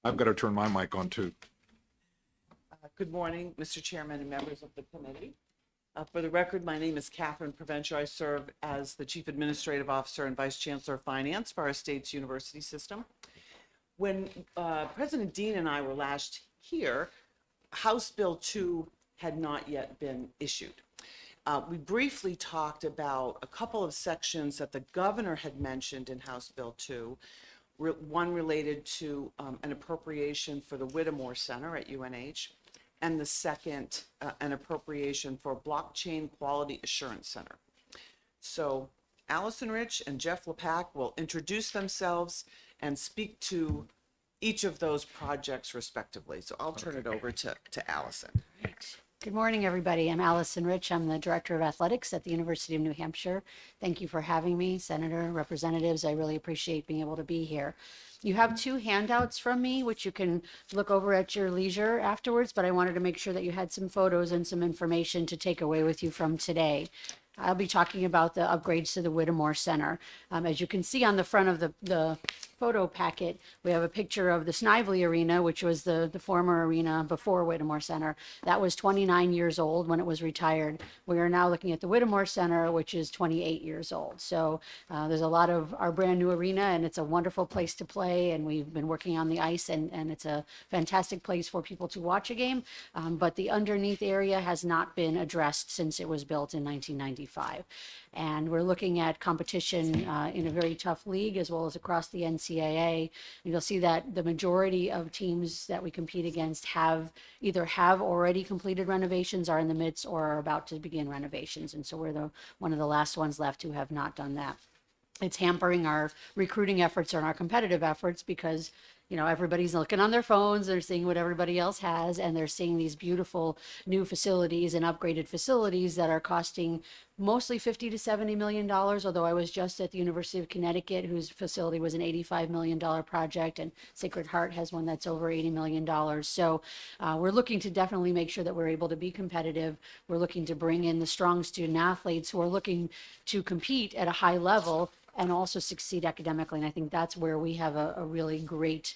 I've got to turn my mic on too. Good morning, Mr. Chairman and members of the committee. For the record, my name is Catherine Provencio. I serve as the Chief Administrative Officer and Vice Chancellor of Finance for our state's university system. When President Dean and I were last here, House Bill 2 had not yet been issued. We briefly talked about a couple of sections that the governor had mentioned in House Bill 2. One related to an appropriation for the Whittemore Center at UNH, and the second, an appropriation for Blockchain Quality Assurance Center. So Allison Rich and Jeff Lepak will introduce themselves and speak to each of those projects respectively. So I'll turn it over to Allison. Good morning, everybody. I'm Allison Rich. I'm the Director of Athletics at the University of New Hampshire. Thank you for having me, Senator, representatives. I really appreciate being able to be here. You have two handouts from me, which you can look over at your leisure afterwards, but I wanted to make sure that you had some photos and some information to take away with you from today. I'll be talking about the upgrades to the Whittemore Center. As you can see on the front of the photo packet, we have a picture of the Snively Arena, which was the former arena before Whittemore Center. That was 29 years old when it was retired. We are now looking at the Whittemore Center, which is 28 years old. So there's a lot of our brand new arena, and it's a wonderful place to play, and we've been working on the ice, and it's a fantastic place for people to watch a game. But the underneath area has not been addressed since it was built in 1995. And we're looking at competition in a very tough league as well as across the NCAA. And you'll see that the majority of teams that we compete against either have already completed renovations, are in the midst, or are about to begin renovations. And so we're one of the last ones left who have not done that. It's hampering our recruiting efforts and our competitive efforts because everybody's looking on their phones, they're seeing what everybody else has, and they're seeing these beautiful new facilities and upgraded facilities that are costing mostly $50 to $70 million, although I was just at the University of Connecticut, whose facility was an $85 million project, and Sacred Heart has one that's over $80 million. So we're looking to definitely make sure that we're able to be competitive. We're looking to bring in the strong student athletes who are looking to compete at a high level and also succeed academically. And I think that's where we have a really great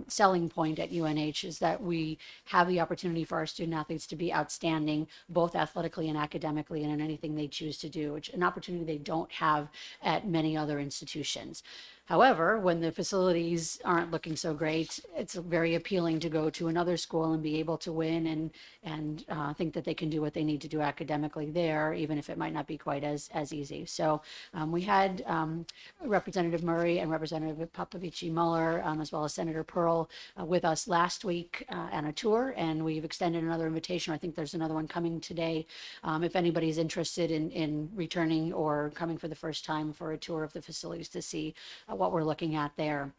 selling point at UNH, is that we have the opportunity for our student athletes to be outstanding, both athletically and academically, and in anything they choose to do, which an opportunity they don't have at many other institutions. However, when the facilities aren't looking so great, it's very appealing to go to another school and be able to win and think that they can do what they need to do academically there, even if it might not be quite as easy. So we had Representative Murray and Representative Popovici Muller, as well as Senator Pearl, with us last week on a tour, and we've extended another invitation. I think there's another one coming today. If anybody's interested in returning or coming for the first time for a tour of the facilities to see what we're looking at there.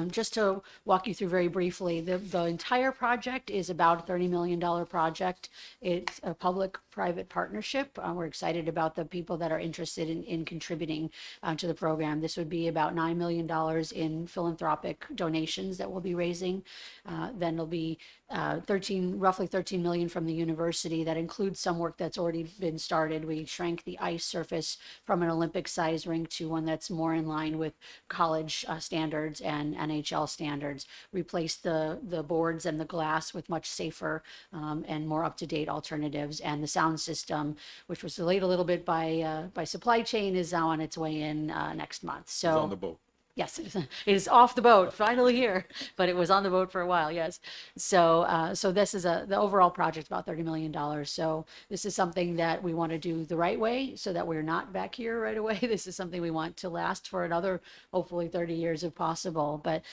Just to walk you through very briefly, the entire project is about a $30 million project. It's a public-private partnership. We're excited about the people that are interested in contributing to the program. This would be about $9 million in philanthropic donations that we'll be raising. Then there'll be roughly 13 million from the university. That includes some work that's already been started. We shrank the ice surface from an Olympic size rink to one that's more in line with college standards and NHL standards, replaced the boards and the glass with much safer and more up-to-date alternatives. And the sound system, which was delayed a little bit by supply chain, is now on its way in next month. So It's on the boat. Yes, it is off the boat, finally here, but it was on the boat for a while, yes. So this is the overall project, about $30 million. So this is something that we want to do the right way so that we're not back here right away. This is something we want to last for another, hopefully 30 years if possible. But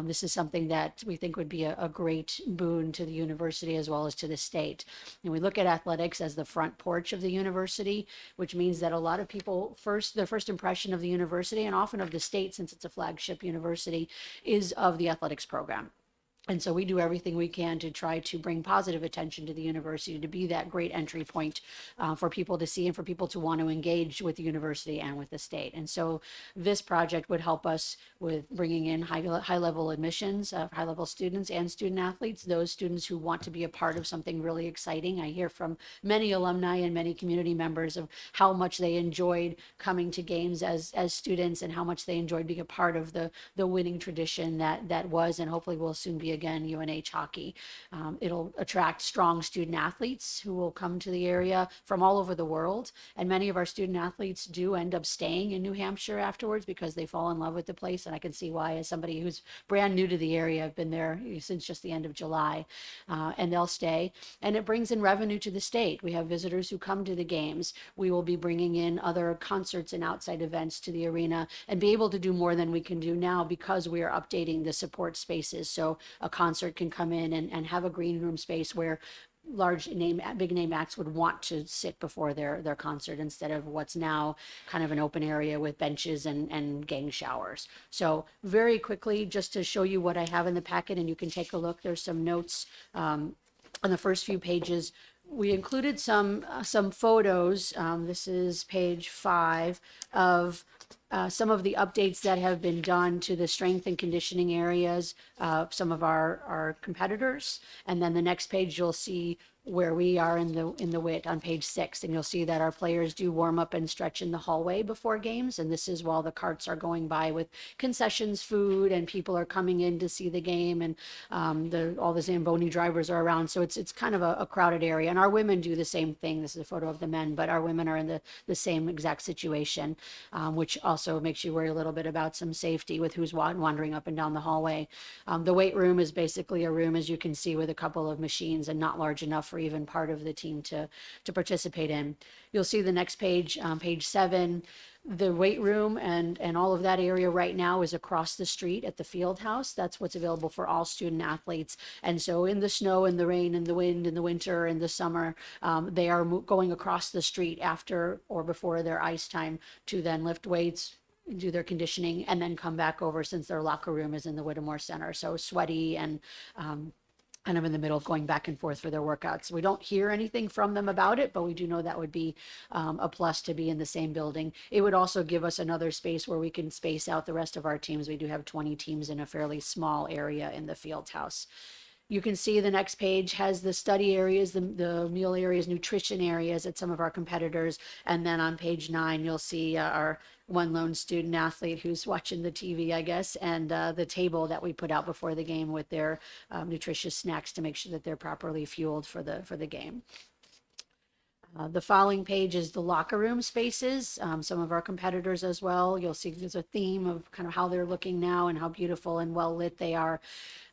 this is something that we think would be a great boon to the university as well as to the state. And we look at athletics as the front porch of the university, which means that a lot of people, their first impression of the university, and often of the state, since it's a flagship university, is of the athletics program. And so we do everything we can to try to bring positive attention to the university, to be that great entry point for people to see and for people to want to engage with the university and with the state. And so this project would help us with bringing in high level admissions of high level students and student athletes, those students who want to be a part of something really exciting. I hear from many alumni and many community members of how much they enjoyed coming to games as students and how much they enjoyed being a part of the winning tradition that was and hopefully will soon be again UNH hockey. It'll attract strong student athletes who will come to the area from all over the world. And many of our student athletes do end up staying in New Hampshire afterwards because they fall in love with the place. And I can see why, as somebody who's brand new to the area. I've been there since just the end of July, and they'll stay. And it brings in revenue to the state. We have visitors who come to the games. We will be bringing in other concerts and outside events to the arena and be able to do more than we can do now because we are updating the support spaces. So a concert can come in and have a green room space where big name acts would want to sit before their concert instead of what's now kind of an open area with benches and gang showers. So very quickly, just to show you what I have in the packet, and you can take a look, there's some notes on the first few pages. We included some photos. This is page 5 of some of the updates that have been done to the strength and conditioning areas of some of our competitors. And then the next page, you'll see where we are in the WIT on page 6, and you'll see that our players do warm up and stretch in the hallway before games, and this is while the carts are going by with concessions, food, and people are coming in to see the game, and all the Zamboni drivers are around, so it's kind of a crowded area. And our women do the same thing. This is a photo of the men, but our women are in the same exact situation, which also makes you worry a little bit about some safety with who's wandering up and down the hallway. The weight room is basically a room, as you can see, with a couple of machines and not large enough for even part of the team to participate in. You'll see the next page, page 7, the weight room and all of that area right now is across the street at the field house. That's what's available for all student athletes. And so in the snow and the rain and the wind in the winter and the summer, they are going across the street after or before their ice time to then lift weights, do their conditioning, and then come back over since their locker room is in the Whittemore Center. So sweaty and kind of in the middle of going back and forth for their workouts. We don't hear anything from them about it, but we do know that would be a plus to be in the same building. It would also give us another space where we can space out the rest of our teams. We do have 20 teams in a fairly small area in the field house. You can see the next page has the study areas, the meal areas, nutrition areas at some of our competitors. And then on page 9, you'll see our one lone student athlete who's watching the TV, I guess, and the table that we put out before the game with their nutritious snacks to make sure that they're properly fueled for the game. The following page is the locker room spaces, some of our competitors as well. You'll see there's a theme of kind of how they're looking now and how beautiful and well lit they are.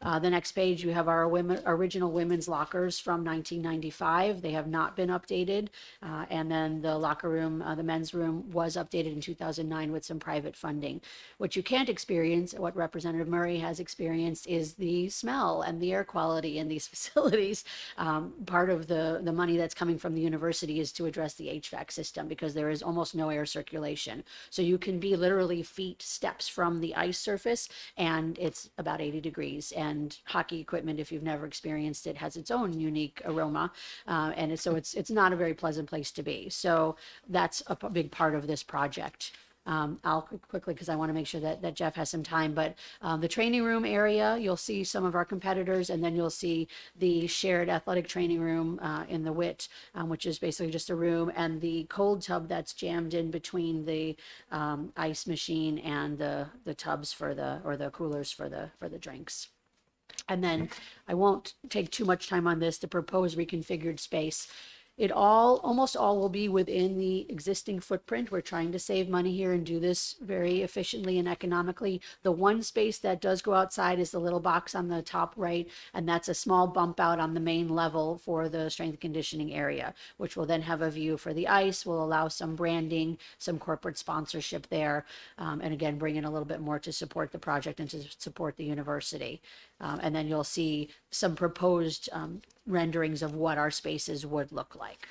The next page, you have our original women's lockers from 1995. They have not been updated. And then the locker room, the men's room was updated in 2009 with some private funding. What you can't experience, what Representative Murray has experienced, is the smell and the air quality in these facilities. Part of the money that's coming from the university is to address the HVAC system because there is almost no air circulation. So you can be literally steps from the ice surface and it's about 80 degrees. And hockey equipment, if you've never experienced it, has its own unique aroma. And so it's not a very pleasant place to be. So that's a big part of this project. I'll quickly, because I want to make sure that Jeff has some time, but the training room area, you'll see some of our competitors, and then you'll see the shared athletic training room in the WIT, which is basically just a room, and the cold tub that's jammed in between the ice machine and the tubs or the coolers for the drinks. And then I won't take too much time on this, the proposed reconfigured space. Almost all will be within the existing footprint. We're trying to save money here and do this very efficiently and economically. The one space that does go outside is the little box on the top right, and that's a small bump out on the main level for the strength and conditioning area, which will then have a view for the ice, will allow some branding, some corporate sponsorship there, and again, bring in a little bit more to support the project and to support the university. And then you'll see some proposed renderings of what our spaces would look like.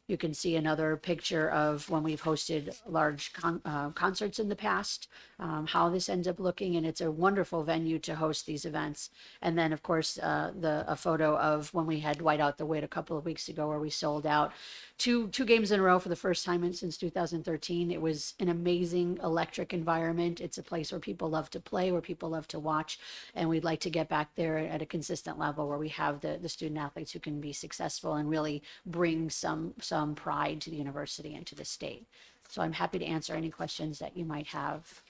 You can see another picture of when we've hosted large concerts in the past, how this ends up looking, and it's a wonderful venue to host these events. And then, of course, a photo of when we had White Out the Wit a couple of weeks ago, where we sold out two games in a row for the first time since 2013. It was an amazing electric environment. It's a place where people love to play, where people love to watch, and we'd like to get back there at a consistent level where we have the student athletes who can be successful and really bring some pride to the university and to the state. So I'm happy to answer any questions that you might have.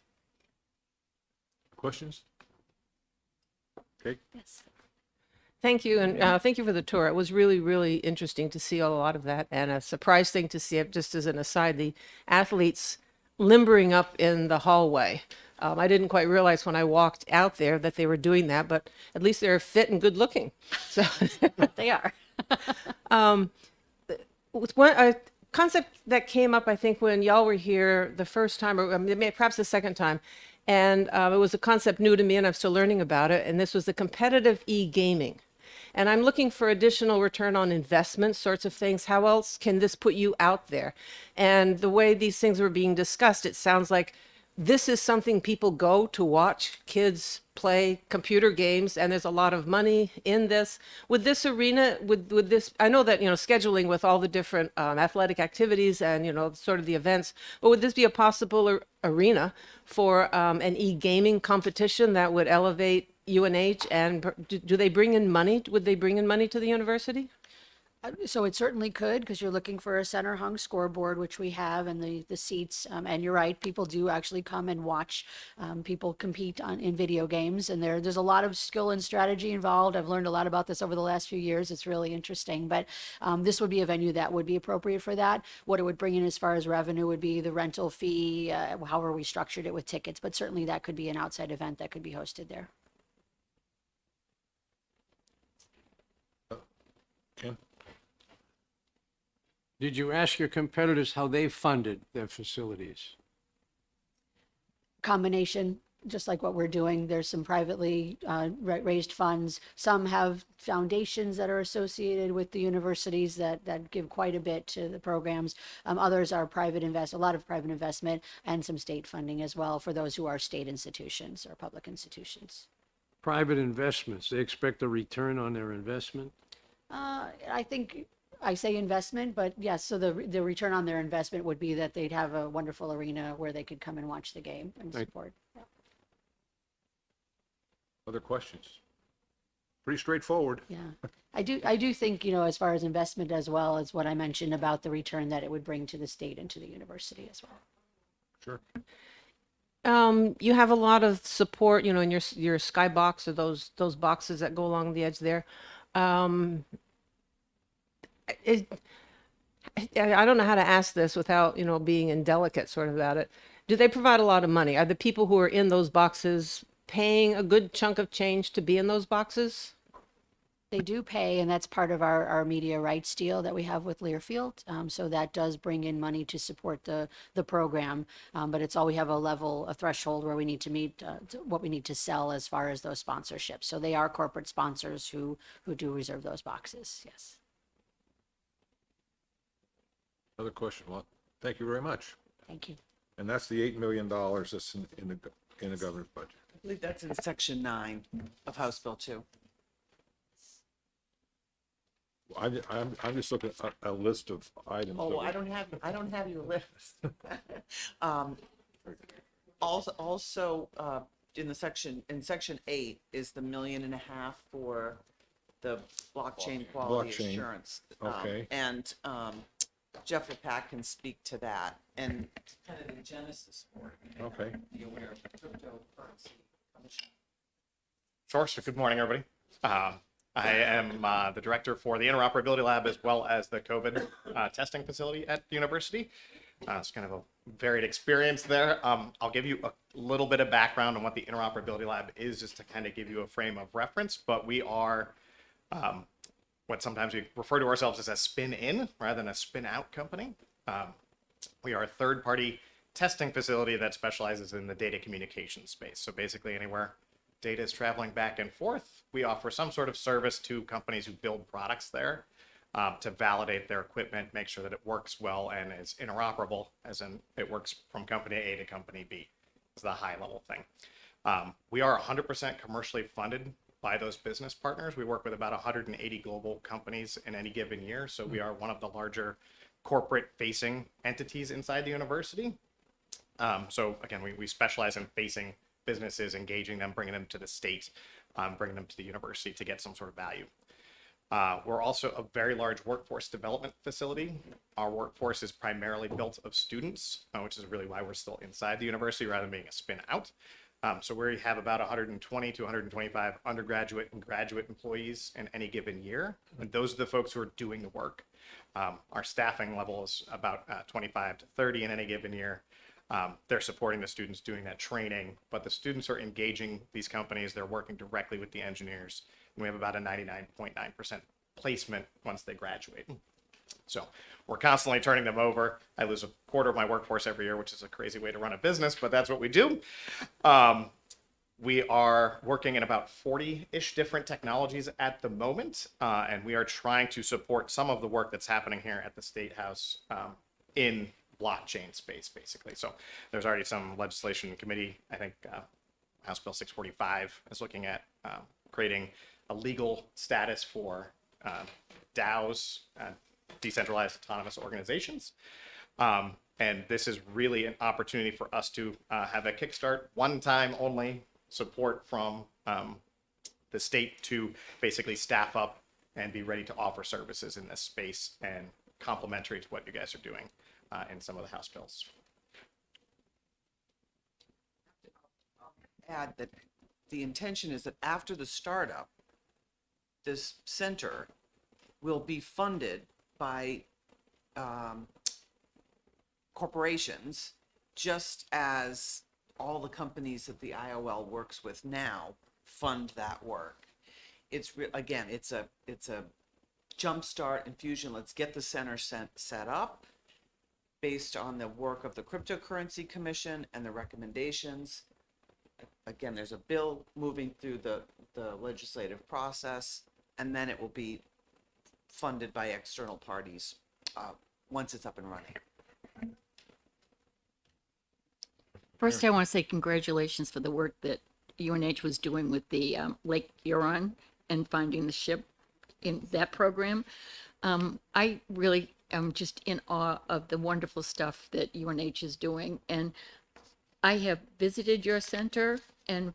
Questions? Okay. Yes. Thank you, and thank you for the tour. It was really, really interesting to see a lot of that, and a surprise thing to see it, just as an aside, the athletes limbering up in the hallway. I didn't quite realize when I walked out there that they were doing that, but at least they're fit and good looking. So They are. with a concept that came up, I think, when y'all were here the first time, or perhaps the second time, and it was a concept new to me, and I'm still learning about it, and this was the competitive e-gaming. And I'm looking for additional return on investment sorts of things. How else can this put you out there? And the way these things were being discussed, it sounds like this is something people go to watch kids play computer games, and there's a lot of money in this. With this arena, with this, I know that, scheduling with all the different athletic activities and, sort of the events, but would this be a possible arena for an e-gaming competition that would elevate UNH? And do they bring in money? Would they bring in money to the university? So it certainly could, because you're looking for a center hung scoreboard, which we have, and the seats. And you're right, people do actually come and watch people compete in video games, and there's a lot of skill and strategy involved. I've learned a lot about this over the last few years. It's really interesting, but this would be a venue that would be appropriate for that. What it would bring in as far as revenue would be the rental fee, however we structured it with tickets, but certainly that could be an outside event that could be hosted there. Ken? Did you ask your competitors how they funded their facilities? Combination, just like what we're doing. There's some privately raised funds. Some have foundations that are associated with the universities that give quite a bit to the programs. Others are a lot of private investment, and some state funding as well for those who are state institutions or public institutions. Private investments, they expect a return on their investment? I think I say investment, but yes, so the return on their investment would be that they'd have a wonderful arena where they could come and watch the game and Right. support. Yeah. Other questions? Pretty straightforward. Yeah, I do think, as far as investment as well as what I mentioned about the return that it would bring to the state and to the university as well. Sure. You have a lot of support, in your skybox, or those boxes that go along the edge there. I don't know how to ask this without, being indelicate sort of about it. Do they provide a lot of money? Are the people who are in those boxes paying a good chunk of change to be in those boxes? They do pay, and that's part of our media rights deal that we have with Learfield. So that does bring in money to support the program. But it's all, we have a threshold where we need to meet what we need to sell as far as those sponsorships. So they are corporate sponsors who do reserve those boxes. Yes. Other question? Well, thank you very much. Thank you. And that's the $8 million that's in the governor's budget. I believe that's in section 9 of House Bill 2. I'm just looking at a list of items. Oh, that I don't have your list. Also, in section 8 is the $1.5 million for the blockchain quality Blockchain. assurance. Okay. And Jeff LePac can speak to that, and kind of the genesis for it. Okay. Be aware of cryptocurrency commission. Sure. So good morning, everybody. I am the director for the Interoperability Lab as well as the COVID testing facility at the university. It's kind of a varied experience there. I'll give you a little bit of background on what the Interoperability Lab is, just to kind of give you a frame of reference. But we are what sometimes we refer to ourselves as a spin-in rather than a spin-out company. We are a third-party testing facility that specializes in the data communication space. So basically anywhere data is traveling back and forth, we offer some sort of service to companies who build products there. to validate their equipment, make sure that it works well and is interoperable, as in it works from company A to company B. Is the high level thing. We are 100% commercially funded by those business partners. We work with about 180 global companies in any given year, so we are one of the larger corporate-facing entities inside the university. So again, we specialize in facing businesses, engaging them, bringing them to the state, bringing them to the university to get some sort of value. We're also a very large workforce development facility. Our workforce is primarily built of students, which is really why we're still inside the university rather than being a spin out. So we have about 120 to 125 undergraduate and graduate employees in any given year. And those are the folks who are doing the work. Our staffing level is about 25 to 30 in any given year. They're supporting the students doing that training, but the students are engaging these companies. They're working directly with the engineers. And we have about a 99.9% placement once they graduate. So we're constantly turning them over. I lose a quarter of my workforce every year, which is a crazy way to run a business, but that's what we do. We are working in about 40-ish different technologies at the moment, and we are trying to support some of the work that's happening here at the State House in blockchain space, basically. So there's already some legislation committee. I think House Bill 645 is looking at creating a legal status for DAOs, decentralized autonomous organizations. And this is really an opportunity for us to have a kickstart, one-time only support from the state to basically staff up and be ready to offer services in this space and complementary to what you guys are doing in some of the House bills. Add that the intention is that after the startup, this center will be funded by corporations, just as all the companies that the IOL works with now fund that work. It's again, it's a jumpstart infusion. Let's get the center set up based on the work of the Cryptocurrency Commission and the recommendations. Again, there's a bill moving through the legislative process, and then it will be funded by external parties once it's up and running. First, I want to say congratulations for the work that UNH was doing with the Lake Huron and finding the ship in that program. I really am just in awe of the wonderful stuff that UNH is doing. And I have visited your center and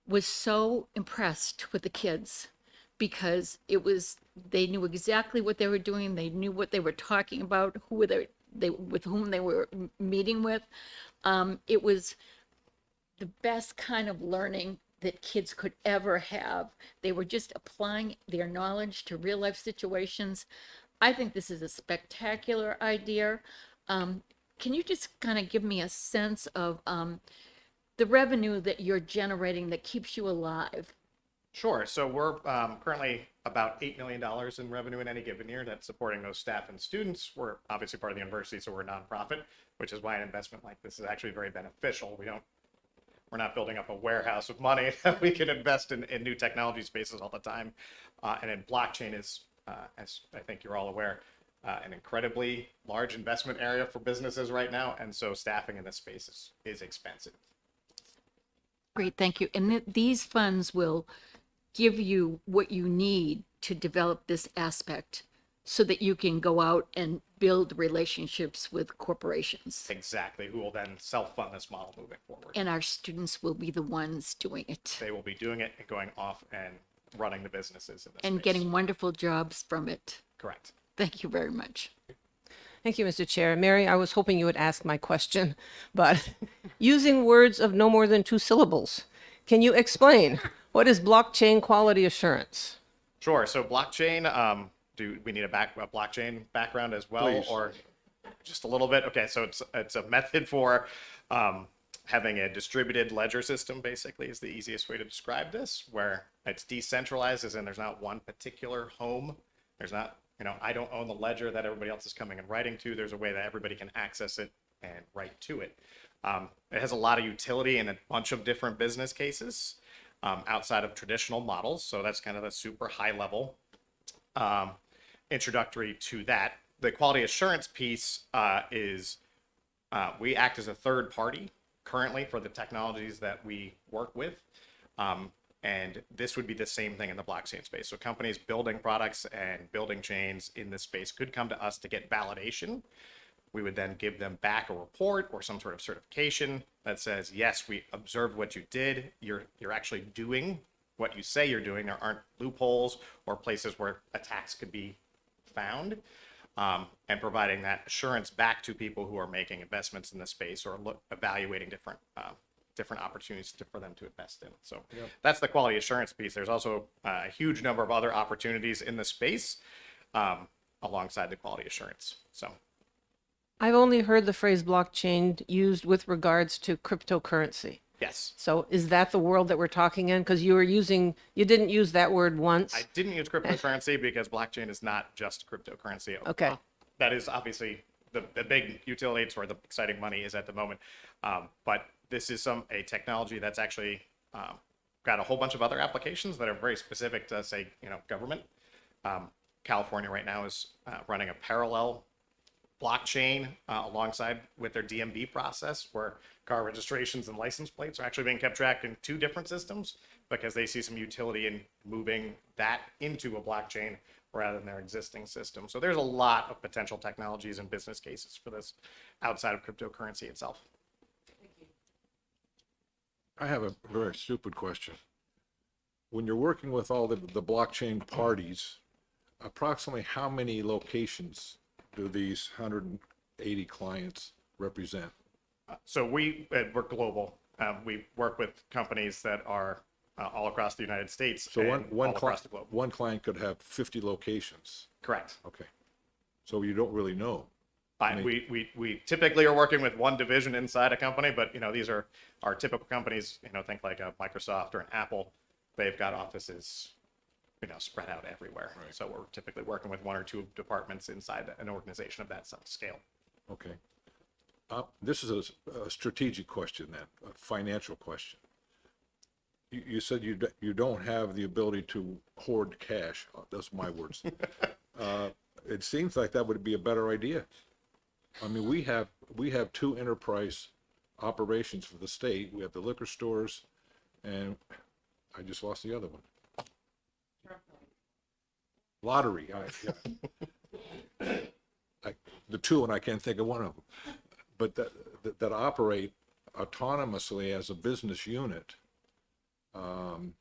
was so impressed with the kids because they knew exactly what they were doing. They knew what they were talking about, with whom they were meeting with. It was the best kind of learning that kids could ever have. They were just applying their knowledge to real life situations. I think this is a spectacular idea. Can you just kind of give me a sense of the revenue that you're generating that keeps you alive? Sure. So we're currently about $8 million in revenue in any given year that's supporting those staff and students. We're obviously part of the university, so we're a nonprofit, which is why an investment like this is actually very beneficial. We're not building up a warehouse of money that we can invest in new technology spaces all the time. And then blockchain is, as I think you're all aware, an incredibly large investment area for businesses right now. And so staffing in this space is expensive. Great, thank you. And these funds will give you what you need to develop this aspect so that you can go out and build relationships with corporations. Exactly. Who will then self-fund this model moving forward. And our students will be the ones doing it. They will be doing it and going off and running the businesses in this And space. getting wonderful jobs from it. Correct. Thank you very much. Thank you, Mr. Chair. Mary, I was hoping you would ask my question, but using words of no more than 2 syllables, can you explain what is blockchain quality assurance? Sure. So blockchain, do we need a blockchain background as well? Please. Or just a little bit? Okay, so it's a method for having a distributed ledger system, basically, is the easiest way to describe this, where it's decentralized, as in there's not one particular home. There's not, I don't own the ledger that everybody else is coming and writing to. There's a way that everybody can access it and write to it. It has a lot of utility in a bunch of different business cases outside of traditional models. So that's kind of a super high level. introductory to that. The quality assurance piece is we act as a third party currently for the technologies that we work with. And this would be the same thing in the blockchain space. So companies building products and building chains in this space could come to us to get validation. We would then give them back a report or some sort of certification that says, yes, we observed what you did. You're actually doing what you say you're doing. There aren't loopholes or places where attacks could be found. And providing that assurance back to people who are making investments in this space or evaluating different opportunities for them to invest in. So that's the quality assurance piece. There's also a huge number of other opportunities in the space alongside the quality assurance. So I've only heard the phrase blockchain used with regards to cryptocurrency. yes, So is that the world that we're talking in? Because you didn't use that word once. I didn't use cryptocurrency because blockchain is not just cryptocurrency. Okay. That is obviously the big utility. It's where the exciting money is at the moment. But this is a technology that's actually got a whole bunch of other applications that are very specific to, say, government. California right now is running a parallel blockchain alongside with their DMV process, where car registrations and license plates are actually being kept tracked in two different systems because they see some utility in moving that into a blockchain rather than their existing system. So there's a lot of potential technologies and business cases for this outside of cryptocurrency itself. I have a very stupid question. When you're working with all the blockchain parties, approximately how many locations do these 180 clients represent? So we're global. We work with companies that are all across the United States. So and all across the globe. one client could have 50 locations. Correct. Okay. So you don't really know. We typically are working with one division inside a company, but these are our typical companies. Think like a Microsoft or an Apple. They've got offices, spread out everywhere. Right. So we're typically working with one or two departments inside an organization of that scale. Okay. This is a strategic question then, a financial question. You said you don't have the ability to hoard cash. That's my words. It seems like that would be a better idea. I mean, we have two enterprise operations for the state. We have the liquor stores, and I just lost the other one. Lottery. The two, and I can't think of one of them. But that operate autonomously as a business unit. I'm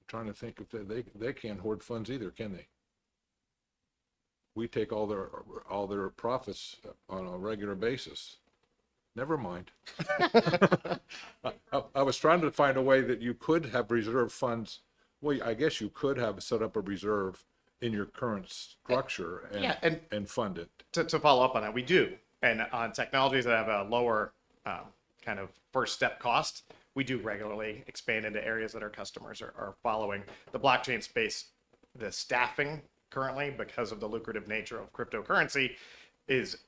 trying to think if they can't hoard funds either, can they? We take all their profits on a regular basis. Never mind. I was trying to find a way that you could have reserve funds. Well, I guess you could have set up a reserve in your current structure and fund it. To follow up on that, we do. And on technologies that have a lower kind of first step cost, we do regularly expand into areas that our customers are following. The blockchain space, the staffing currently, because of the lucrative nature of cryptocurrency, is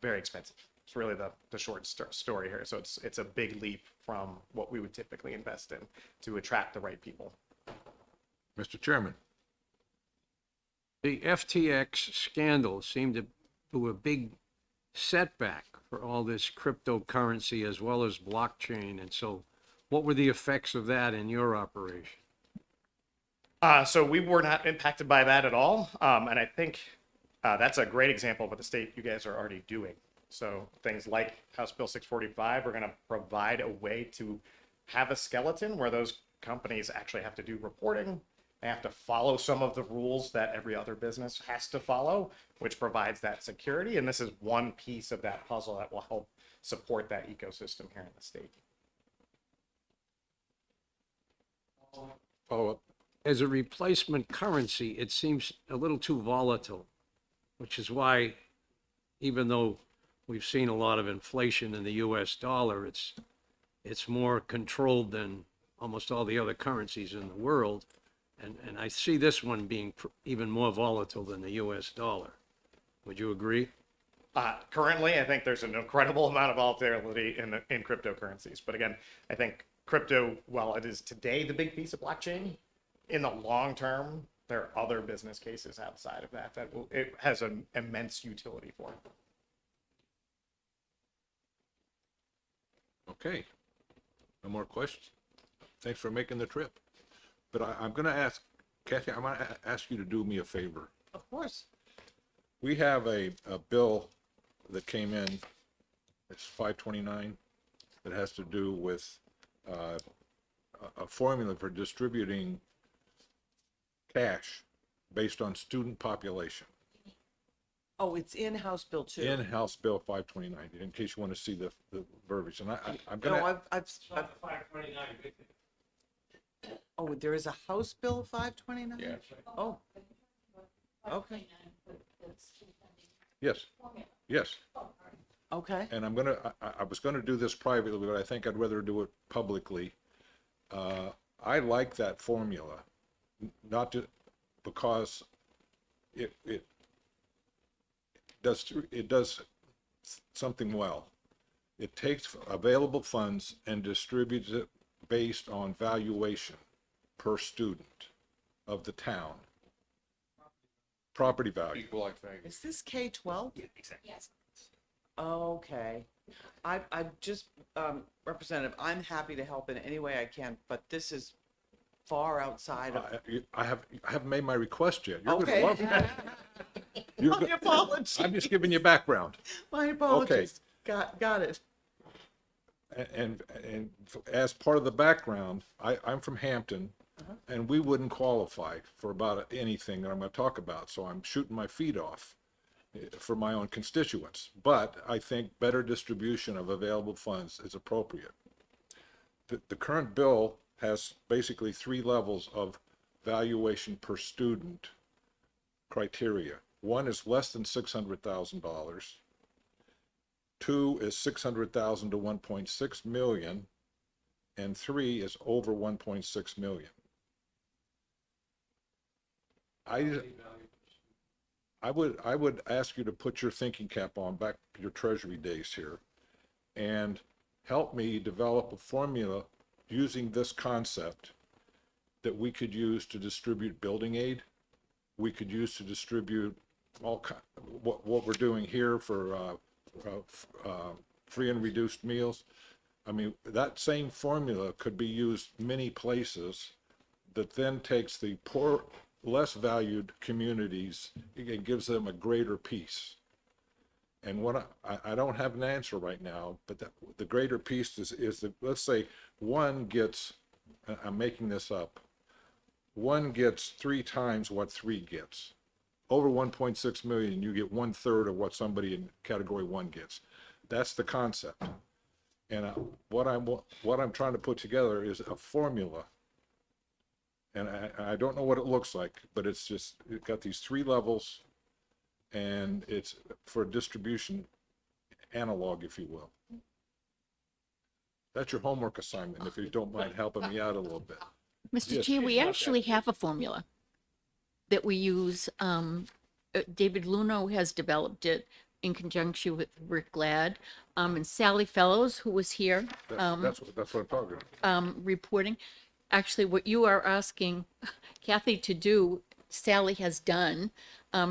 very expensive. It's really the short story here. So it's a big leap from what we would typically invest in to attract the right people. Mr. Chairman. The FTX scandal seemed to do a big setback for all this cryptocurrency as well as blockchain. And so what were the effects of that in your operation? So we were not impacted by that at all. And I think that's a great example of what the state you guys are already doing. So things like House Bill 645 are going to provide a way to have a skeleton where those companies actually have to do reporting. They have to follow some of the rules that every other business has to follow, which provides that security. And this is one piece of that puzzle that will help support that ecosystem here in the state. Follow up. As a replacement currency, it seems a little too volatile, which is why, even though we've seen a lot of inflation in the US dollar, it's more controlled than almost all the other currencies in the world. And I see this one being even more volatile than the US dollar. Would you agree? Currently, I think there's an incredible amount of volatility in cryptocurrencies. But again, I think crypto, while it is today the big piece of blockchain, in the long term, there are other business cases outside of that it has an immense utility for. Okay. No more questions? Thanks for making the trip. But I'm gonna ask, Kathy, I'm gonna ask you to do me a favor. Of course. We have a bill that came in, it's 529, that has to do with a formula for distributing cash based on student population. Oh, it's in House Bill 2. In House Bill 529, in case you want to see the verbiage. And I'm No, gonna, I've, oh, there is a House Bill 529? Yeah. Oh. Okay, yes, yes. okay. And I was gonna do this privately, but I think I'd rather do it publicly. I like that formula, not to, because it does something well. It takes available funds and distributes it based on valuation per student of the town. Property value. Is this K-12? Exactly. Okay. I just, Representative, I'm happy to help in any way I can, but this is far outside of. I haven't made my request yet. You're gonna Okay. love it. You're My go- apologies. I'm just giving you background. My apologies. Got it. And as part of the background, I'm from Hampton, and we wouldn't qualify for about anything that I'm going to talk about. So I'm shooting my feet off for my own constituents. But I think better distribution of available funds is appropriate. The current bill has basically 3 levels of valuation per student criteria. One is less than $600,000. 2 is 600,000 to 1.6 million, and 3 is over 1.6 million. I would ask you to put your thinking cap on, back to your treasury days here, and help me develop a formula using this concept that we could use to distribute building aid. We could use to distribute what we're doing here for free and reduced meals. I mean, that same formula could be used many places that then takes the poor, less valued communities and gives them a greater piece. And what I don't have an answer right now, but the greater piece is that, let's say one gets, I'm making this up, one gets 3 times what 3 gets. Over 1.6 million, you get 1/3 of what somebody in category 1 gets. That's the concept. And what I'm trying to put together is a formula. And I don't know what it looks like, but it's got these 3 levels, and it's for a distribution analog, if you will. That's your homework assignment, if you don't mind helping me out a little bit. Mr. Yes. Chair, we actually have a formula that we use. David Luno has developed it in conjunction with Rick Glad, and Sally Fellows, who was here, That's what I'm talking about. reporting. Actually, what you are asking Kathy to do, Sally has done.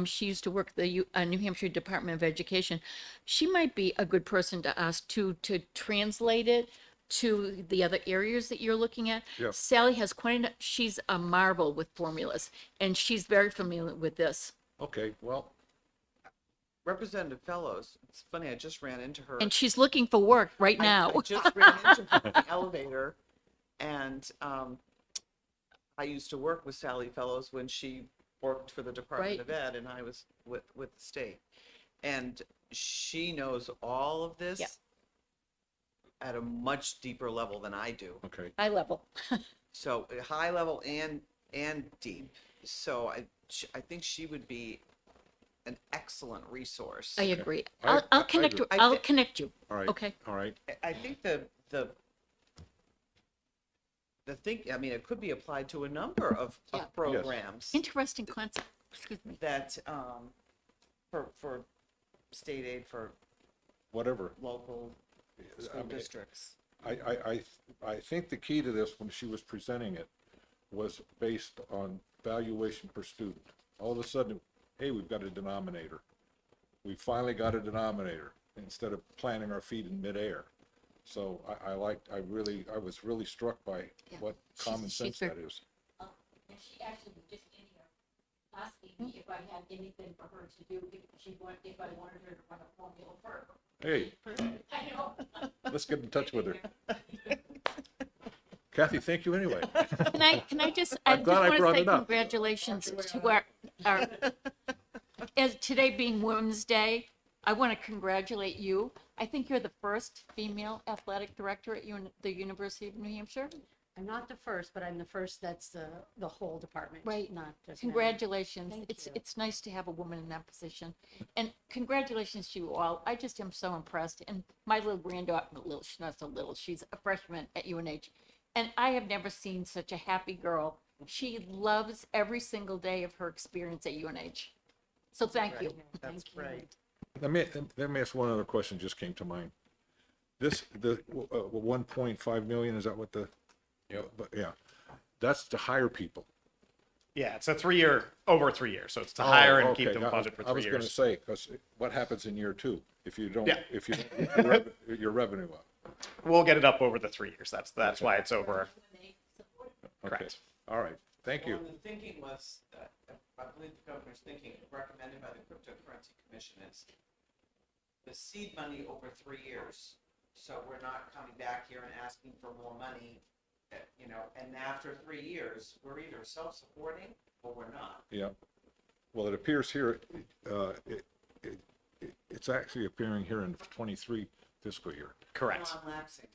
She used to work at the New Hampshire Department of Education. She might be a good person to ask to translate it to the other areas that you're looking at. Yeah. Sally has she's a marvel with formulas, and she's very familiar with this. Okay, well, Representative Fellows, it's funny, I just ran into her. And she's looking for work right now. I just ran into her in the elevator, and I used to work with Sally Fellows when she worked for the Department Right. of Ed, and I was with the state. And she knows all of this Yeah. at a much deeper level than I do. okay. High level. So high level and deep. So I think she would be an excellent resource. I agree. I I'll connect agree. you. I'll connect you. All right. Okay. All right. I think the thing, I mean, it could be applied to a number of Yeah. programs Interesting concept. Excuse me. that for state aid for Whatever. local school mean, districts. I think the key to this, when she was presenting it, was based on valuation per student. All of a sudden, hey, we've got a denominator. We finally got a denominator instead of planting our feet in midair. So I was really struck by what common she's sense very- that is. And she actually was just in here asking me if I had anything for her to do, if I wanted her to run a formula for her. Hey, I know. let's get in touch with her. Kathy, thank you anyway. Can I just, I I'm just glad I want to brought say it up. congratulations to our, as today being Women's Day, I want to congratulate you. I think you're the first female athletic director at the University of New Hampshire. I'm not the first, but I'm the first that's the whole department. Right. Not just. men. Congratulations. Thank It's you. it's nice to have a woman in that position. And congratulations to you all. I just am so impressed. And my little granddaughter, she's not so little, she's a freshman at UNH. And I have never seen such a happy girl. She loves every single day of her experience at UNH. So thank you. That's right. Let me ask one other question, just came to mind. The 1.5 million, is that what the? But yeah, that's to hire people. Yeah, it's over 3 years, so it's to hire and Oh, keep okay. them budgeted for 3 I was gonna years. say, because what happens in year two if you don't, Yeah. if you don't get your revenue up? We'll get it up over the 3 years. That's why it's over. Okay. Correct. All right, thank you. Well, and the thinking was, I believe the governor's thinking, recommended by the Cryptocurrency Commission is the seed money over 3 years. So we're not coming back here and asking for more money, and after 3 years, we're either self-supporting or we're not. Yeah. Well, it appears here, it's actually appearing here in 23 fiscal year. Correct. Non-lapsing,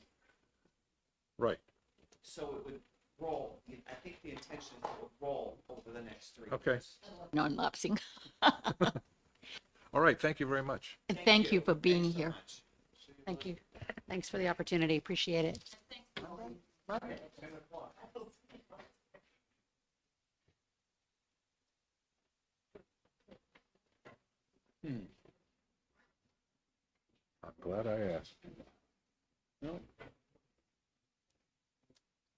Right. so it would roll. I think the intention is it would roll over the next 3 Okay. years. Non-lapsing. All right, thank you very much. And thank you for being Thanks so here. much. Thank you. Thanks for the opportunity. Appreciate it. I'm glad I asked.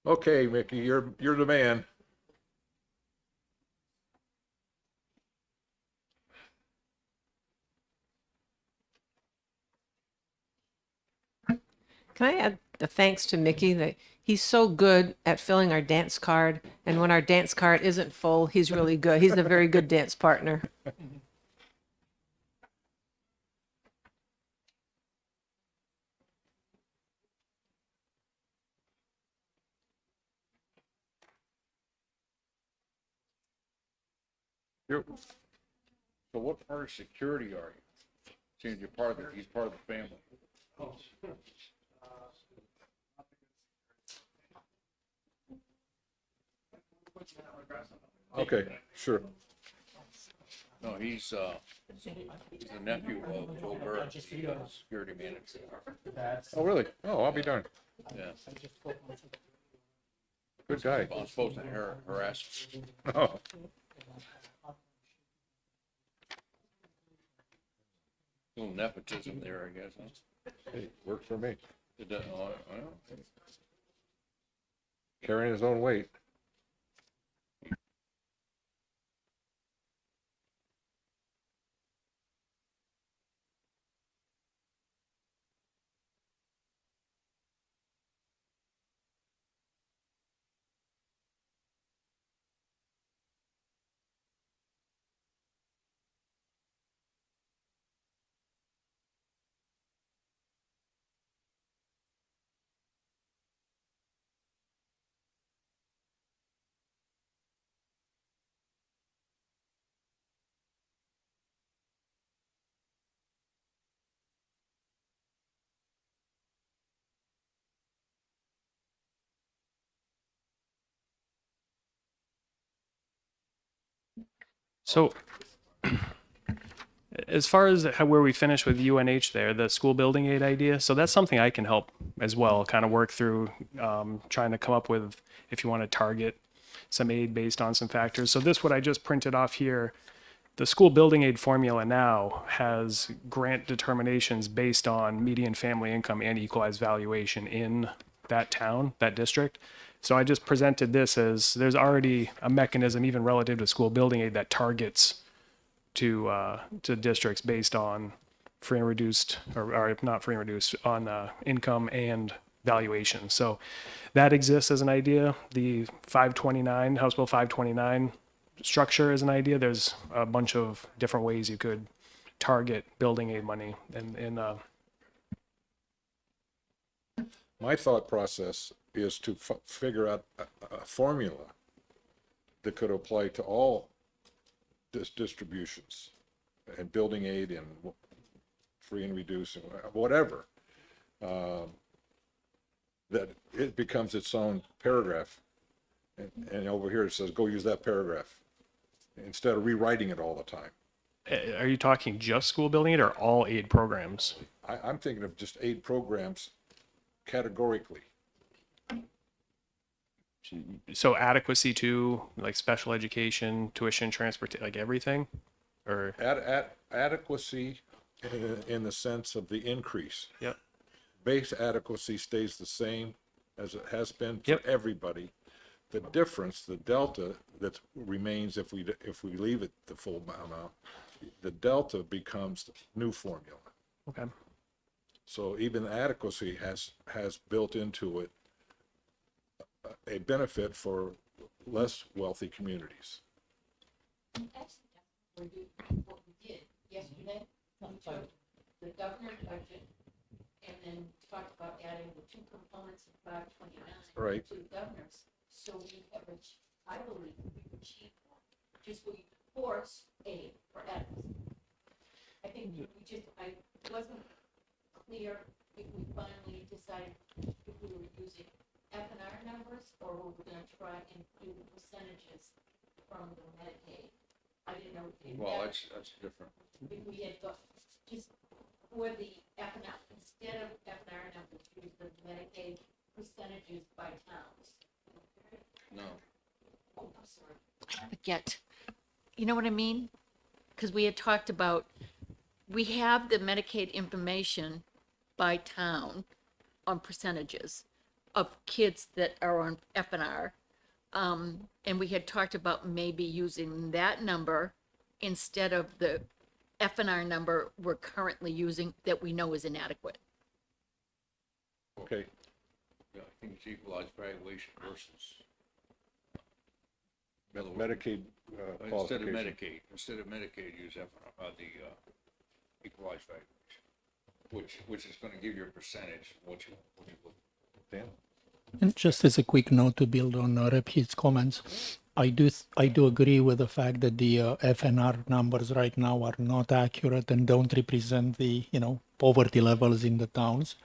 Okay, Mickey, you're the man. Can I add a thanks to Mickey that he's so good at filling our dance card, and when our dance card isn't full, he's really good. He's a very good dance partner. So what part of security are you? Seems you're part of he's part of the family. Okay, sure. No, he's the nephew of Joe Burr, the security manager. Oh, really? Oh, I'll be darned. Yeah, Good guy. I'm supposed to harass him. Oh, Little nepotism there, I guess, huh? hey, works for me. It doesn't, I know. Carrying his own weight. So, as far as where we finished with UNH there, the school building aid idea, so that's something I can help as well, kind of work through, trying to come up with if you want to target some aid based on some factors. So this, what I just printed off here, the school building aid formula now has grant determinations based on median family income and equalized valuation in that town, that district. So I just presented this as there's already a mechanism, even relative to school building aid, that targets to districts based on free and reduced, or if not free and reduced, on income and valuation. So that exists as an idea. The 529, House Bill 529 structure is an idea. There's a bunch of different ways you could target building aid money. And My thought process is to figure out a formula that could apply to all distributions and building aid and free and reduced and whatever. That it becomes its own paragraph. And over here it says, go use that paragraph instead of rewriting it all the time. are you talking just school building aid or all aid programs? I'm thinking of just aid programs categorically. So adequacy to like special education, tuition, transport, like everything, or Adequacy in the sense of the increase. Yep. Base adequacy stays the same as it has been for Yep. everybody. The difference, the delta that remains if we leave it the full amount, the delta becomes the new formula. okay. So even adequacy has built into it a benefit for less wealthy communities. What we did yesterday, we took the governor's budget and then talked about adding the two components of 529 Right. to the governor's. So we have, I believe, we've achieved more. Just we force aid for adequacy. I think I wasn't clear if we finally decided if we were using F&R numbers or we were going to try and do percentages from the Medicaid. I didn't know. Well, that's different. If we had got, just for the F&R, instead of F&R numbers, use the Medicaid percentages by towns. No. Oh, I'm sorry. Forget. You know what I mean? Because we had talked about, we have the Medicaid information by town on percentages of kids that are on F&R. And we had talked about maybe using that number instead of the F&R number we're currently using that we know is inadequate. Okay, Yeah, I think it's equalized valuation versus. Medicaid Instead of qualification. Medicaid, use the equalized valuation, which is gonna give you a percentage, what you look. Dan? And just as a quick note to build on Rep. Heath's comments, I do agree with the fact that the FNR numbers right now are not accurate and don't represent the poverty levels in the towns.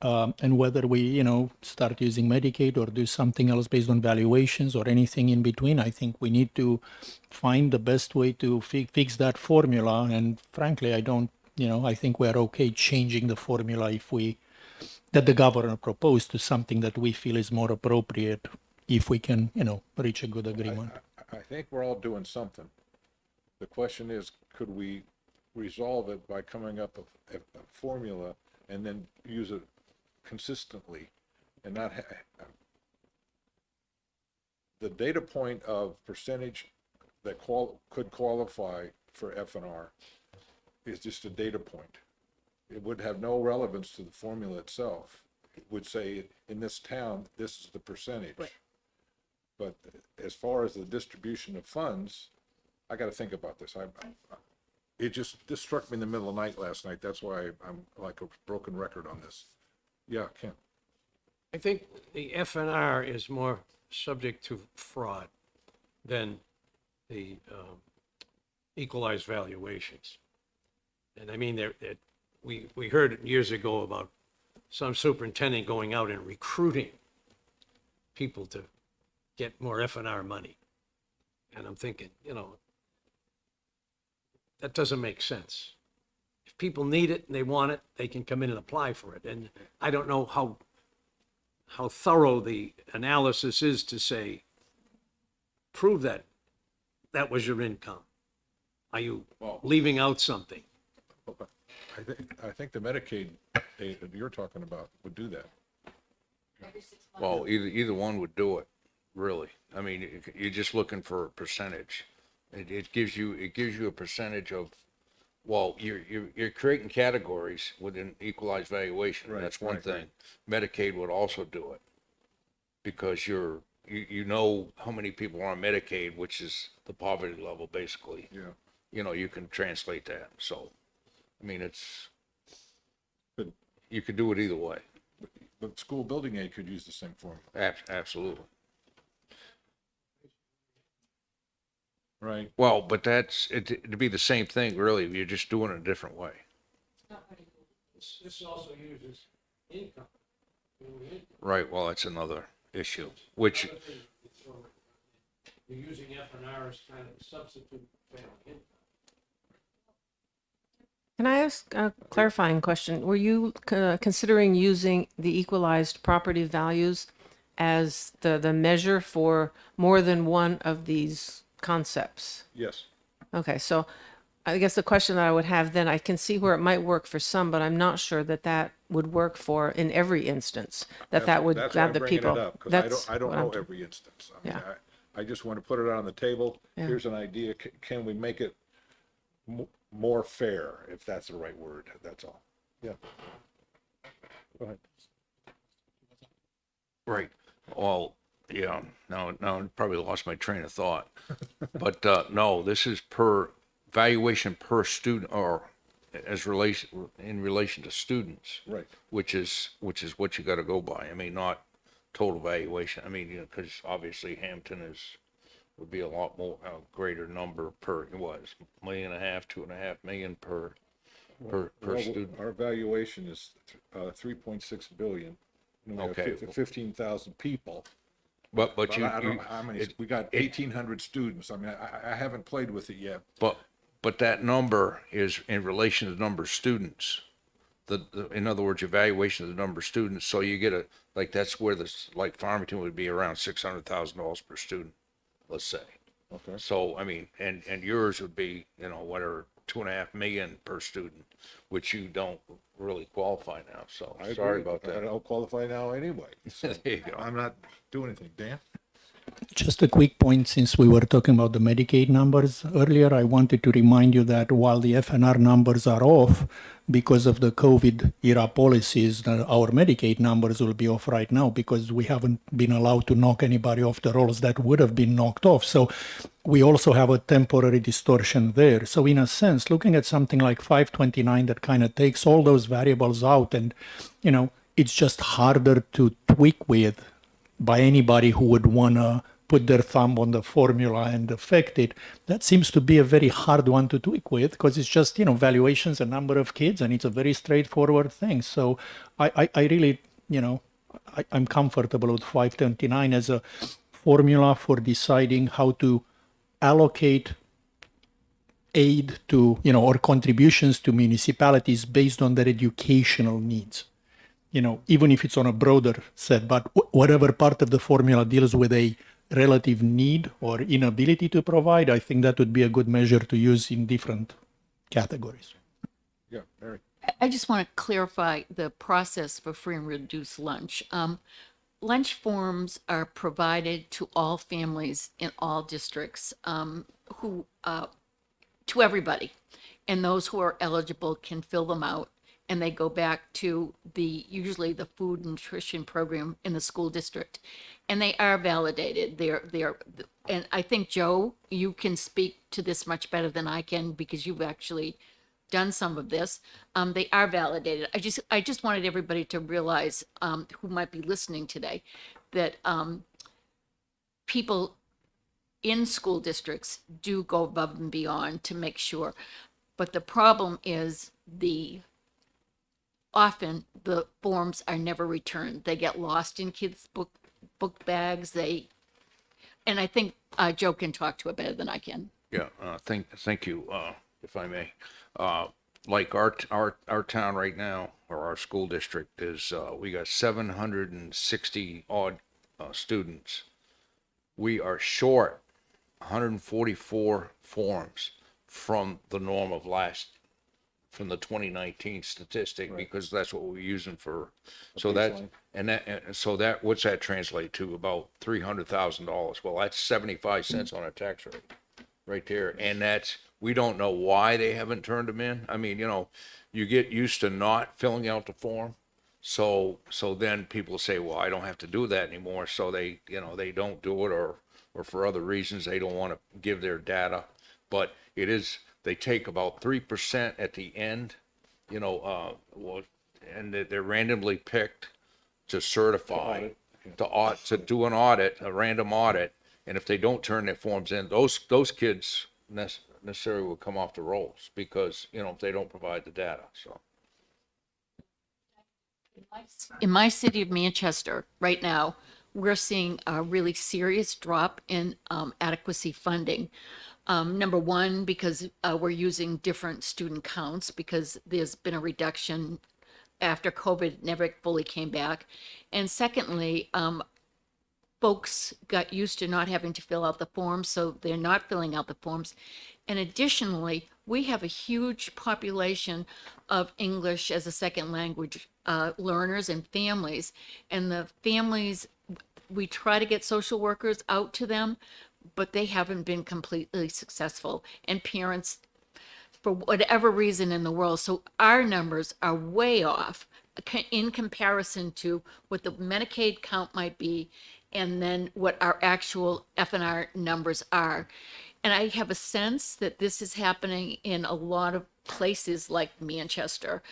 And whether we start using Medicaid or do something else based on valuations or anything in between, I think we need to find the best way to fix that formula. And frankly, I think we're okay changing the formula that the governor proposed to something that we feel is more appropriate if we can, reach a good agreement. I think we're all doing something. The question is, could we resolve it by coming up with a formula and then use it consistently and not the data point of percentage that could qualify for F&R is just a data point. It would have no relevance to the formula itself. It would say, in this town, this is the percentage. Right. But as far as the distribution of funds, I got to think about this. This struck me in the middle of the night last night. That's why I'm like a broken record on this. Yeah, Ken. I think the FNR is more subject to fraud than the equalized valuations. And I mean, we heard years ago about some superintendent going out and recruiting people to get more FNR money. And I'm thinking, that doesn't make sense. If people need it and they want it, they can come in and apply for it. And I don't know how thorough the analysis is to say, prove that that was your income. Are you leaving out something? I think the Medicaid data that you're talking about would do that. Well, either one would do it, really. I mean, you're just looking for a percentage. It gives you a percentage of, well, you're creating categories within equalized valuation. Right, That's one right, thing. Medicaid would also do it. Because you know how many people are on Medicaid, which is the poverty level, basically. Yeah. You know, you can translate that. So, I mean, But, you could do it either way. but school building aid could use the same formula. Absolutely. Right. Well, but it'd be the same thing, really. You're just doing it a different way. This also uses income. Right. Well, that's another issue, which, You're using F&R as kind of a substitute family income. Can I ask a clarifying question? Were you considering using the equalized property values as the measure for more than one of these concepts? Yes. Okay, so I guess the question that I would have then, I can see where it might work for some, but I'm not sure that that would work for in every instance, that would That's why grab I'm the bringing people. it up, 'cause That's I don't what I'm know t- every instance. I mean, Yeah. I just want to put it on the table. Yeah. Here's an idea. Can we make it more fair, if that's the right word? That's all. Yeah. Go ahead. right. Well, yeah, now I probably lost my train of thought. But, no, this is per valuation per student or in relation to students. Right. Which is what you got to go by. I mean, not total valuation. I mean, because obviously Hampton would be a lot more, greater number per, it was $1.5 million, $2.5 million per Well, student. our valuation is 3.6 billion. And we have Okay. 15,000 people. But But you, I don't know how many, we got 1,800 students. I mean, I haven't played with it yet. but that number is in relation to the number of students. In other words, your valuation of the number of students. So you get like that's where like Farmington would be around $600,000 per student, let's say. Okay. So, I mean, and yours would be, whatever, 2.5 million per student, which you don't really qualify now. So I sorry agree. about I that. don't qualify now anyway. So There you go. I'm not doing anything. Dan? Just a quick point, since we were talking about the Medicaid numbers earlier, I wanted to remind you that while the FNR numbers are off because of the COVID era policies, our Medicaid numbers will be off right now because we haven't been allowed to knock anybody off the rolls that would have been knocked off. So we also have a temporary distortion there. So in a sense, looking at something like 529 that kind of takes all those variables out and, it's just harder to tweak with by anybody who would want to put their thumb on the formula and affect it. That seems to be a very hard one to tweak with because it's just, valuations, a number of kids, and it's a very straightforward thing. So I really, I'm comfortable with 529 as a formula for deciding how to allocate aid to, or contributions to municipalities based on their educational needs. Even if it's on a broader set, but whatever part of the formula deals with a relative need or inability to provide, I think that would be a good measure to use in different categories. Yeah, Mary. I just want to clarify the process for free and reduced lunch. Lunch forms are provided to all families in all districts to everybody. And those who are eligible can fill them out. And they go back to usually the food nutrition program in the school district. And they are validated. And I think, Joe, you can speak to this much better than I can because you've actually done some of this. They are validated. I just wanted everybody to realize, who might be listening today, that people in school districts do go above and beyond to make sure. But the problem is often the forms are never returned. They get lost in kids' book bags. And I think Joe can talk to it better than I can. Yeah, thank you, if I may. Like our town right now, or our school district is, we got 760 odd students. We are short 144 forms from the norm of last from the 2019 statistic because that's what we're using for. So that, so that, what's that translate to? About $300,000. Well, that's 75 cents on a tax rate right there. And that's, we don't know why they haven't turned them in. I mean, you know, you get used to not filling out the form. So then people say, well, I don't have to do that anymore. So they, you know, they don't do it, or for other reasons, they don't want to give their data. But it is, they take about 3% at the end, you know, and they're randomly picked to certify, to do an audit, a random audit. And if they don't turn their forms in, those kids necessarily will come off the rolls because, you know, if they don't provide the data, so. In my city of Manchester, right now, we're seeing a really serious drop in adequacy funding. Number one, because we're using different student counts because there's been a reduction after COVID never fully came back. And secondly, folks got used to not having to fill out the forms, so they're not filling out the forms. And additionally, we have a huge population of English as a second language learners and families. And the families, we try to get social workers out to them, but they haven't been completely successful. And parents, for whatever reason in the world, so our numbers are way off in comparison to what the Medicaid count might be and then what our actual FNR numbers are. And I have a sense that this is happening in a lot of places like Manchester.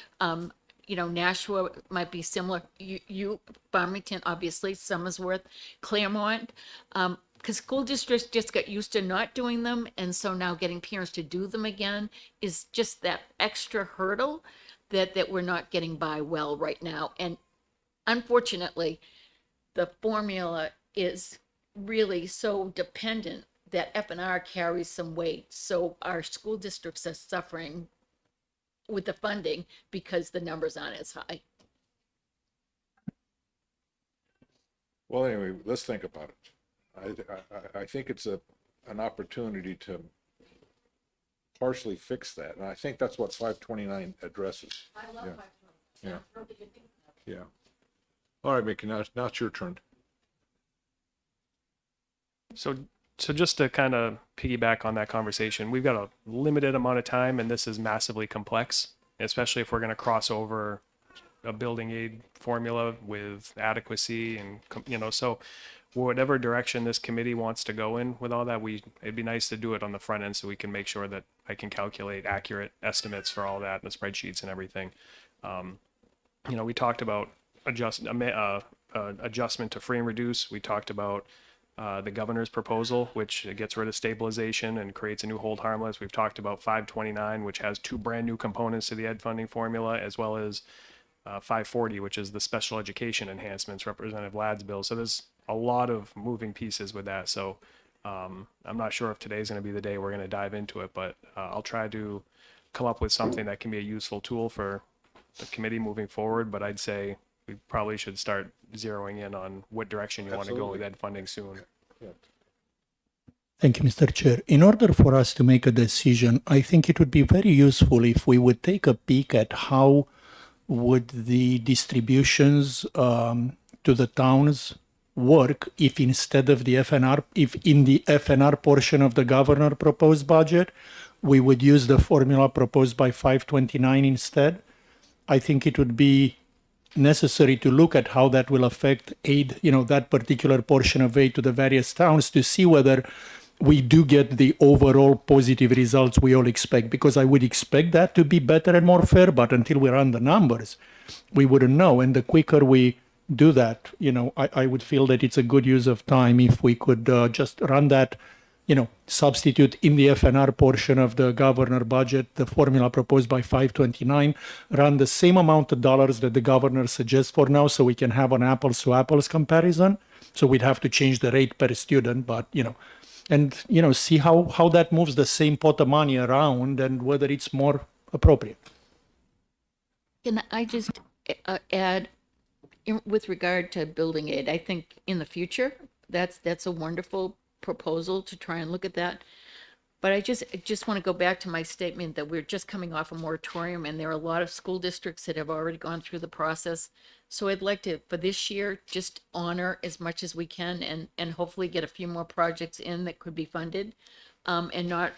You know, Nashua might be similar. You Farmington, obviously, Somersworth, Claremont, because school districts just got used to not doing them. And so now getting parents to do them again is just that extra hurdle that we're not getting by well right now. And unfortunately, the formula is really so dependent that FNR carries some weight. So our school districts are suffering with the funding because the numbers aren't as high. Well, anyway, let's think about it. I think it's an opportunity to partially fix that, and I think that's what 529 addresses. I love 529. Yeah. All right, Mickey, now it's your turn. So just to kind of piggyback on that conversation, we've got a limited amount of time, and this is massively complex, especially if we're going to cross over a building aid formula with adequacy and, you know, so whatever direction this committee wants to go in with all that, it'd be nice to do it on the front end so we can make sure that I can calculate accurate estimates for all that, and the spreadsheets and everything. You know, we talked about adjustment to free and reduce. We talked about the governor's proposal, which gets rid of stabilization and creates a new hold harmless. We've talked about 529, which has two brand new components to the ed funding formula, as well as 540, which is the special education enhancements, Representative Ladd's bill. So there's a lot of moving pieces with that. So I'm not sure if today's going to be the day we're going to dive into it, but I'll try to come up with something that can be a useful tool for the committee moving forward. But I'd say we probably should start zeroing in on what direction you want to go with ed funding soon. Thank you, Mr. Chair. In order for us to make a decision, I think it would be very useful if we would take a peek at how would the distributions to the towns work if instead of the FNR, if in the FNR portion of the governor proposed budget, we would use the formula proposed by 529 instead. I think it would be necessary to look at how that will affect aid, you know, that particular portion of aid to the various towns to see whether we do get the overall positive results we all expect, because I would expect that to be better and more fair, but until we run the numbers, we wouldn't know. And the quicker we do that, you know, I would feel that it's a good use of time if we could just run that, you know, substitute in the FNR portion of the governor budget, the formula proposed by 529, run the same amount of dollars that the governor suggests for now, so we can have an apples to apples comparison. So we'd have to change the rate per student, but, you know, and, you know, see how that moves the same pot of money around and whether it's more appropriate. Can I just add, with regard to building aid, I think in the future, that's a wonderful proposal to try and look at that. But I just want to go back to my statement that we're just coming off a moratorium and there are a lot of school districts that have already gone through the process. So I'd like to, for this year, just honor as much as we can and hopefully get a few more projects in that could be funded, and not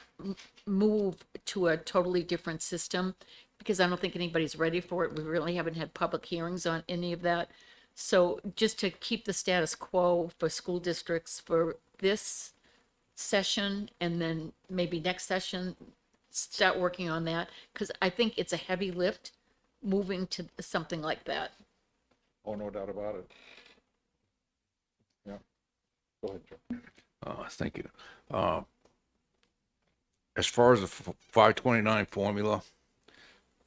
move to a totally different system, because I don't think anybody's ready for it. We really haven't had public hearings on any of that. So just to keep the status quo for school districts for this session, and then maybe next session, start working on that, because I think it's a heavy lift moving to something like that. Oh, no doubt about it. Yeah. Go ahead, Joe. Thank you. As far as the 529 formula,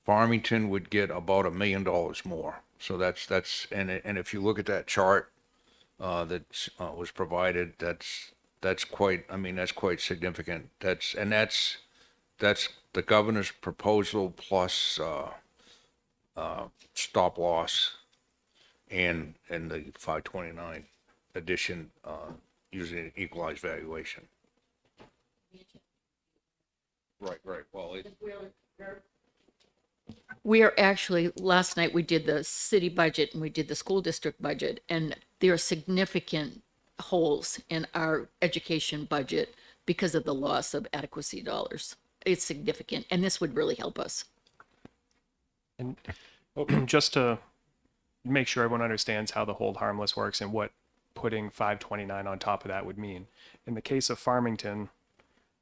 Farmington would get about $1 million more. So that's and if you look at that chart that was provided, that's quite, I mean, that's quite significant. That's the governor's proposal plus stop loss and the 529 addition using an equalized valuation. Right. Well, We are actually, last night we did the city budget and we did the school district budget, and there are significant holes in our education budget because of the loss of adequacy dollars. It's significant, and this would really help us. And just to make sure everyone understands how the hold harmless works and what putting 529 on top of that would mean. In the case of Farmington,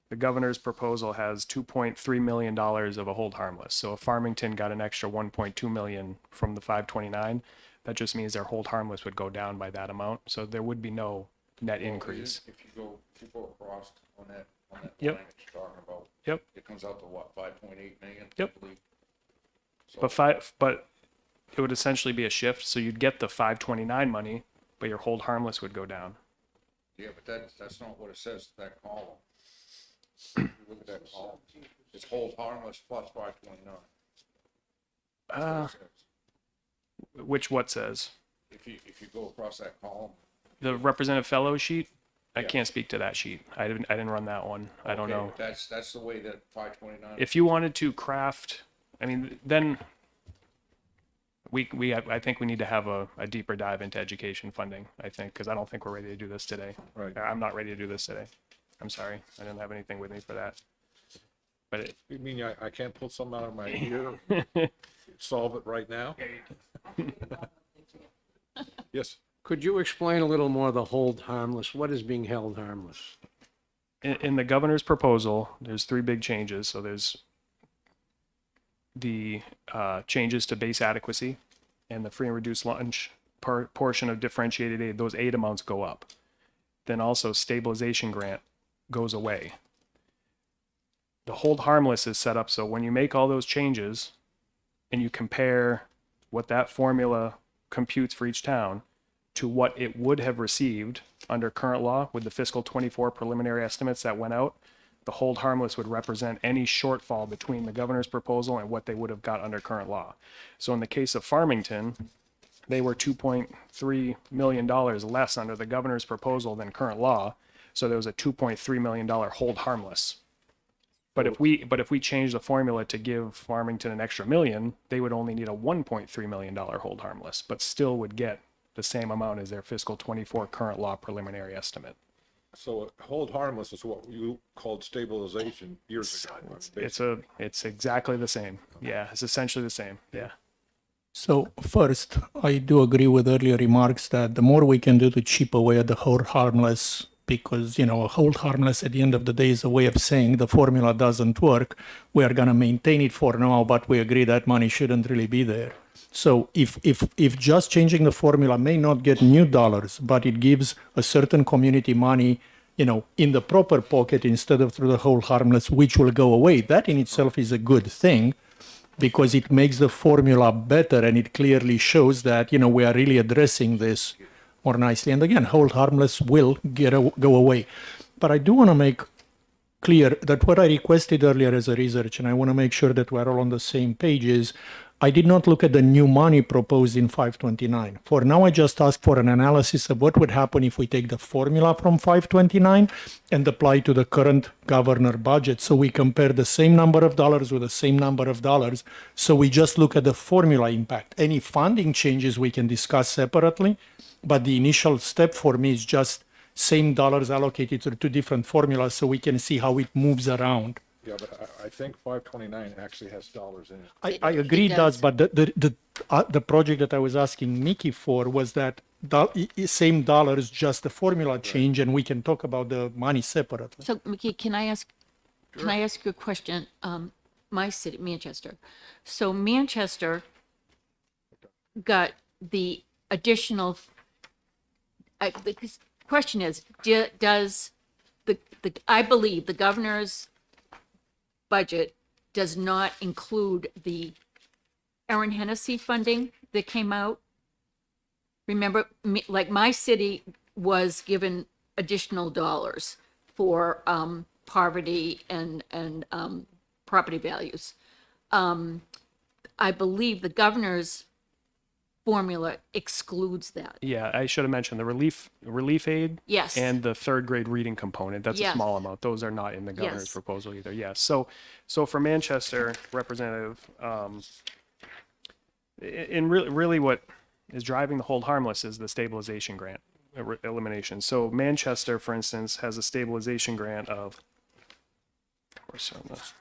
the governor's proposal has $2.3 million of a hold harmless. So if Farmington got an extra 1.2 million from the 529, that just means their hold harmless would go down by that amount. So there would be no net increase. If you go across on that Yep. line that you're talking about, Yep. it comes out to what, 5.8 million? Yep. I believe. So, But it would essentially be a shift. So you'd get the 529 money, but your hold harmless would go down. yeah, but that's not what it says, that column. You look at that column, it's hold harmless plus 529. That's what it says. Which what says? If you go across that column. The representative fellow sheet? I Yeah. can't speak to that sheet. I didn't run that one. I don't Okay, know. but that's the way that 529. If you wanted to craft, I mean, then I think we need to have a deeper dive into education funding, I think, because I don't think we're ready to do this today. Right. I'm not ready to do this today. I'm sorry. I didn't have anything with me for that. But You mean I can't pull something out of my ear, solve it right now? Yes. Could you explain a little more the hold harmless? What is being held harmless? in the governor's proposal, there's three big changes. So there's the changes to base adequacy and the free and reduced lunch portion of differentiated aid. Those aid amounts go up. Then also stabilization grant goes away. The hold harmless is set up so when you make all those changes and you compare what that formula computes for each town to what it would have received under current law with the fiscal 24 preliminary estimates that went out, the hold harmless would represent any shortfall between the governor's proposal and what they would have got under current law. So in the case of Farmington, they were $2.3 million less under the governor's proposal than current law. So there was a $2.3 million hold harmless. But if we change the formula to give Farmington an extra million, they would only need a $1.3 million hold harmless, but still would get the same amount as their fiscal 24 current law preliminary estimate. So hold harmless is what you called stabilization years ago. It's exactly the same. Yeah, it's essentially the same. Yeah. So first, I do agree with earlier remarks that the more we can do to chip away at the hold harmless, because, a hold harmless at the end of the day is a way of saying the formula doesn't work. We are going to maintain it for now, but we agree that money shouldn't really be there. So if just changing the formula may not get new dollars, but it gives a certain community money, in the proper pocket instead of through the hold harmless, which will go away, that in itself is a good thing, because it makes the formula better and it clearly shows that, we are really addressing this more nicely. And again, hold harmless will go away. But I do want to make clear that what I requested earlier as a research, and I want to make sure that we're all on the same page, is I did not look at the new money proposed in 529. For now, I just asked for an analysis of what would happen if we take the formula from 529 and apply to the current governor budget. So we compare the same number of dollars with the same number of dollars. So we just look at the formula impact. Any funding changes we can discuss separately, but the initial step for me is just same dollars allocated to the two different formulas so we can see how it moves around. Yeah, but I think 529 actually has dollars in it. I agree it does, does. but the project that I was asking Mickey for was that same dollars, just the formula change, and we can talk about the money separately. So, Mickey, can I ask you a question? My city, Manchester. So Manchester got the additional, the question is, does I believe the governor's budget does not include the Erin Hennessy funding that came out. Remember, like my city was given additional dollars for poverty and property values. I believe the governor's formula excludes that. Yeah, I should have mentioned the relief aid. Yes. And the third grade reading component. That's a Yes. small amount. Those are not in the governor's Yes. proposal either. Yes. So for Manchester, Representative, in really what is driving the hold harmless is the stabilization grant elimination. So Manchester, for instance, has a stabilization grant of, where's on this?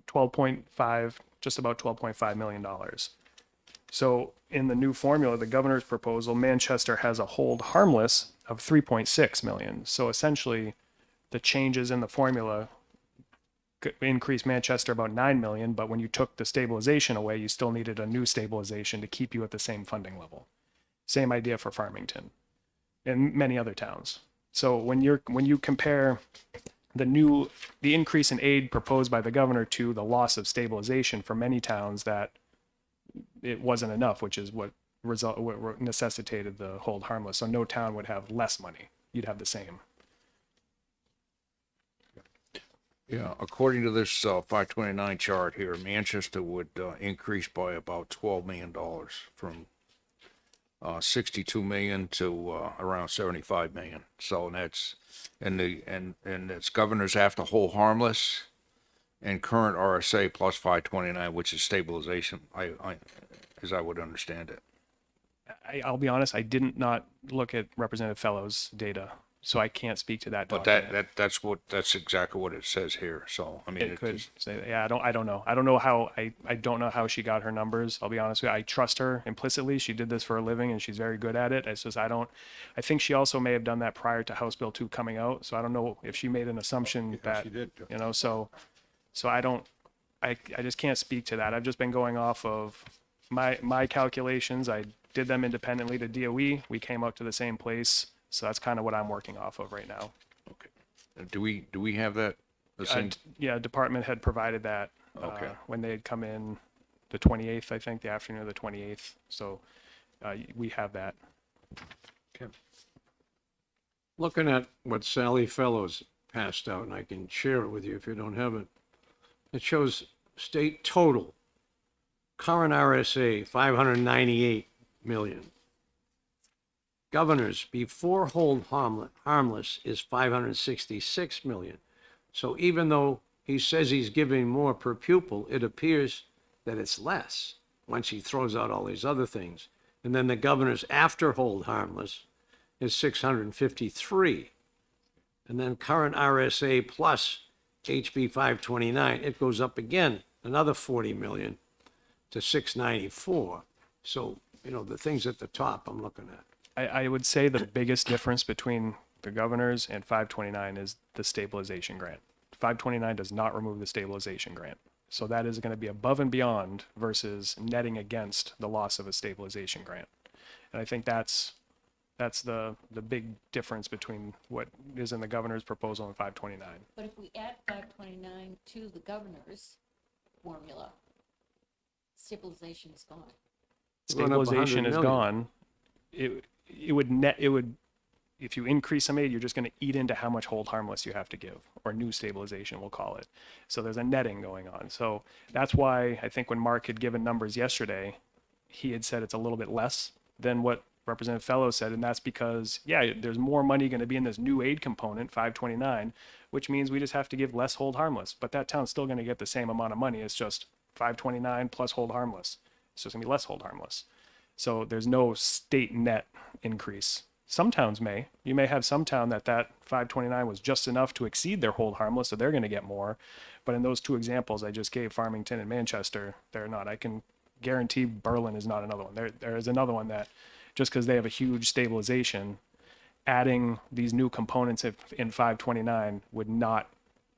12.5, just about $12.5 million. So in the new formula, the governor's proposal, Manchester has a hold harmless of 3.6 million. So essentially, the changes in the formula could increase Manchester about 9 million, but when you took the stabilization away, you still needed a new stabilization to keep you at the same funding level. Same idea for Farmington and many other towns. So when you compare the increase in aid proposed by the governor to the loss of stabilization for many towns, that it wasn't enough, which is what necessitated the hold harmless. So no town would have less money. You'd have the same. Yeah, according to this 529 chart here, Manchester would increase by about $12 million from 62 million to around 75 million. So that's and its governors have to hold harmless and current RSA plus 529, which is stabilization. I as I would understand it. I'll be honest, I did not look at Representative Fellows' data, so I can't speak to that But document. that's exactly what it says here. So I mean, It could say, yeah, I don't know. I don't know how she got her numbers. I'll be honest with you. I trust her implicitly. She did this for a living and she's very good at it. It's just, I think she also may have done that prior to House Bill 2 coming out. So I don't know if she made an assumption that, she did, too. so I just can't speak to that. I've just been going off of my calculations. I did them independently to DOE. We came out to the same place. So that's kind of what I'm working off of right now. do we have that? The same? Yeah, department had provided that Okay. when they had come in the 28th, I think, the afternoon of the 28th. So we have that. Looking at what Sally Fellows passed out, and I can share it with you if you don't have it. It shows state total, current RSA, 598 million. Governors before hold harmless is 566 million. So even though he says he's giving more per pupil, it appears that it's less once he throws out all these other things. And then the governors after hold harmless is 653. And then current RSA plus HB 529, it goes up again, another 40 million to 694. So, the things at the top I'm looking at. I would say the biggest difference between the governors and 529 is the stabilization grant. 529 does not remove the stabilization grant. So that is going to be above and beyond versus netting against the loss of a stabilization grant. And I think that's the big difference between what is in the governor's proposal and 529. But if we add 529 to the governor's formula, stabilization is gone. Going up 100 Stabilization is million. gone. It would if you increase some aid, you're just going to eat into how much hold harmless you have to give, or new stabilization, we'll call it. So there's a netting going on. So that's why I think when Mark had given numbers yesterday, he had said it's a little bit less than what Representative Fellows said, and that's because, yeah, there's more money going to be in this new aid component, 529, which means we just have to give less hold harmless. But that town's still going to get the same amount of money. It's just 529 plus hold harmless. It's just going to be less hold harmless. So there's no state net increase. Some towns may. You may have some town that 529 was just enough to exceed their hold harmless, so they're going to get more. But in those two examples I just gave, Farmington and Manchester, they're not. I can guarantee Berlin is not another one. There is another one that, just because they have a huge stabilization, adding these new components in 529 would not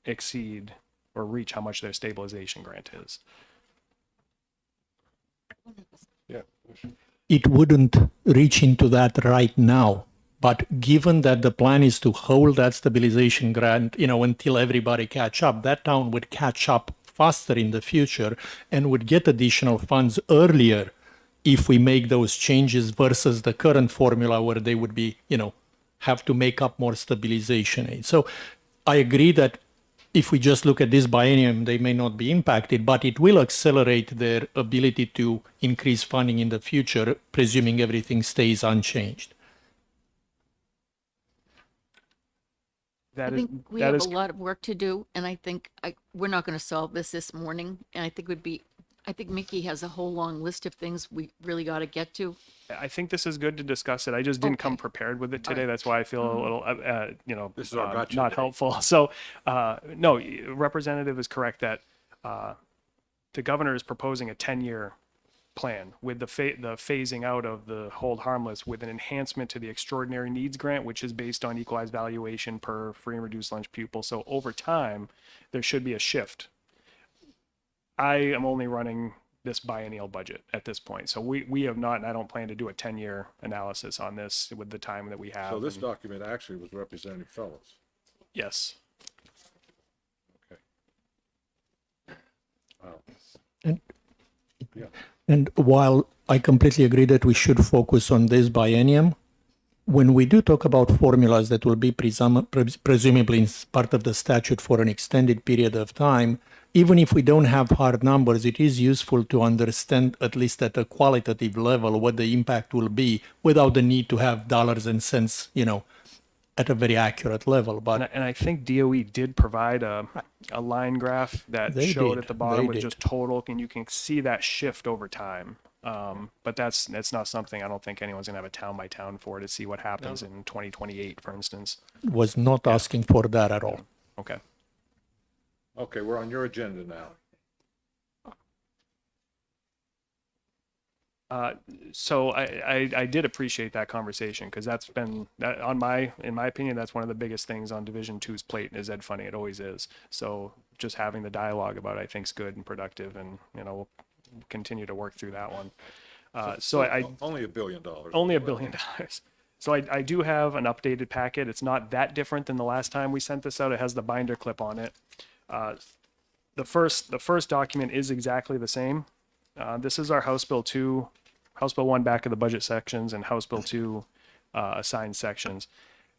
exceed or reach how much their stabilization grant is. Yeah. It wouldn't reach into that right now. But given that the plan is to hold that stabilization grant, until everybody catch up, that town would catch up faster in the future and would get additional funds earlier if we make those changes versus the current formula where they would be, have to make up more stabilization aid. So I agree that if we just look at this biennium, they may not be impacted, but it will accelerate their ability to increase funding in the future, presuming everything stays unchanged. That I is, think we that have is a lot of work to do, and I think we're not going to solve this morning. And I think Mickey has a whole long list of things we really got to get to. I think this is good to discuss it. I just didn't come Okay. prepared with it today. That's why I feel a little, This is our gotcha not day. helpful. So, no, Representative is correct that the governor is proposing a 10-year plan with the phasing out of the hold harmless with an enhancement to the extraordinary needs grant, which is based on equalized valuation per free and reduced lunch pupil. So over time, there should be a shift. I am only running this biennial budget at this point. So we have not, and I don't plan to do a 10-year analysis on this with the time that we have. So this and- document actually was Representative Fellows. Yes. Okay. Wow. And, Yeah. and while I completely agree that we should focus on this biennium, when we do talk about formulas that will be presumably part of the statute for an extended period of time, even if we don't have hard numbers, it is useful to understand, at least at a qualitative level, what the impact will be without the need to have dollars and cents, at a very accurate level. But And I think DOE did provide a line graph that They showed did. at the bottom They with did. just total, and you can see that shift over time. But that's not something I don't think anyone's gonna have a town by town for to see what happens in 2028, for instance. was not asking for that at all. Okay. Okay, we're on your agenda now. So I did appreciate that conversation because that's been that in my opinion, that's one of the biggest things on Division 2's plate is ed funding. It always is. So just having the dialogue about it, I think is good and productive, and we'll continue to work through that one. So I Only $1 billion. only $1 billion. So I do have an updated packet. It's not that different than the last time we sent this out. It has the binder clip on it. The first document is exactly the same. This is our House Bill 2, House Bill 1 back of the budget sections, and House Bill 2 assigned sections.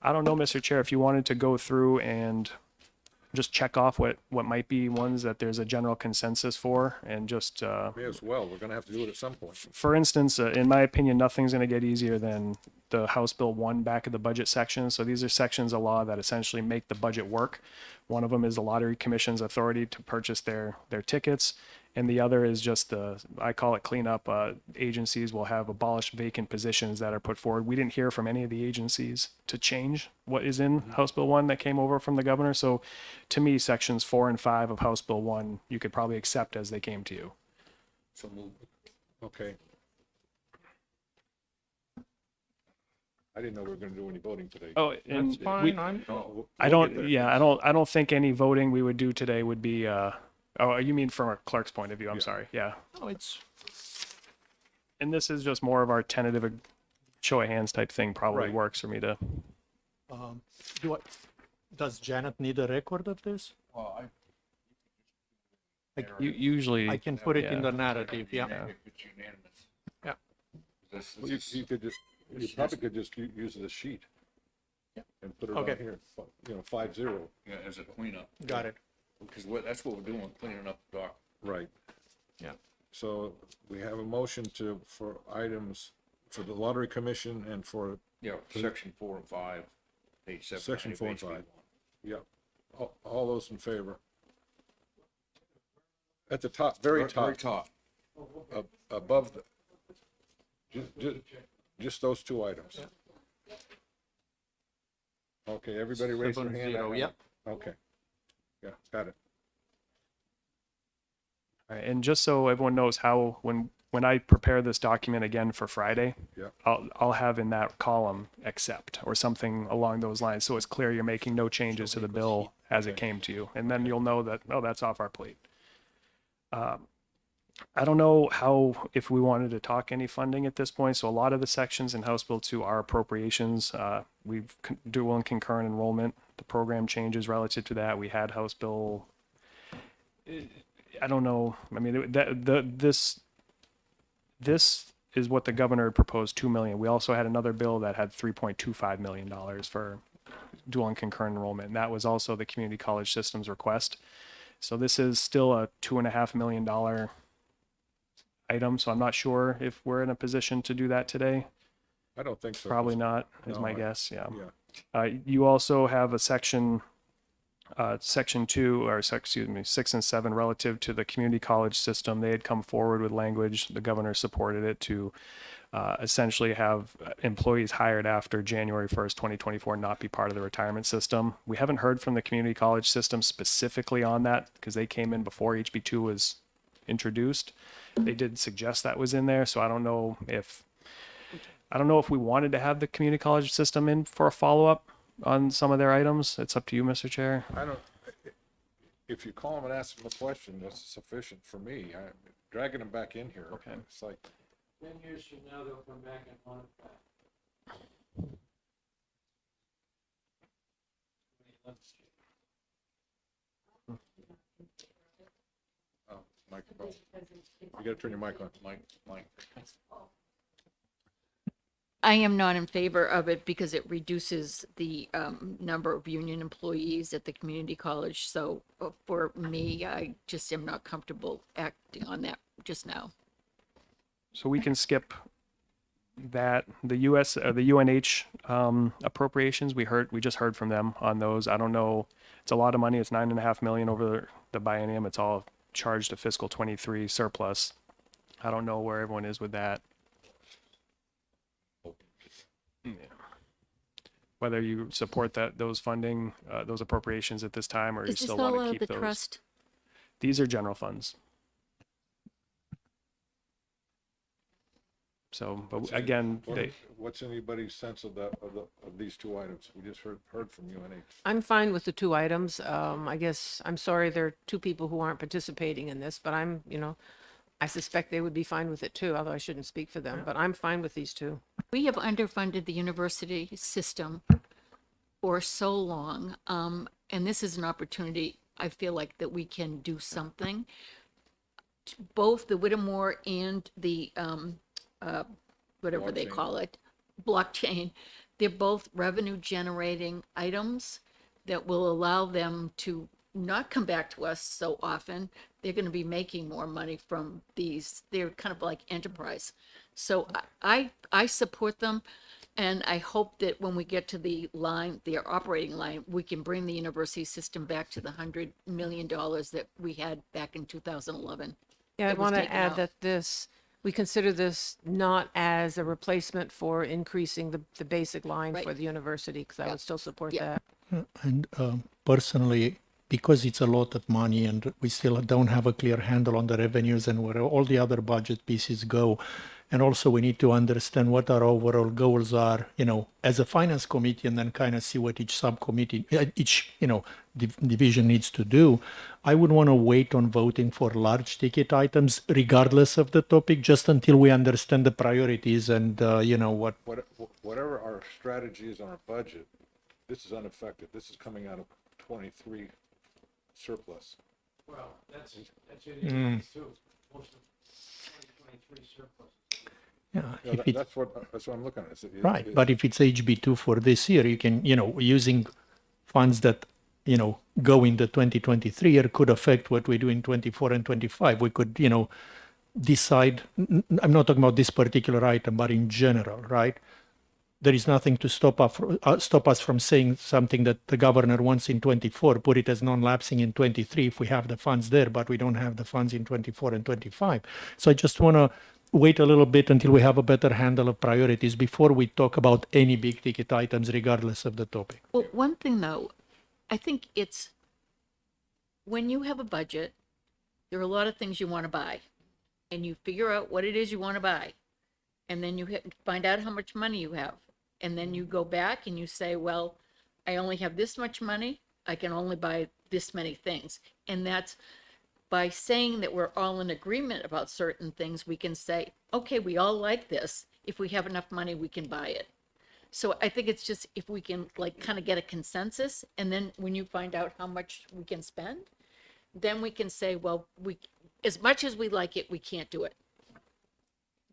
I don't know, Mr. Chair, if you wanted to go through and just check off what might be ones that there's a general consensus for, and just May as well. We're gonna have to do it at some point. for instance, in my opinion, nothing's going to get easier than the House Bill 1 back of the budget section. So these are sections of law that essentially make the budget work. One of them is the Lottery Commission's authority to purchase their tickets. And the other is just I call it cleanup. Agencies will have abolished vacant positions that are put forward. We didn't hear from any of the agencies to change what is in House Bill 1 that came over from the governor. So to me, sections 4 and 5 of House Bill 1, you could probably accept as they came to you. So move. Okay. I didn't know we were gonna do any voting today. Oh, and we, No, I we'll get there. don't. Yeah, I don't think any voting we would do today would be. Oh, you mean from a clerk's point of view? I'm Yeah. sorry. Yeah. No, it's And this is just more of our tentative show of hands type thing. Probably Right. works for me to. does Janet need a record of this? Usually. I can put it in yeah. the narrative. Yeah. Yeah. Well, you could just, you probably could just use the sheet. and put it Okay. on here, 5-0. Yeah, as a cleanup. Got it. Because that's what we're doing, cleaning up the dock. Right. Yeah. So we have a motion for items for the lottery commission and for Yeah, section 4 and 5, page 7. Section 4 and 5. Yep. All those in favor? At the top, very Very top, top. above just those two items. Okay, everybody raise their hand. 7-0, yep. Okay. Yeah, got it. All right, and just so everyone knows how, when I prepare this document again for Friday, Yeah. I'll have in that column accept or something along those lines, so it's clear you're making no changes to the bill as it came to you, and then you'll know that, oh, that's off our plate. I don't know if we wanted to talk any funding at this point. So a lot of the sections in House Bill 2 are appropriations. We've dual and concurrent enrollment. The program changes relative to that. We had House Bill. I don't know. I mean, this is what the governor had proposed, $2 million. We also had another bill that had $3.25 million for dual and concurrent enrollment. And that was also the community college system's request. So this is still a $2.5 million item. So I'm not sure if we're in a position to do that today. I don't think so. Probably not, is No, my guess. Yeah. Yeah. You also have a section 2, or excuse me, 6 and 7 relative to the community college system. They had come forward with language. The governor supported it to essentially have employees hired after January 1st, 2024 not be part of the retirement system. We haven't heard from the community college system specifically on that because they came in before HB2 was introduced. They did suggest that was in there. So I don't know if we wanted to have the community college system in for a follow-up on some of their items. It's up to you, Mr. Chair. If you call them and ask them a question, that's sufficient for me. Dragging them back in here. Okay. It's like, 10 years from now, they'll come back and want it back. microphone. You gotta turn your mic on. Mike. I am not in favor of it because it reduces the number of union employees at the community college. So for me, I just am not comfortable acting on that just now. So we can skip that. The UNH appropriations, we just heard from them on those. I don't know. It's a lot of money. It's $9.5 million over the biennium. It's all charged to fiscal 23 surplus. I don't know where everyone is with that. Yeah. Whether you support those funding, those appropriations at this time, or you Is this still want all to out of keep the those. trust? These are general funds. So, but again, What's anybody's sense of these two items? We just heard from UNH. I'm fine with the two items. I guess, I'm sorry there are two people who aren't participating in this, but I suspect they would be fine with it too, although I shouldn't speak for them, but I'm fine with these two. We have underfunded the university system for so long, and this is an opportunity, I feel like, that we can do something. Both the Whittemore and the, whatever they Blockchain. call it, blockchain, they're both revenue generating items that will allow them to not come back to us so often. They're going to be making more money from these. They're kind of like enterprise. So I support them, and I hope that when we get to the line, the operating line, we can bring the university system back to the $100 million that we had back in 2011. Yeah, I It was want to taken add out. that we consider this not as a replacement for increasing the basic line Right. for the university, because I Yeah. would still support Yeah. that. And personally, because it's a lot of money and we still don't have a clear handle on the revenues and where all the other budget pieces go. And also we need to understand what our overall goals are, as a finance committee, and then kind of see what each subcommittee, each, division needs to do. I would want to wait on voting for large ticket items, regardless of the topic, just until we understand the priorities and, what. Whatever our strategy is on our budget, this is unaffected. This is coming out of 23 surplus. Well, that's it too. Most of 2023 surplus. Yeah, Yeah, if it, that's what I'm looking at. right, but if it's HB2 for this year, you can, using funds that, go in the 2023 year could affect what we do in 24 and 25. We could, decide, I'm not talking about this particular item, but in general, right? There is nothing to stop us from saying something that the governor wants in 24, put it as non-lapsing in 23 if we have the funds there, but we don't have the funds in 24 and 25. So I just want to wait a little bit until we have a better handle of priorities before we talk about any big ticket items, regardless of the topic. Well, one thing though, I think it's when you have a budget, there are a lot of things you want to buy, and you figure out what it is you want to buy, and then you find out how much money you have, and then you go back and you say, well, I only have this much money, I can only buy this many things. And that's by saying that we're all in agreement about certain things, we can say, okay, we all like this. If we have enough money, we can buy it. So I think it's just if we can like kind of get a consensus, and then when you find out how much we can spend, then we can say, well, as much as we like it, we can't do it.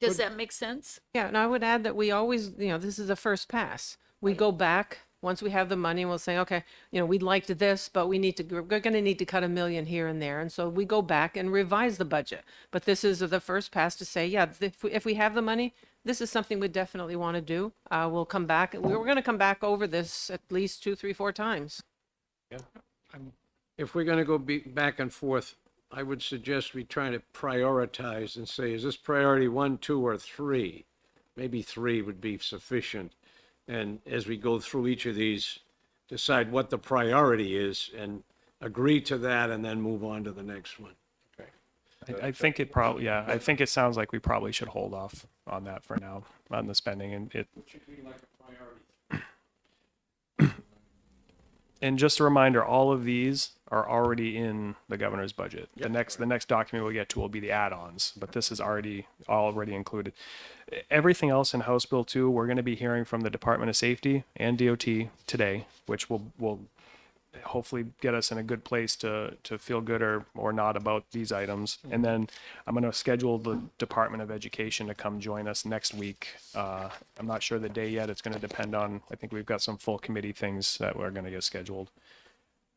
Does that make sense? Yeah, and I would add that we always, this is a first pass. We go back once we have the money and we'll say, okay, we'd like to this, but we're going to need to cut $1 million here and there. And so we go back and revise the budget. But this is the first pass to say, yeah, if we have the money, this is something we definitely want to do. We'll come back. We're going to come back over this at least 2, 3, 4 times. If we're going to go back and forth, I would suggest we try to prioritize and say, is this priority 1, 2, or 3? Maybe 3 would be sufficient. And as we go through each of these, decide what the priority is and agree to that and then move on to the next one. I think it probably, yeah, I think it sounds like we probably should hold off on that for now, on the spending, and it. And just a reminder, all of these are already in the governor's budget. The next document we'll get to will be the add-ons, but this is already included. Everything else in House Bill 2, we're going to be hearing from the Department of Safety and DOT today, which will hopefully get us in a good place to feel good or not about these items. And then I'm going to schedule the Department of Education to come join us next week. I'm not sure the day yet. It's going to depend on, I think we've got some full committee things that we're going to get scheduled.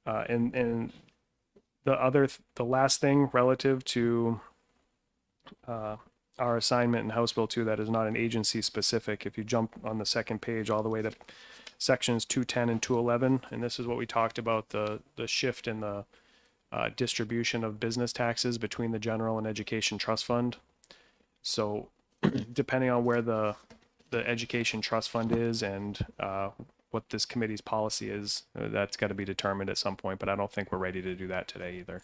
And the last thing relative to our assignment in House Bill 2 that is not an agency specific, if you jump on the second page all the way to sections 210 and 211, and this is what we talked about, the shift in the distribution of business taxes between the general and education trust fund. So depending on where the education trust fund is and what this committee's policy is, that's got to be determined at some point, but I don't think we're ready to do that today either.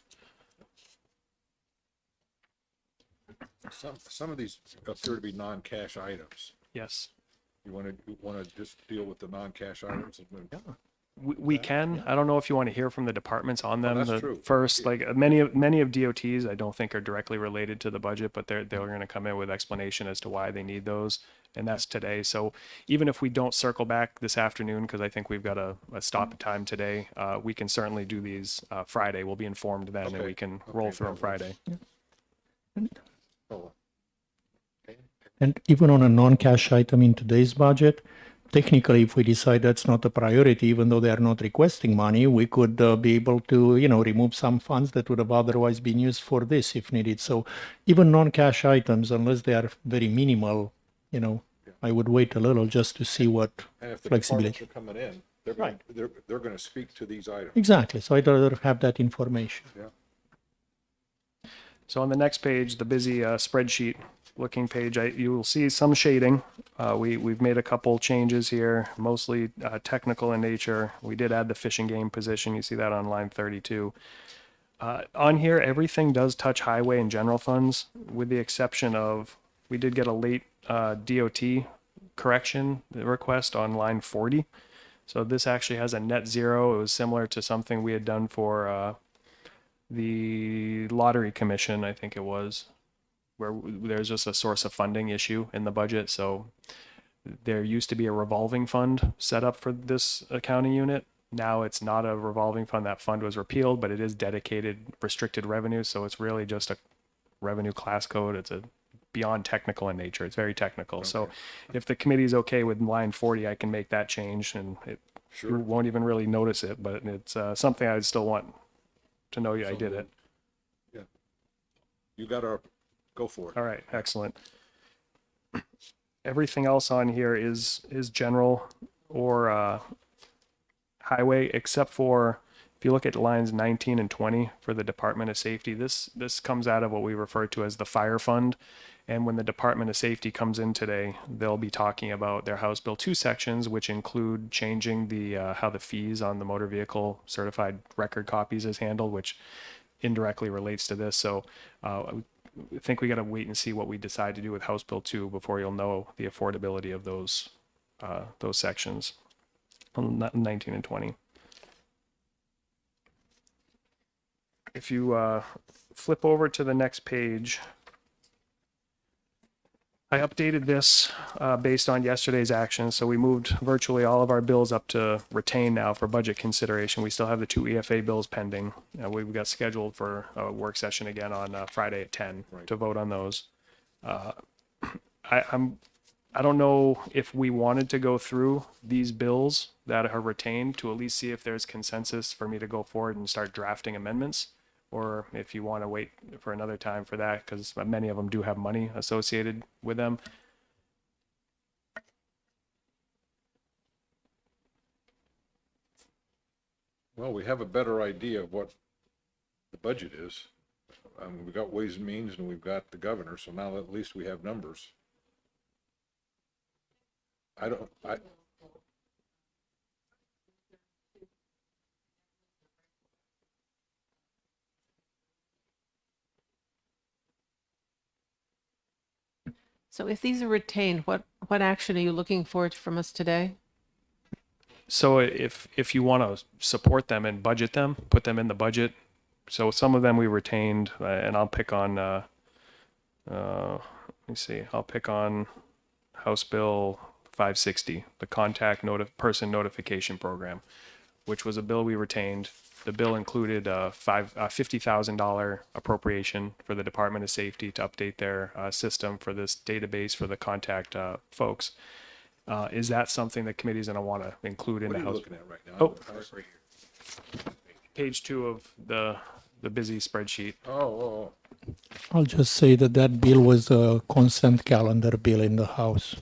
Some of these appear to be non-cash items. Yes. You want to just deal with the non-cash items? We can. I don't know if you want to hear from the departments on them. that's true. First, like many of DOT's, I don't think are directly related to the budget, but they're going to come in with explanation as to why they need those, and that's today. So even if we don't circle back this afternoon, because I think we've got a stop time today, we can certainly do these Friday. We'll be informed then, and Okay. we can roll through them Friday. Oh, And even on a non-cash item in today's budget, technically, if we decide that's not a priority, even though they are not requesting money, we could be able to, remove some funds that would have otherwise been used for this if needed. So even non-cash items, unless they are very minimal, I would wait a little just to see what and if the flexibility. departments are coming in, they're going to speak to these items. Exactly. So I'd rather have that information. Yeah. So on the next page, the busy spreadsheet looking page, you will see some shading. We've made a couple changes here, mostly technical in nature. We did add the fishing game position. You see that on line 32. On here, everything does touch highway and general funds, with the exception of, we did get a late DOT correction request on line 40. So this actually has a net zero. It was similar to something we had done for the lottery commission, I think it was, where there's just a source of funding issue in the budget. So there used to be a revolving fund set up for this accounting unit. Now it's not a revolving fund. That fund was repealed, but it is dedicated restricted revenue. So it's really just a revenue class code. It's a beyond technical in nature. It's very technical. So if the committee is okay with line 40, I can make that change, and you won't even really notice it, but it's something I'd still want to know I did it. Yeah. You got our, go for it. All right, excellent. Everything else on here is general or highway, except for if you look at lines 19 and 20 for the Department of Safety. This comes out of what we refer to as the fire fund. And when the Department of Safety comes in today, they'll be talking about their House Bill 2 sections, which include changing the how the fees on the motor vehicle certified record copies is handled, which indirectly relates to this. So I think we got to wait and see what we decide to do with House Bill 2 before you'll know the affordability of those sections, 19 and 20. If you flip over to the next page, I updated this based on yesterday's action. So we moved virtually all of our bills up to retain now for budget consideration. We still have the 2 EFA bills pending. We've got scheduled for a work session again on Friday at 10 to vote on those. I don't know if we wanted to go through these bills that are retained to at least see if there's consensus for me to go forward and start drafting amendments, or if you want to wait for another time for that, because many of them do have money associated with them. Well, we have a better idea of what the budget is. We've got Ways and Means and we've got the governor, so now at least we have numbers. So if these are retained, what action are you looking for from us today? So if you want to support them and budget them, put them in the budget. So some of them we retained, and I'll pick on, let me see, I'll pick on House Bill 560, the contact person notification program, which was a bill we retained. The bill included a $50,000 appropriation for the Department of Safety to update their system for this database for the contact folks. Is that something the committee's going to want to include in What the are you House? looking at right now? Oh, page 2 of the busy spreadsheet. Oh. I'll just say that bill was a consent calendar bill in the House.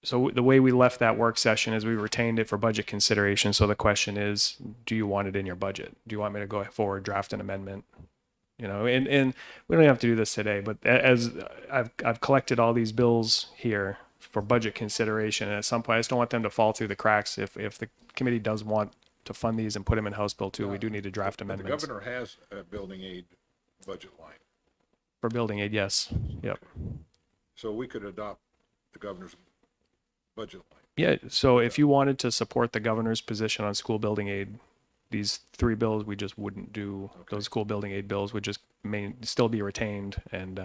So the way we left that work session is we retained it for budget consideration. So the question is, do you want it in your budget? Do you want me to go forward, draft an amendment? You know, and we don't have to do this today, but as I've collected all these bills here for budget consideration, and at some point I just don't want them to fall through the cracks. If the committee does want to fund these and put them in House Bill 2, we do need to draft The amendments. governor has a building aid budget line, For building aid, yes. Yep. so we could adopt the governor's budget line. Yeah, so if you wanted to support the governor's position on school building aid, these 3 bills, we just wouldn't do. Those school building aid bills would just still be retained, and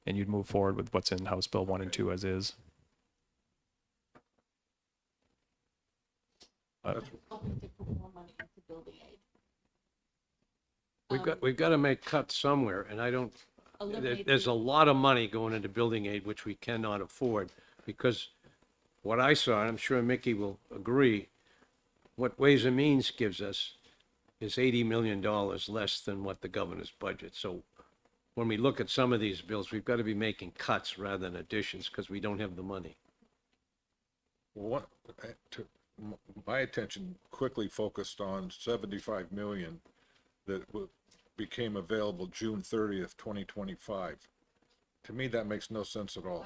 you'd move forward with what's in House Bill 1 and 2 as is. We've got to make cuts somewhere, and there's a lot of money going into building aid, which we cannot afford, because what I saw, and I'm sure Mickey will agree, what Ways and Means gives us is $80 million less than what the governor's budget. So when we look at some of these bills, we've got to be making cuts rather than additions, because we don't have the money. Well, my attention quickly focused on 75 million that became available June 30th, 2025. To me, that makes no sense at all.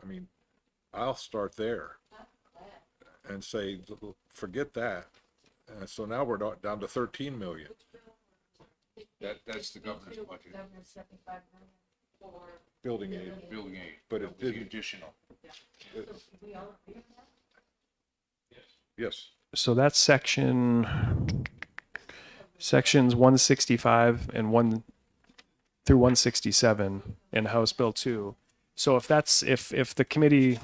I mean, I'll start there and say, forget that. And so now we're down to 13 million. That's the governor's budget, Building aid, building aid. but it The did, additional. yes. So that's sections 165 and 1 through 167 in House Bill 2. So if the committee,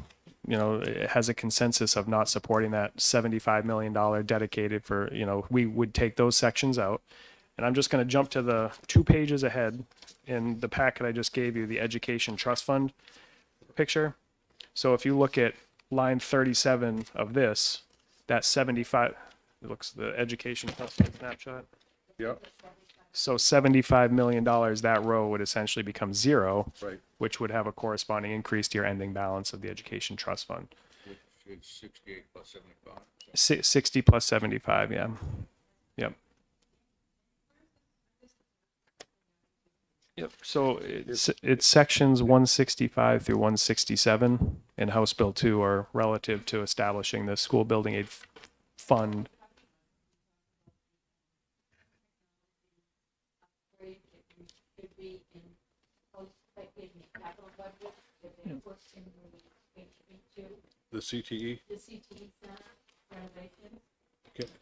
you know, has a consensus of not supporting that $75 million dedicated for, you know, we would take those sections out, And I'm just going to jump to the 2 pages ahead in the packet I just gave you, the Education Trust Fund picture. So if you look at line 37 of this, that 75, it looks the Education Trust Fund snapshot. Yeah, So $75 million, that row would essentially become zero, right. which would have a corresponding increase to your ending balance of the Education Trust Fund. Which is 68 plus 75. 60 plus 75, yeah. Yep. Yep. So it's sections 165 through 167 in House Bill 2 are relative to establishing the school building aid fund. The CTE?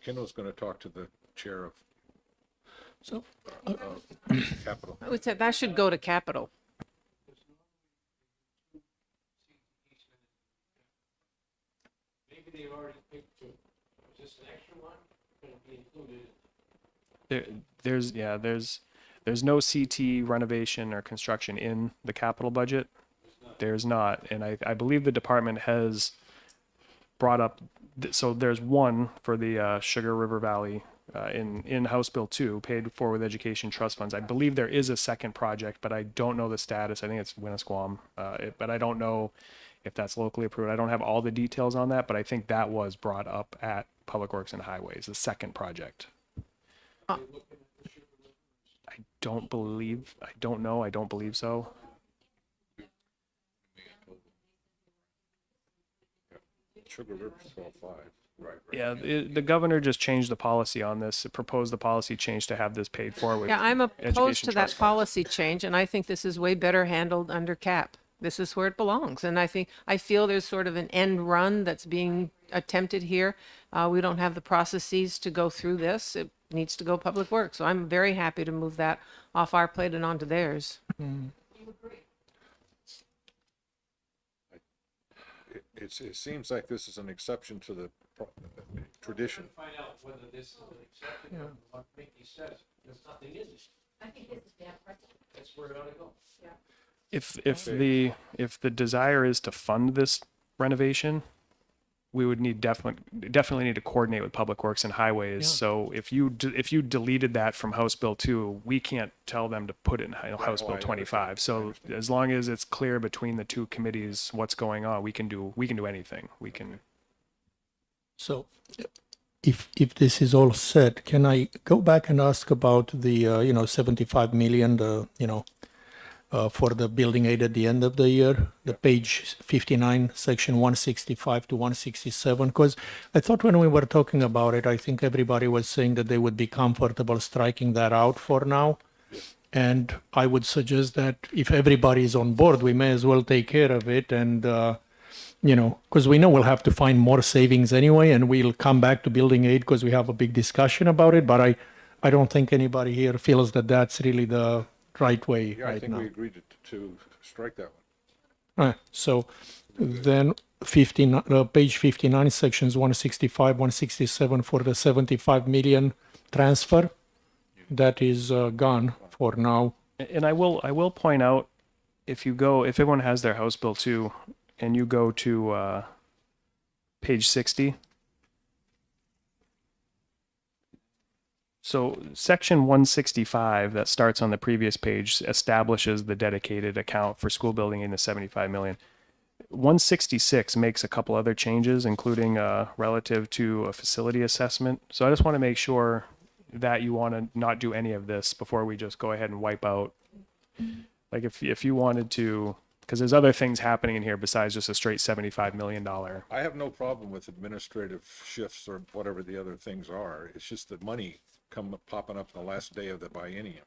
Kendall's gonna talk to the chair of So, capital. I would say that should go to capital. Maybe they already picked two. Is this an extra one? Going to be included? There's no CT renovation or construction in the capital budget. There's not, and I believe the department has brought up. So there's one for the Sugar River Valley in House Bill 2, paid for with education trust funds. I believe there is a second project, but I don't know the status. I think it's Winnisquam, but I don't know if that's locally approved. I don't have all the details on that, but I think that was brought up at Public Works and Highways, the second project. I don't know. I don't believe so. Sugar River's 12.5. Right. Yeah, the governor just changed the policy on this. It proposed the policy change to have this paid for with. Yeah, I'm opposed education to that trust funds. policy change, and I think this is way better handled under cap. This is where it belongs, and I feel there's sort of an end run that's being attempted here. We don't have the processes to go through this. It needs to go Public Works, so I'm very happy to move that off our plate and onto theirs. It seems like this is an exception to the tradition. Find out whether this is an exception or what Mickey says. There's nothing in it. I think this is That's where it ought to go. If the desire is to fund this renovation, we would need definitely need to coordinate with Public Works and Highways. Yeah. So if you deleted that from House Bill 2, we can't tell them to put it in House Oh, Bill I 25. So as long as it's clear between the two committees what's going on, we can do anything. We can. so if this is all set, can I go back and ask about the 75 million, for the building aid at the end of the year, the page 59, section 165 to 167? Because I thought when we were talking about it, I think everybody was saying that they would be comfortable striking that out for now. And I would suggest that if everybody is on board, we may as well take care of it. And, because we know we'll have to find more savings anyway, and we'll come back to building aid because we have a big discussion about it. But I don't think anybody here feels that that's really the right way Yeah, I right think now. we agreed to strike that one. So then page 59, sections 165, 167 for the 75 million transfer, that is gone for now. And I will point out, if everyone has their House Bill 2 and you go to page 60. So section 165 that starts on the previous page establishes the dedicated account for school building in the 75 million. 166 makes a couple other changes, including relative to a facility assessment. So I just want to make sure that you want to not do any of this before we just go ahead and wipe out. Like if you wanted to, because there's other things happening in here besides just a straight $75 million. I have no problem with administrative shifts or whatever the other things are. It's just that money popping up on the last day of the biennium.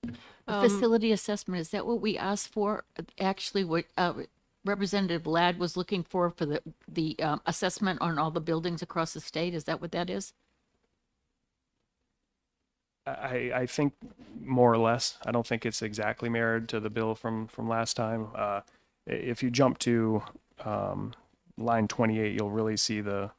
The facility assessment, is that what we asked for? Actually, what Representative Ladd was looking for the assessment on all the buildings across the state? Is that what that is? I think more or less. I don't think it's exactly mirrored to the bill from last time. If you jump to line 28, you'll really see the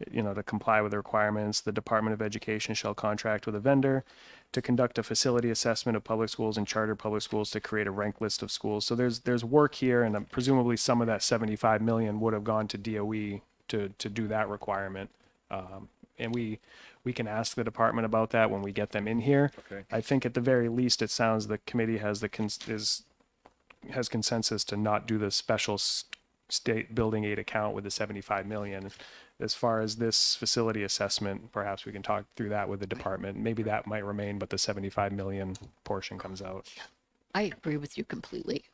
to comply with the requirements, the Department of Education shall contract with a vendor to conduct a facility assessment of public schools and charter public schools to create a rank list of schools. So there's work here, and presumably some of that 75 million would have gone to DOE to do that requirement. And we can ask the department about that when we get them in here. Okay. I think at the very least, it sounds the committee has has consensus to not do the special state building aid account with the 75 million. As far as this facility assessment, perhaps we can talk through that with the department. Maybe that might remain, but the 75 million portion comes out. I agree with you completely.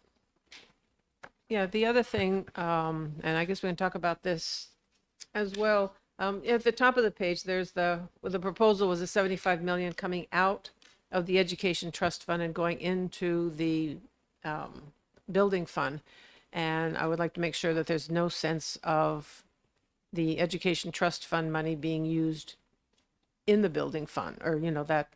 Yeah, the other thing, and I guess we can talk about this as well. At the top of the page, there's the proposal was the 75 million coming out of the education trust fund and going into the building fund. And I would like to make sure that there's no sense of the education trust fund money being used in the building fund, or, that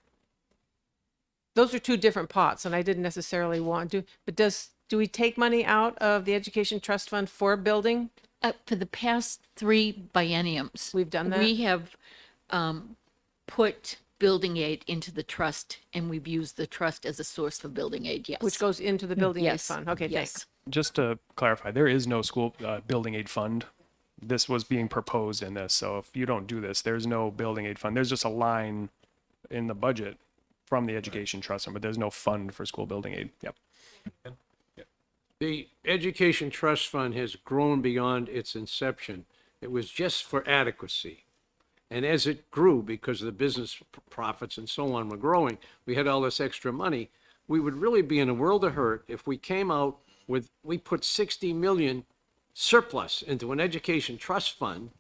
those are two different pots, and I didn't necessarily want to, but do we take money out of the education trust fund for building? For the past 3 bienniums, We've done that? we have put building aid into the trust, and we've used the trust as a source for building aid, yes. Which goes into the building aid Yes. fund? Okay, Yes. thanks. Just to clarify, there is no school building aid fund. This was being proposed in this. So if you don't do this, there's no building aid fund. There's just a line in the budget from the education trust fund, but there's no fund for school building aid. Yep. The Education Trust Fund has grown beyond its inception. It was just for adequacy. And as it grew, because the business profits and so on were growing, we had all this extra money. We would really be in a world of hurt if we came out with, we put 60 million surplus into an education trust fund,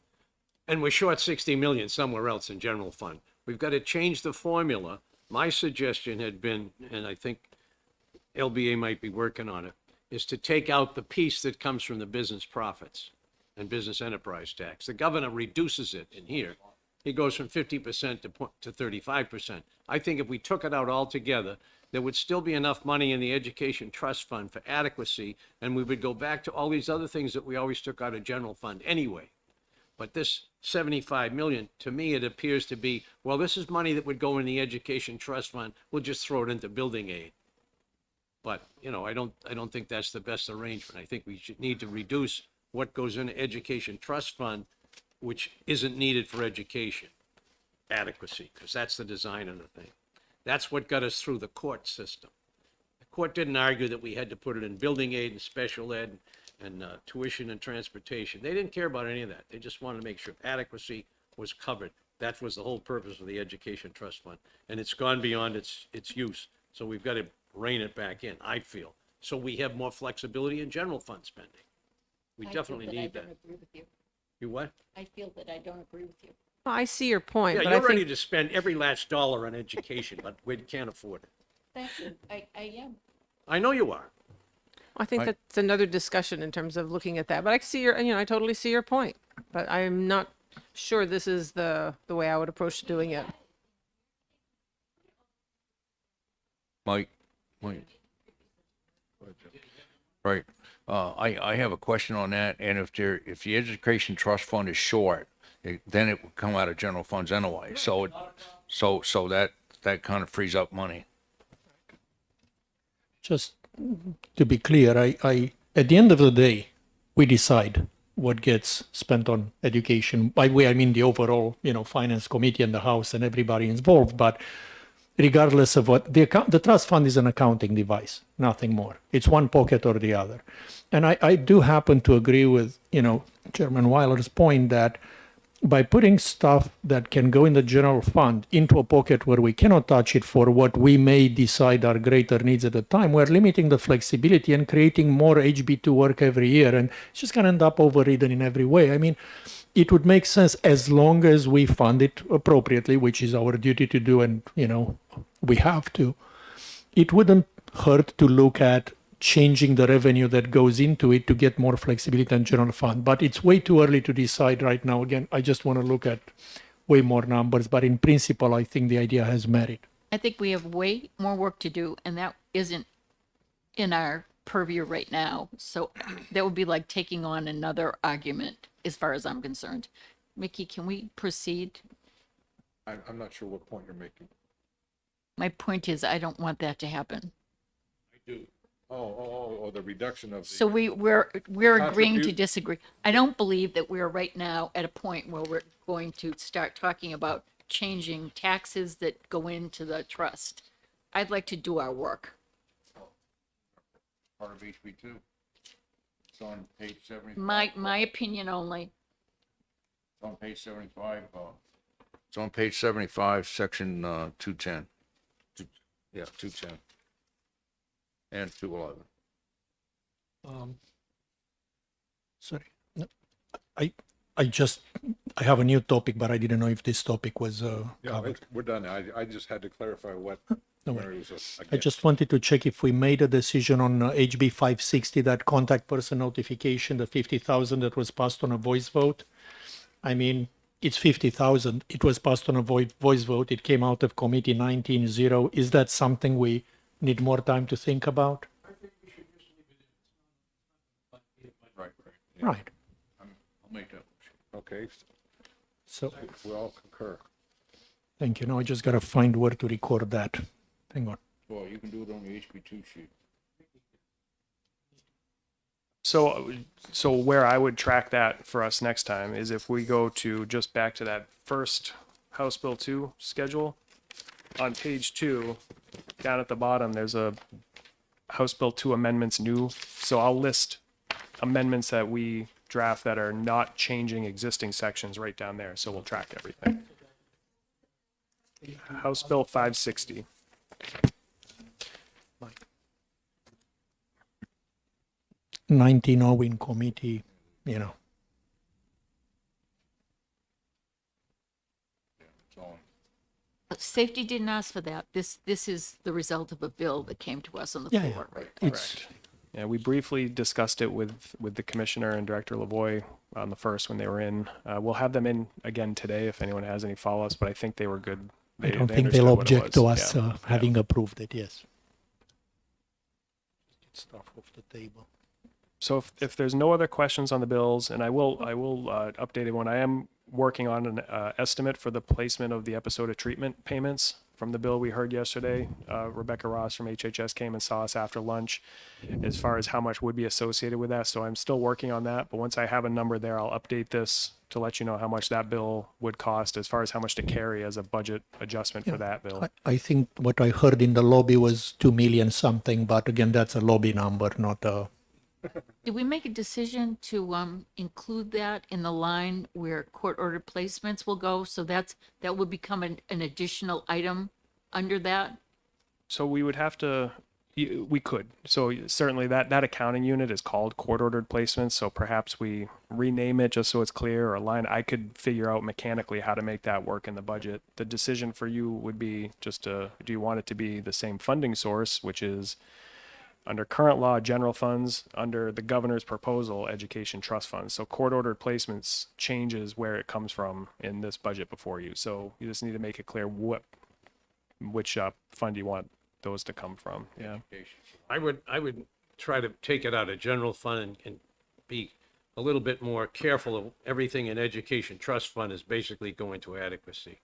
and we're short 60 million somewhere else in general fund. We've got to change the formula. My suggestion had been, and I think LBA might be working on it, is to take out the piece that comes from the business profits and business enterprise tax. The governor reduces it in here. He goes from 50% to 35%. I think if we took it out altogether, there would still be enough money in the education trust fund for adequacy, and we would go back to all these other things that we always took out of general fund anyway. But this 75 million, to me, it appears to be, well, this is money that would go in the education trust fund. We'll just throw it into building aid. But, I don't think that's the best arrangement. I think we should need to reduce what goes into education trust fund, which isn't needed for education adequacy, because that's the design of the thing. That's what got us through the court system. The court didn't argue that we had to put it in building aid and special ed and tuition and transportation. They didn't care about any of that. They just wanted to make sure adequacy was covered. That was the whole purpose of the education trust fund. And it's gone beyond its use. So we've got to rein it back in, I feel. So we have more flexibility in general fund spending. We definitely need that. I don't agree with you. You what? I feel that I don't agree with you. Well, I see your point, Yeah, but you're I ready think, to spend every last dollar on education, but we can't afford it. Thank you. I am. I know you are. I think that's another discussion in terms of looking at that. But I see I totally see your point. But I'm not sure this is the way I would approach doing it. Mike. Right. I have a question on that. And if the education trust fund is short, then it would come out of general funds anyway. So that kind of frees up money. Just to be clear, I at the end of the day, we decide what gets spent on education. By the way, I mean the overall, finance committee and the House and everybody involved. But regardless of what the trust fund is an accounting device, nothing more. It's one pocket or the other. And I do happen to agree with, Chairman Weiler's point that by putting stuff that can go in the general fund into a pocket where we cannot touch it for what we may decide are greater needs at the time, we're limiting the flexibility and creating more HB2 work every year. And it's just going to end up overridden in every way. I mean, it would make sense as long as we fund it appropriately, which is our duty to do, and we have to. It wouldn't hurt to look at changing the revenue that goes into it to get more flexibility in general fund, but it's way too early to decide right now. Again, I just want to look at way more numbers, but in principle, I think the idea has merit. I think we have way more work to do, and that isn't in our purview right now. So that would be like taking on another argument as far as I'm concerned. Mickey, can we proceed? I'm not sure what point you're making. My point is, I don't want that to happen. Oh, the reduction of the. So we're agreeing to Contribute- disagree. I don't believe that we're right now at a point where we're going to start talking about changing taxes that go into the trust. I'd like to do our work. Part of HB two. It's on page 75. My opinion only. It's on page 75. It's on page 75, section 210. Yeah, 210. And 211. Sorry. No, I have a new topic, but I didn't know if this topic was Yeah, covered. we're done. I just had to clarify what. No where worry. it was I against. just wanted to check if we made a decision on HB 560, that contact person notification, the 50,000 that was passed on a voice vote. I mean, it's 50,000. It was passed on a voice vote. It came out of committee 19-0. Is that something we need more time to think about? Right. Right. I'll make that. Okay, So, we all concur. thank you. Now I just got to find where to record that. Hang on. Well, you can do it on the HB2 sheet. So where I would track that for us next time is if we go to just back to that first House Bill 2 schedule. On page 2, down at the bottom, there's a House Bill 2 amendments new. So I'll list amendments that we draft that are not changing existing sections right down there. So we'll track everything. House Bill 560. 19-0 in committee, you know. It's on. But safety didn't ask for that. This is the result of a bill that came to us on the Yeah, floor. yeah. It's Yeah, we briefly discussed it with the commissioner and Director Lavoy on the first when they were in. We'll have them in again today if anyone has any follow-ups, but I think they were good. I don't They think they'll understood what it object to was. us Yeah. having approved it, yes. Get stuff off the table. So if there's no other questions on the bills, and I will update everyone. I am working on an estimate for the placement of the episode of treatment payments from the bill we heard yesterday. Rebecca Ross from HHS came and saw us after lunch as far as how much would be associated with that. So I'm still working on that, but once I have a number there, I'll update this to let you know how much that bill would cost as far as how much to carry as a budget adjustment for that bill. I think what I heard in the lobby was 2 million something, but again, that's a lobby number, not a. Did we make a decision to include that in the line where court-ordered placements will go? So that will become an additional item under that? So we would have to, we could. So certainly that accounting unit is called court-ordered placements. So perhaps we rename it just so it's clear, or a line. I could figure out mechanically how to make that work in the budget. The decision for you would be just do you want it to be the same funding source, which is under current law, general funds, under the governor's proposal, education trust funds. So court-ordered placements changes where it comes from in this budget before you. So you just need to make it clear which fund you want those to come from. Yeah. I would try to take it out of general fund and be a little bit more careful of everything in education trust fund is basically going to adequacy.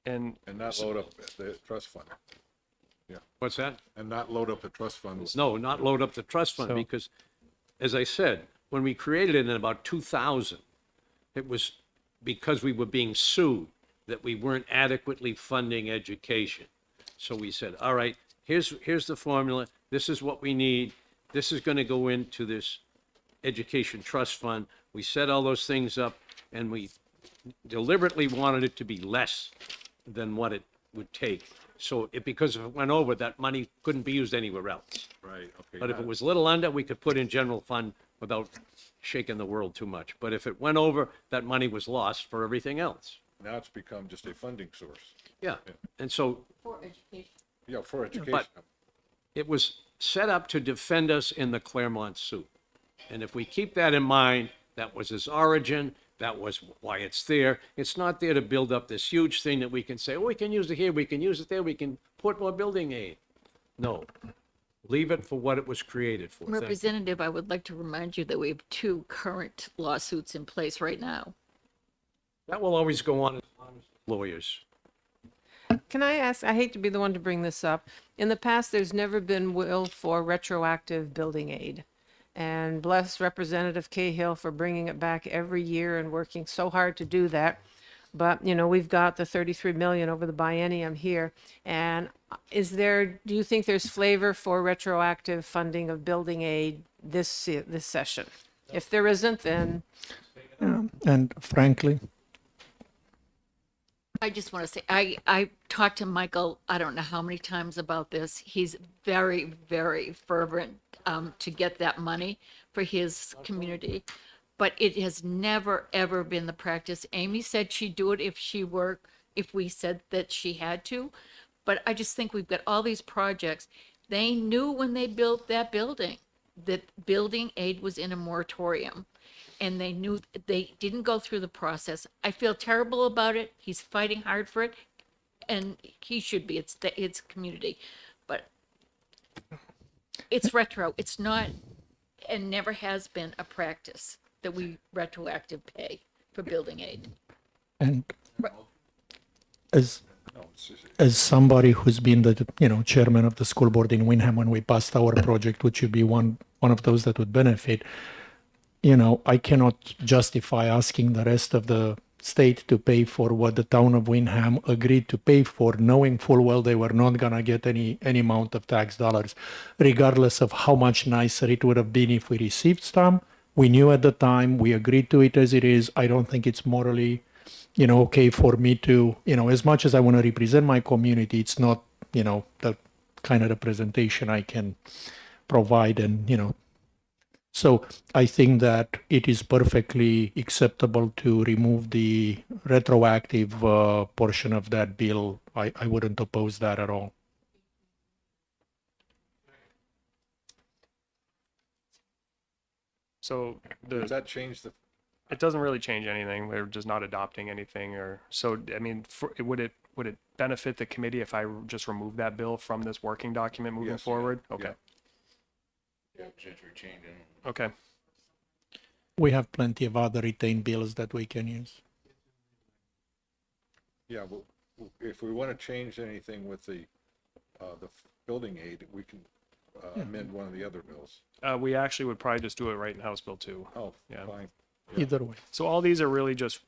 And And not load up the trust fund. What's that? And not load up the trust fund. with- No, not load up the trust fund, So- because, as I said, when we created it in about 2000, it was because we were being sued that we weren't adequately funding education. So we said, all right, here's the formula, this is what we need, this is gonna go into this education trust fund. We set all those things up, and we deliberately wanted it to be less than what it would take. So because if it went over, that money couldn't be used anywhere else. Right, okay. But if now- it was a little under, we could put in general fund without shaking the world too much. But if it went over, that money was lost for everything else. Now it's become just a funding source. Yeah, and so For education. Yeah, for education. But it was set up to defend us in the Claremont suit. And if we keep that in mind, that was its origin, that was why it's there. It's not there to build up this huge thing that we can say, oh, we can use it here, we can use it there, we can put more building aid. No. Leave it for what it was created for. Thank you. Representative, I would like to remind you that we have 2 current lawsuits in place right now. That will always go on as long as lawyers. Can I ask, I hate to be the one to bring this up. In the past, there's never been will for retroactive building aid. And bless Representative Cahill for bringing it back every year and working so hard to do that. But, you know, we've got the 33 million over the biennium here. And do you think there's flavor for retroactive funding of building aid this session? If there isn't, then And frankly, I just want to say, I talked to Michael, I don't know how many times about this. He's very, very fervent to get that money for his community. But it has never, ever been the practice. Amy said she'd do it if we said that she had to. But I just think we've got all these projects. They knew when they built that building that building aid was in a moratorium. And they knew they didn't go through the process. I feel terrible about it. He's fighting hard for it, and he should be. It's community, but it's retro. It's not, and never has been a practice that we retroactive pay for building aid. and as somebody who's been the chairman of the school board in Windham when we passed our project, which would be one of those that would benefit. I cannot justify asking the rest of the state to pay for what the town of Windham agreed to pay for, knowing full well they were not gonna get any amount of tax dollars, regardless of how much nicer it would have been if we received some. We knew at the time, we agreed to it as it is. I don't think it's morally, okay for me to, as much as I want to represent my community, it's not, the kind of representation I can provide. And, so I think that it is perfectly acceptable to remove the retroactive portion of that bill. I wouldn't oppose that at all. So Does that change the, it doesn't really change anything. We're just not adopting anything so, I mean, would it benefit the committee if I just remove that bill from this working document moving Yes, yeah, forward? Okay. Yeah, since we're changing. Okay. We have plenty of other retained bills that we can use. yeah, well, if we want to change anything with the building aid, we can amend one of the other bills. We actually would probably just do it right in House Bill 2. Oh, Yeah. fine. Either way. So all these are really just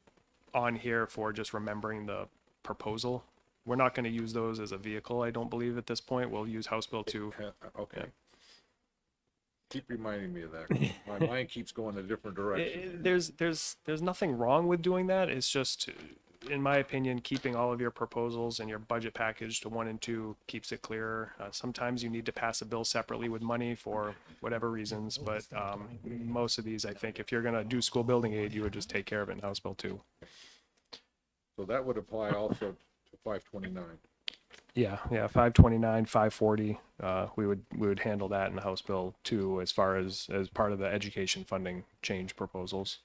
on here for just remembering the proposal. We're not going to use those as a vehicle, I don't believe, at this point. We'll use House Bill 2. Okay. Keep reminding me of that. My mind keeps going a different direction. There's nothing wrong with doing that. It's just, in my opinion, keeping all of your proposals and your budget package to 1 and 2 keeps it clearer. Sometimes you need to pass a bill separately with money for whatever reasons, but most of these, I think, if you're going to do school building aid, you would just take care of it in House Bill 2. So that would apply also to 529. Yeah, 529, 540, we would handle that in House Bill 2 as far as part of the education funding change proposals.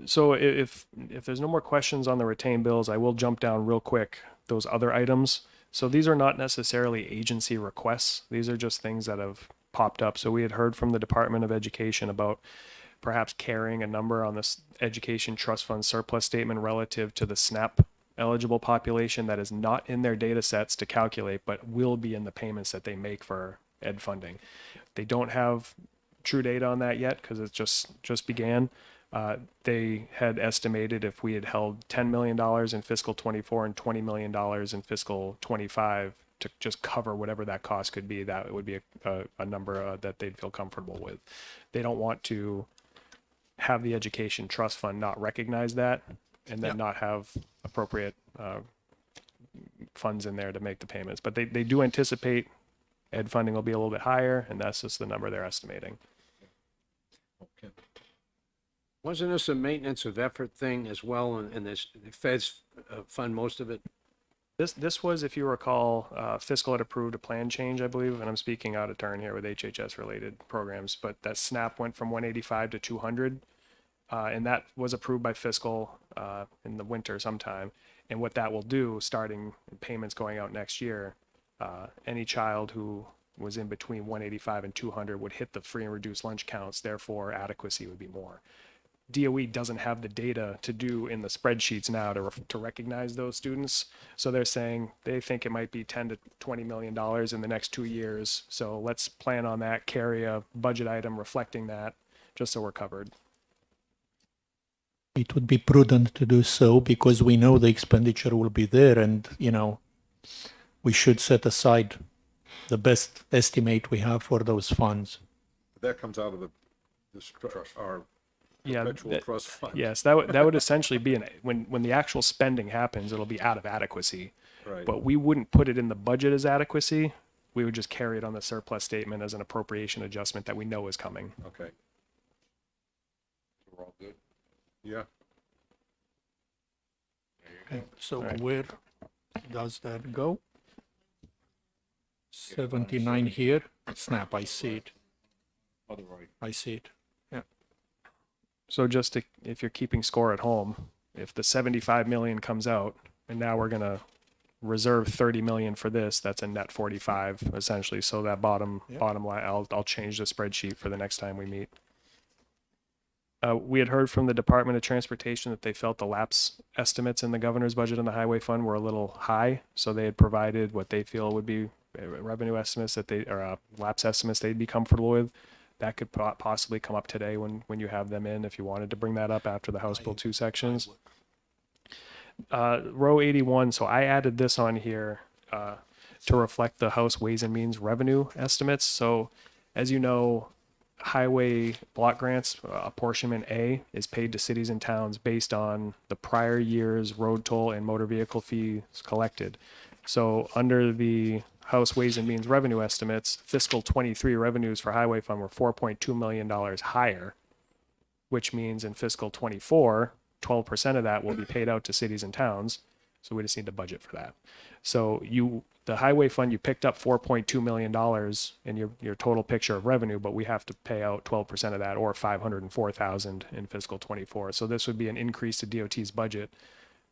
So if there's no more questions on the retained bills, I will jump down real quick those other items. So these are not necessarily agency requests. These are just things that have popped up. So we had heard from the Department of Education about perhaps carrying a number on this education trust fund surplus statement relative to the SNAP eligible population that is not in their data sets to calculate, but will be in the payments that they make for ed funding. They don't have true data on that yet because it just began. They had estimated if we had held $10 million in fiscal 24 and $20 million in fiscal 25 to just cover whatever that cost could be, that it would be a number that they'd feel comfortable with. They don't want to have the education trust fund not recognize that and then not have appropriate funds in there to make the payments. But they do anticipate ed funding will be a little bit higher, and that's just the number they're estimating. Okay. Wasn't this a maintenance of effort thing as well, and this, the feds fund most of it? This was, if you recall, fiscal had approved a plan change, I believe, and I'm speaking out of turn here with HHS related programs, but that SNAP went from 185 to 200. and that was approved by fiscal in the winter sometime. And what that will do, starting payments going out next year, any child who was in between 185 and 200 would hit the free and reduced lunch counts. Therefore, adequacy would be more. DOE doesn't have the data to do in the spreadsheets now to recognize those students. So they're saying they think it might be 10 to 20 million dollars in the next 2 years. So let's plan on that, carry a budget item reflecting that, just so we're covered. It would be prudent to do so because we know the expenditure will be there, and we should set aside the best estimate we have for those funds. That comes out of our Yeah, perpetual trust fund. yes, that would essentially be when the actual spending happens, it'll be out of adequacy. Right. But we wouldn't put it in the budget as adequacy. We would just carry it on the surplus statement as an appropriation adjustment that we know is coming. Okay, We're all good. yeah. Okay, so All right. where does that go? 79 here. Snap, I see it. Other right. I see it. So just to, if you're keeping score at home, if the 75 million comes out and now we're going to reserve 30 million for this, that's a net 45 essentially. So that bottom line, I'll change the spreadsheet for the next time we meet. We had heard from the Department of Transportation that they felt the lapse estimates in the governor's budget and the highway fund were a little high. So they had provided what they feel would be revenue estimates or lapse estimates they'd be comfortable with. That could possibly come up today when you have them in, if you wanted to bring that up after the House Bill 2 sections. Row 81, so I added this on here to reflect the House Ways and Means revenue estimates. So as you know, highway block grants, apportionment A, is paid to cities and towns based on the prior year's road toll and motor vehicle fees collected. So under the House Ways and Means revenue estimates, fiscal 23 revenues for highway fund were $4.2 million higher, which means in fiscal 24, 12% of that will be paid out to cities and towns. So we just need to budget for that. So the highway fund, you picked up $4.2 million in your total picture of revenue, but we have to pay out 12% of that, or $504,000 in fiscal 24. So this would be an increase to DOT's budget,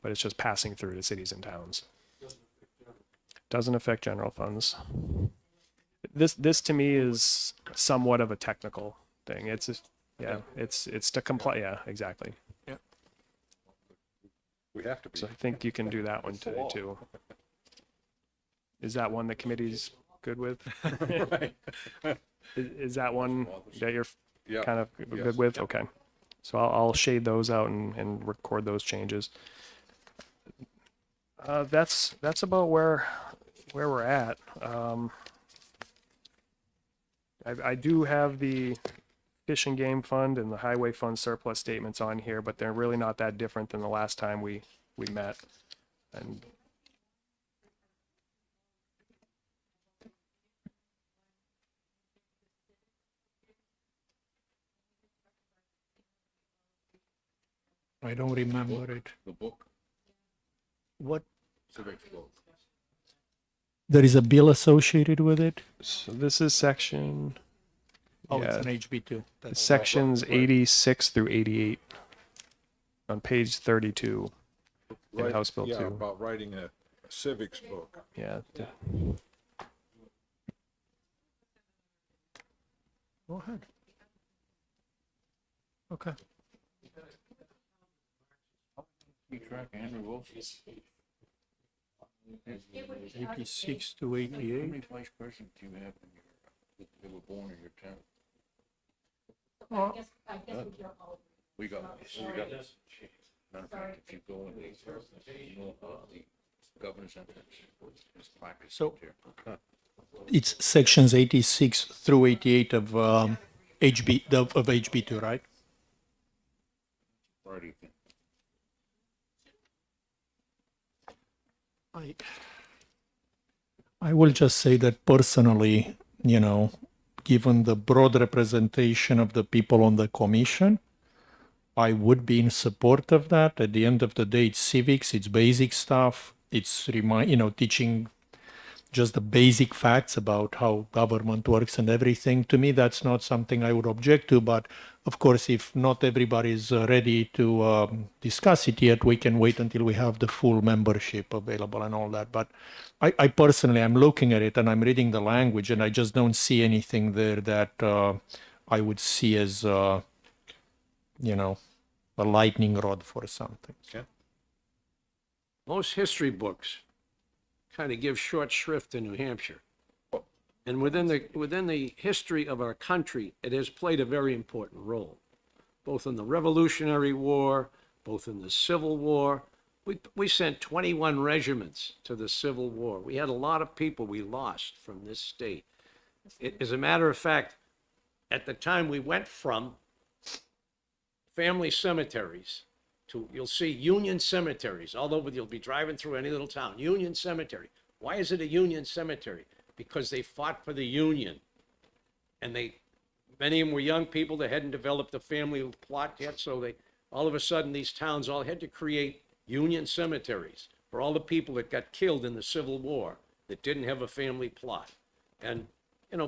but it's just passing through to cities and towns. Doesn't affect general funds. This to me is somewhat of a technical thing. It's just, it's to comply. Yeah, exactly. We have to be. So I think you can do that one today too. Is that one the committee's good with? Right. Is that one that you're Yeah. kind of Yes. good with? Okay. So I'll shade those out and record those changes. That's about where we're at. I do have the Fish and Game Fund and the Highway Fund surplus statements on here, but they're really not that different than the last time we met. And I don't remember it. The book, What? civics book. There is a bill associated with it? so this is section, Oh, yeah, it's an HB2. That's sections 86 through 88 on page 32 in Right, House Bill yeah, 2. about writing a civics book. Yeah. Go ahead. Okay. Keep track, Andrew Wilson. 86 to How 88. many vice presidents do you have in your, that were born in your town? We got, matter of fact, if you go in the governor's entrance, there's placards So- there. It's sections 86 through 88 of of HB2, right? Friday. I will just say that personally, given the broad representation of the people on the commission, I would be in support of that. At the end of the day, it's civics, it's basic stuff, it's teaching just the basic facts about how government works and everything. To me, that's not something I would object to. But of course, if not everybody is ready to discuss it yet, we can wait until we have the full membership available and all that. But I personally, I'm looking at it and I'm reading the language, and I just don't see anything there that I would see as, you know, a lightning rod for something. Most history books kind of give short shrift to New Hampshire. And within the history of our country, it has played a very important role, both in the Revolutionary War, both in the Civil War. We sent 21 regiments to the Civil War. We had a lot of people we lost from this state. As a matter of fact, at the time we went from family cemeteries to, you'll see Union cemeteries all over. You'll be driving through any little town, Union Cemetery. Why is it a Union cemetery? Because they fought for the Union. And many of them were young people that hadn't developed a family plot yet, so all of a sudden these towns all had to create Union cemeteries for all the people that got killed in the Civil War that didn't have a family plot. And,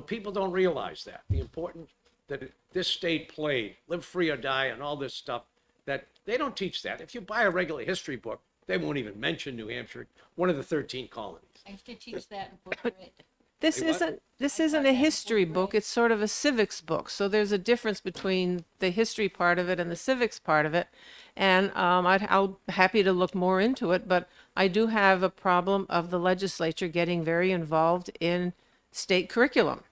people don't realize that, the importance that this state played, live free or die, and all this stuff, that they don't teach that. If you buy a regular history book, they won't even mention New Hampshire, one of the 13 colonies. I used to teach that in fourth grade. This isn't a history book. It's sort of a civics book. So there's a difference between the history part of it and the civics part of it. And I'll happy to look more into it, but I do have a problem of the legislature getting very involved in state curriculum.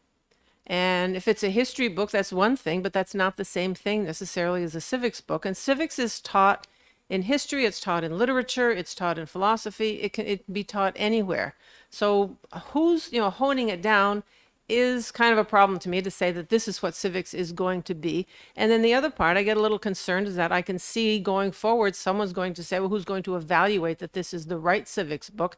And if it's a history book, that's one thing, but that's not the same thing necessarily as a civics book. And civics is taught in history, it's taught in literature, it's taught in philosophy, it can be taught anywhere. So who's, honing it down is kind of a problem to me, to say that this is what civics is going to be. And then the other part I get a little concerned is that I can see going forward, someone's going to say, well, who's going to evaluate that this is the right civics book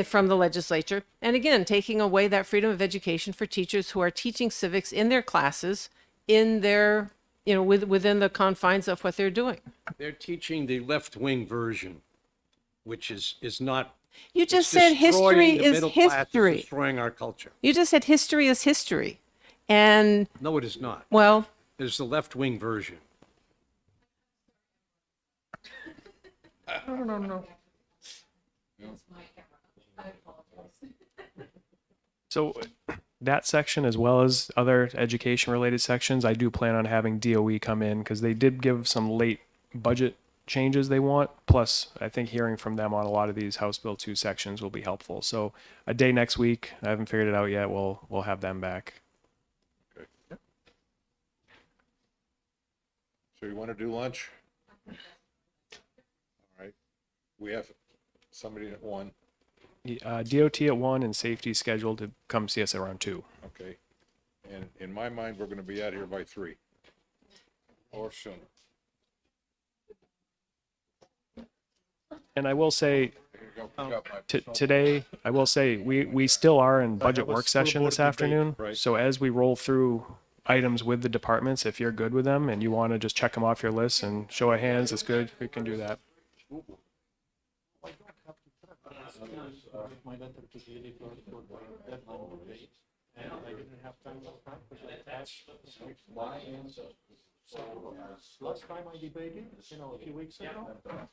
from the legislature? And again, taking away that freedom of education for teachers who are teaching civics in their classes, in their, within the confines of what they're doing. They're teaching the left-wing version, which is not. You just it's said destroying history the is middle class, it's history. destroying our culture. You just said history is history. And, No, it is not. well, It's the left-wing version. So that section, as well as other education related sections, I do plan on having DOE come in because they did give some late budget changes they want. Plus, I think hearing from them on a lot of these House Bill 2 sections will be helpful. So a day next week, I haven't figured it out yet. We'll have them back. So you want to do lunch? All right. We have somebody at 1. DOT at 1 and safety scheduled to come see us around 2. Okay. And in my mind, we're going to be out of here by 3 or sooner. And I will say, Here you go. today, I will say, we still are in budget have a work school session board this debate, afternoon. right. So as we roll through items with the departments, if you're good with them and you want to just check them off your list and show of hands, it's good, we can do that. Last time I debated, a few weeks ago,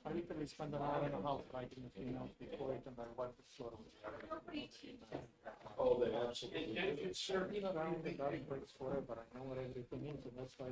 I literally spent an hour and a half writing a few notes before it, and I went to sort of. Oh, they absolutely. It's certainly around the dark breaks forever. I know what everything is, and that's why.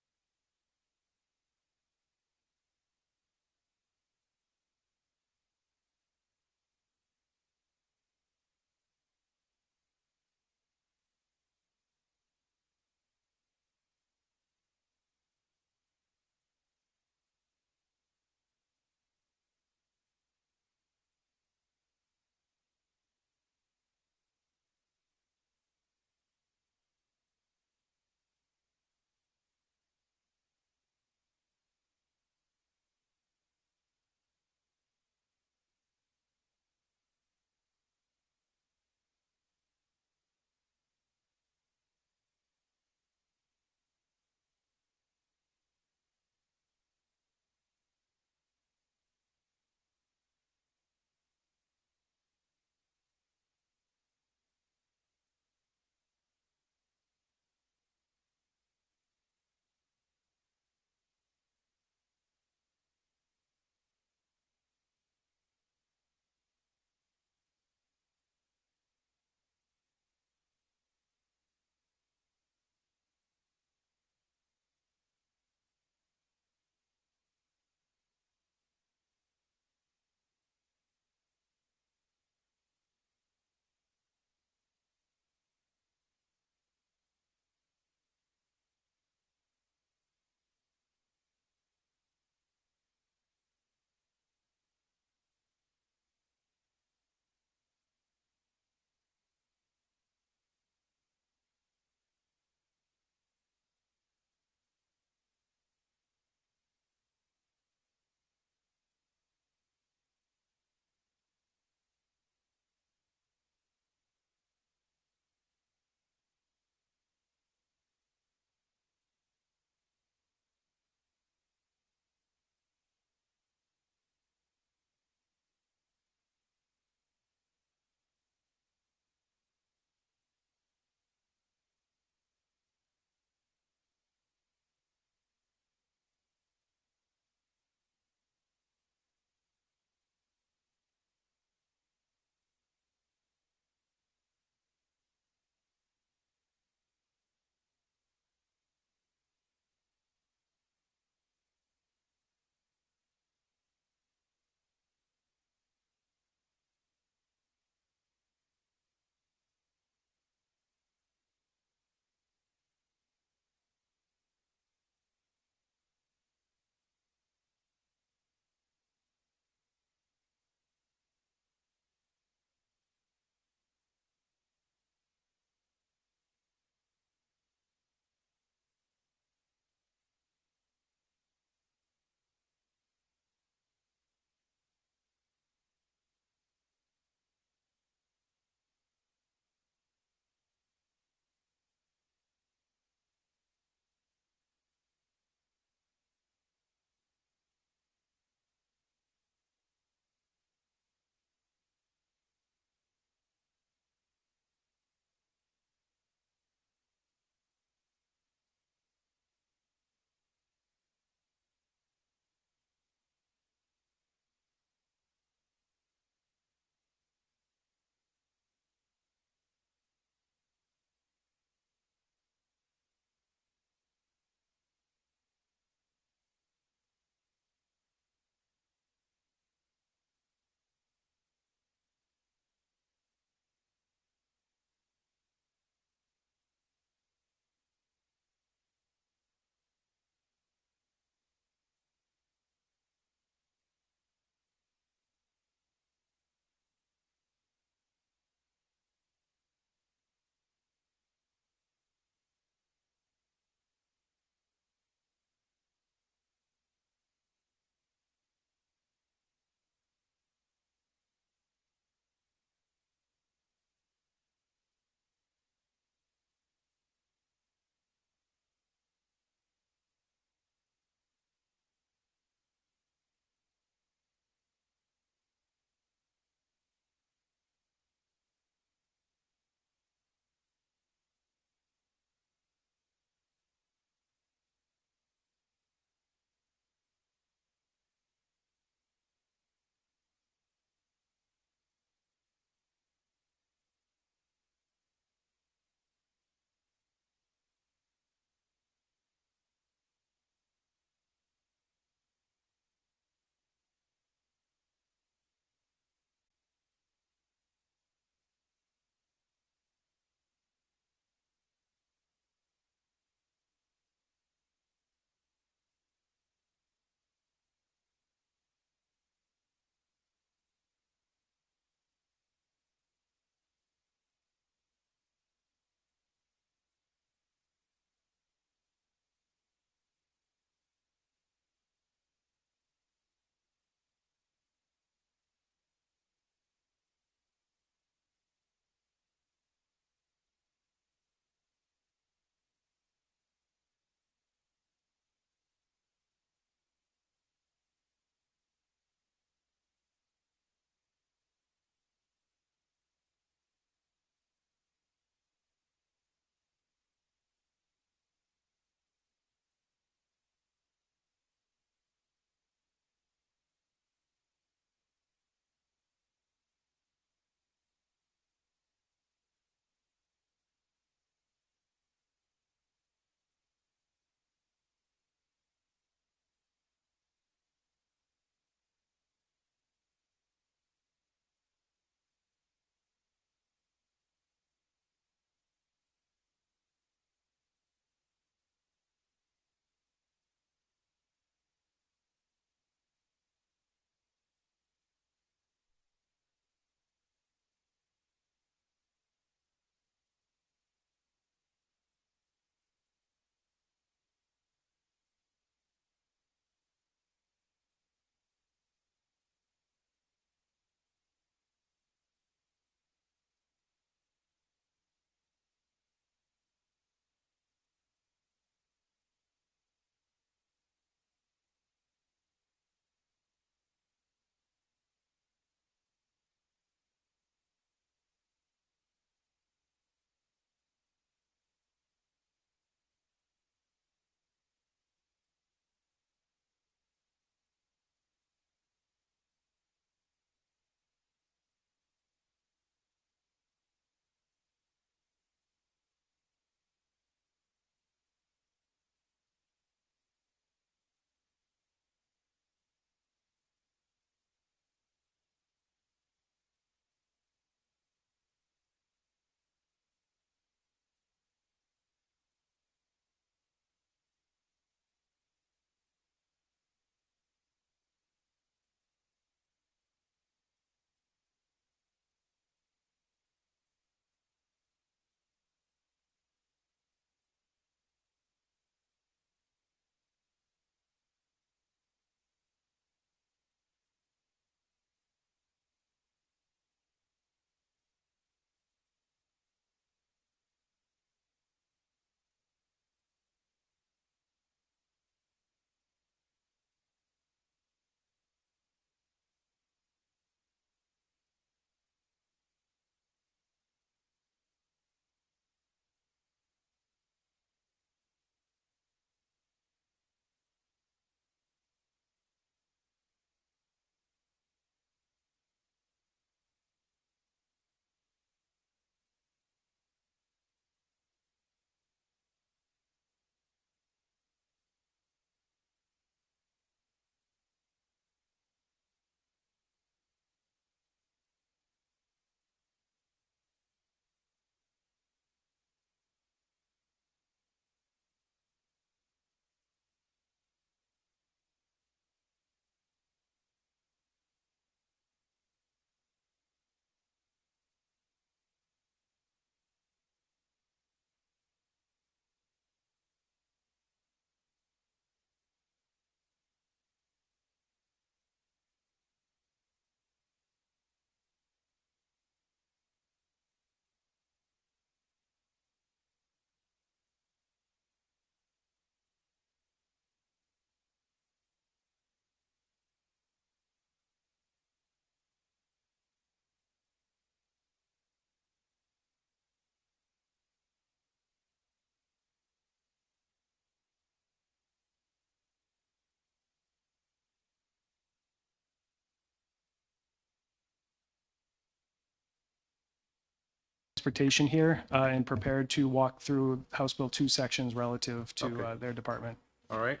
transportation here and prepared to walk through House Bill 2 sections relative to Okay. their department. All right.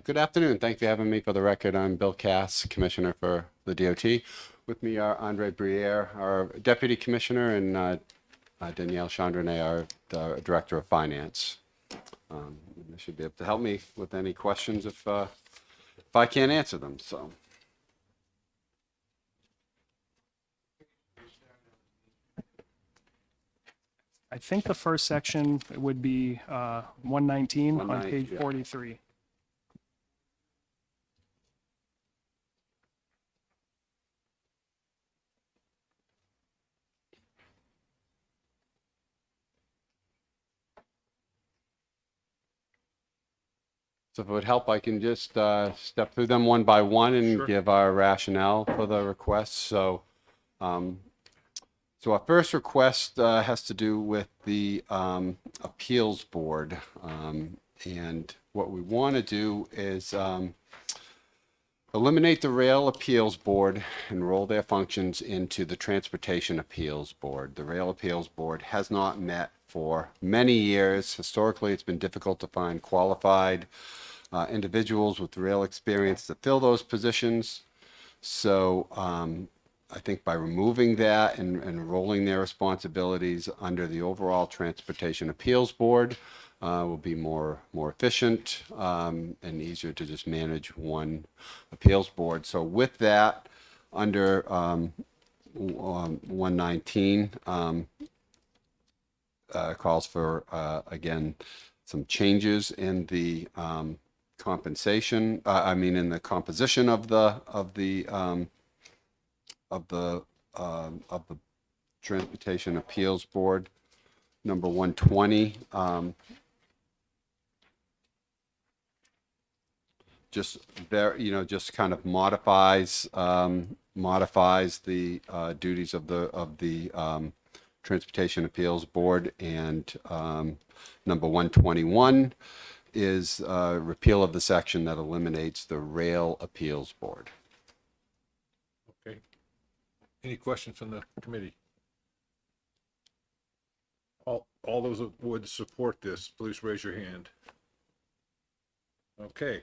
Good afternoon. Thank you for having me. For the record, I'm Bill Cass, Commissioner for the DOT. With me are Andre Briere, our Deputy Commissioner, and Danielle Chandronnet, our Director of Finance. They should be able to help me with any questions if I can't answer them. So, I think the first section would be 119 on 119, page yeah. 43. if it would help, I can just step through them one by one and Sure. give our rationale for the requests. So our first request has to do with the appeals board. And what we want to do is eliminate the Rail Appeals Board and roll their functions into the Transportation Appeals Board. The Rail Appeals Board has not met for many years. Historically, it's been difficult to find qualified individuals with rail experience to fill those positions. So I think by removing that and rolling their responsibilities under the overall Transportation Appeals Board will be more efficient and easier to just manage one appeals board. So with that, under 119 calls for again some changes in the compensation. In the composition of the Transportation Appeals Board. Number 120, just kind of modifies the duties of the Transportation Appeals Board. And number 121 is repeal of the section that eliminates the Rail Appeals Board. Okay. Any questions from the committee? All those that would support this, please raise your hand. Okay.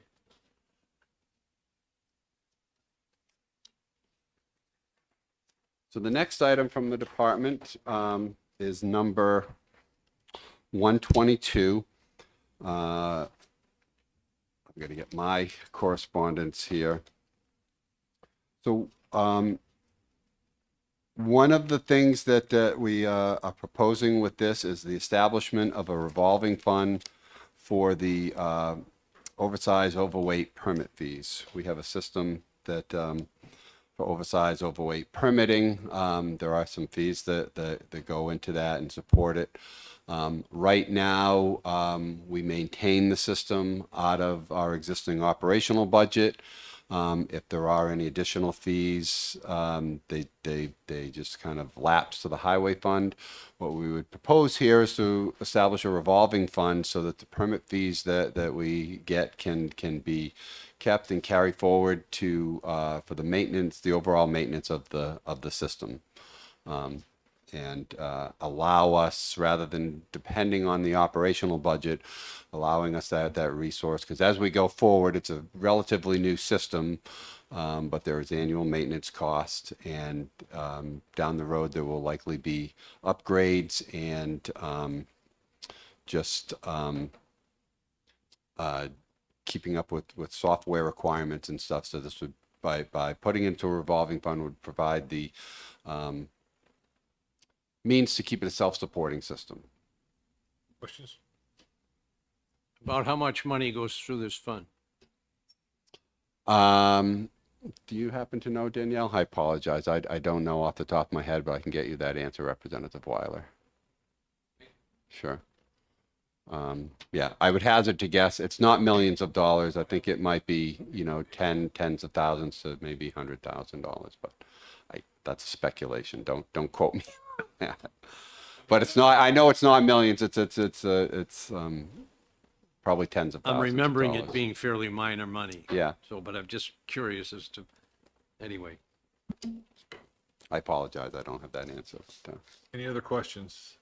So the next item from the department is number 122. I'm going to get my correspondence here. So one of the things that we are proposing with this is the establishment of a revolving fund for the oversized, overweight permit fees. We have a system that for oversized, overweight permitting. There are some fees that go into that and support it. Right now, we maintain the system out of our existing operational budget. If there are any additional fees, they just kind of lapse to the highway fund. What we would propose here is to establish a revolving fund so that the permit fees that we get can be kept and carry forward to for the maintenance, the overall maintenance of the system. And allow us, rather than depending on the operational budget, allowing us that resource. Because as we go forward, it's a relatively new system, but there is annual maintenance cost, and down the road there will likely be upgrades and keeping up with software requirements and stuff. So this would, by putting into a revolving fund, would provide the means to keep it a self-supporting system. Questions? About how much money goes through this fund? Do you happen to know, Danielle? I apologize. I don't know off the top of my head, but I can get you that answer, Representative Weiler. Sure. Yeah, I would hazard to guess it's not millions of dollars. I think it might be, tens of thousands to maybe $100,000, but that's speculation. Don't quote me. But it's not. I know it's not millions. It's probably tens of I'm thousands of remembering it dollars. being fairly minor money. Yeah, So, but I'm just curious as to, anyway. I apologize, I don't have that answer. Any other questions?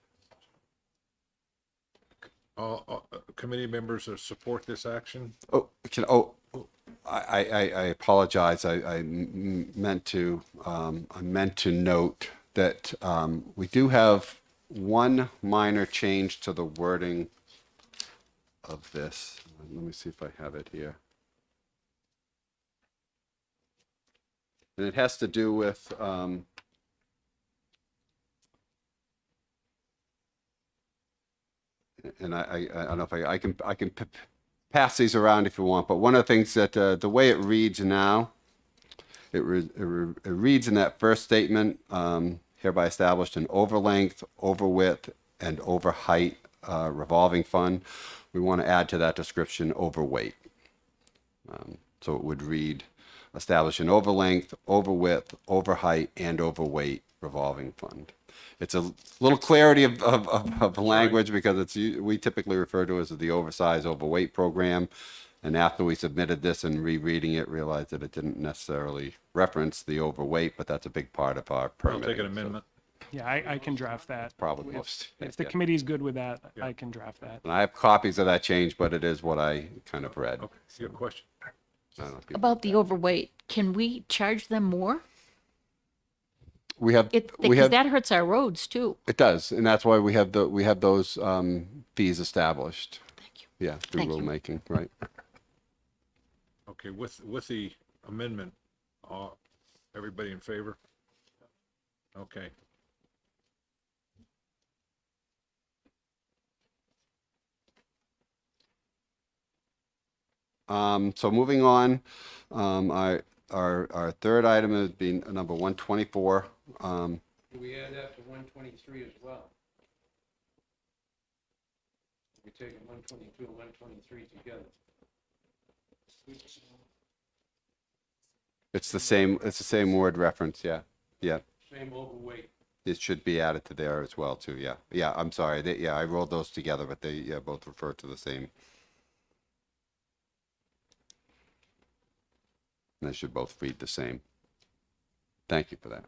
Committee members that support this action? I apologize. I meant to note that we do have one minor change to the wording of this. Let me see if I have it here. And it has to do with and I don't know if I can pass these around if you want, but one of the things that the way it reads now, it reads in that first statement, hereby established an over length, over width, and over height revolving fund. We want to add to that description overweight. So it would read, establish an over length, over width, over height, and overweight revolving fund. It's a little clarity of language because we typically refer to it as the oversized overweight program. And after we submitted this and rereading it, realized that it didn't necessarily reference the overweight, but that's a big part of our I'll permitting. take an amendment. Yeah, I can draft that. Probably most. If the yeah. committee's good with that, I can draft that. And I have copies of that change, but it is what I kind of read. Okay, you have a question? I don't know if you- About the overweight, can we charge them more? We have, Because that hurts our roads too. it does, and that's why we have those fees established. Thank you. Yeah, through Thank you. rulemaking, right? Okay, with the amendment, everybody in favor? Okay. So moving on, our third item is being number 124. Do we add that to 123 as well? We take 122 and 123 together. It's the same word reference, yeah. Same overweight. It should be added to there as well too, yeah. Yeah, I'm sorry, I rolled those together, but they, both refer to the same. They should both read the same. Thank you for that.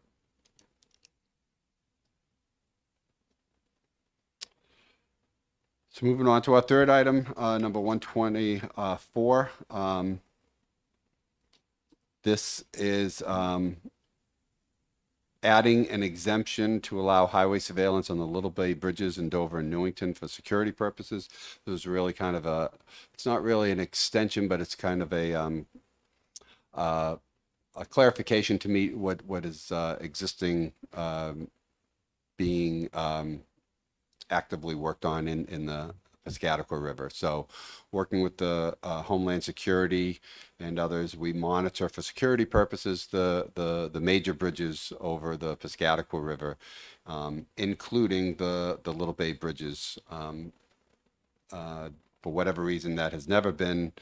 So moving on to our third item, number 124. This is adding an exemption to allow highway surveillance on the Little Bay bridges in Dover and Newington for security purposes. This is really kind of it's not really an extension, but it's kind of a clarification to meet what is existing being actively worked on in the Piscataqua River. So working with the Homeland Security and others, we monitor for security purposes the major bridges over the Piscataqua River, including the Little Bay bridges. For whatever reason, that has never been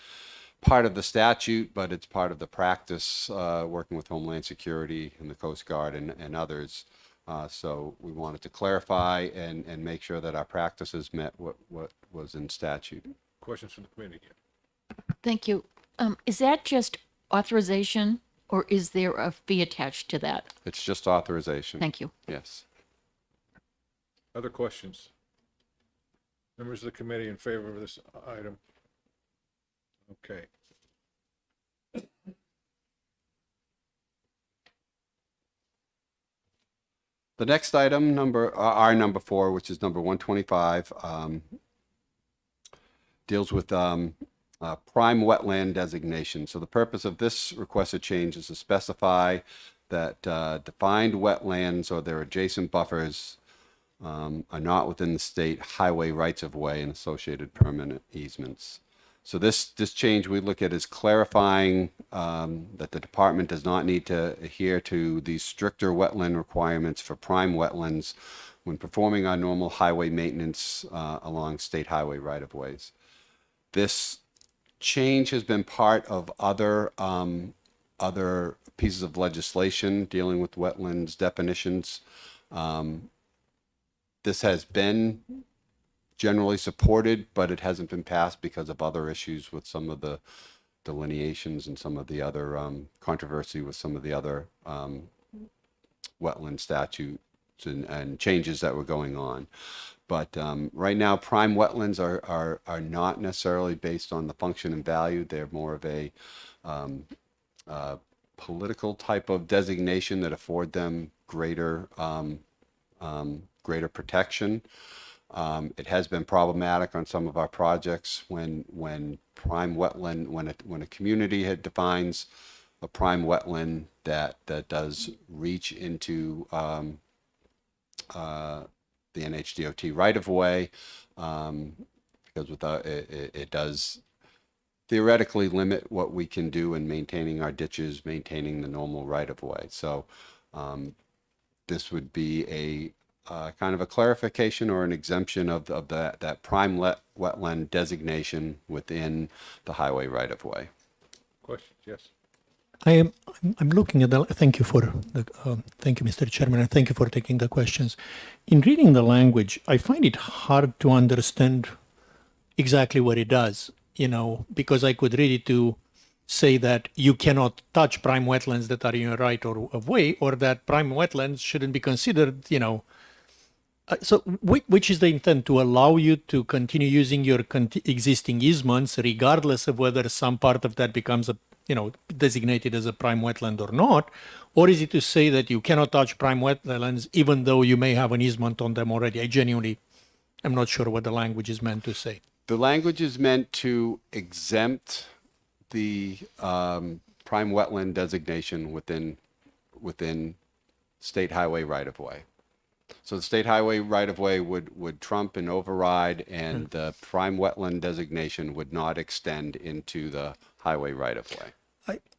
part of the statute, but it's part of the practice, working with Homeland Security and the Coast Guard and others. So we wanted to clarify and make sure that our practices met what was in statute. Questions from the committee? Thank you. Is that just authorization or is there a fee attached to that? It's just authorization. Thank you. Yes. Other questions? Members of the committee in favor of this item? Okay. The next item, our number 4, which is number 125, deals with prime wetland designation. So the purpose of this requested change is to specify that defined wetlands or their adjacent buffers are not within the state highway rights of way and associated permanent easements. So this change we look at as clarifying that the department does not need to adhere to these stricter wetland requirements for prime wetlands when performing our normal highway maintenance along state highway right-of-ways. This change has been part of other pieces of legislation dealing with wetlands definitions. This has been generally supported, but it hasn't been passed because of other issues with some of the delineations and some of the other controversy with some of the other wetland statutes and changes that were going on. But right now, prime wetlands are not necessarily based on the function and value. They're more of a political type of designation that afford them greater greater protection. It has been problematic on some of our projects when prime wetland, when a community defines a prime wetland that does reach into the NHDOT right of way, because without it does theoretically limit what we can do in maintaining our ditches, maintaining the normal right of way. So this would be a kind of a clarification or an exemption of that prime wetland designation within the highway right of way. Questions? Yes. I'm looking at the, thank you for the, thank you, Mr. Chairman, and thank you for taking the questions. In reading the language, I find it hard to understand exactly what it does, because I could read it to say that you cannot touch prime wetlands that are in your right of way, or that prime wetlands shouldn't be considered, so which is the intent? To allow you to continue using your existing easements, regardless of whether some part of that becomes designated as a prime wetland or not? Or is it to say that you cannot touch prime wetlands even though you may have an easement on them already? I genuinely am not sure what the language is meant to say. The language is meant to exempt the prime wetland designation within state highway right of way. So the state highway right of way would trump and override, and the prime wetland designation would not extend into the highway right of way.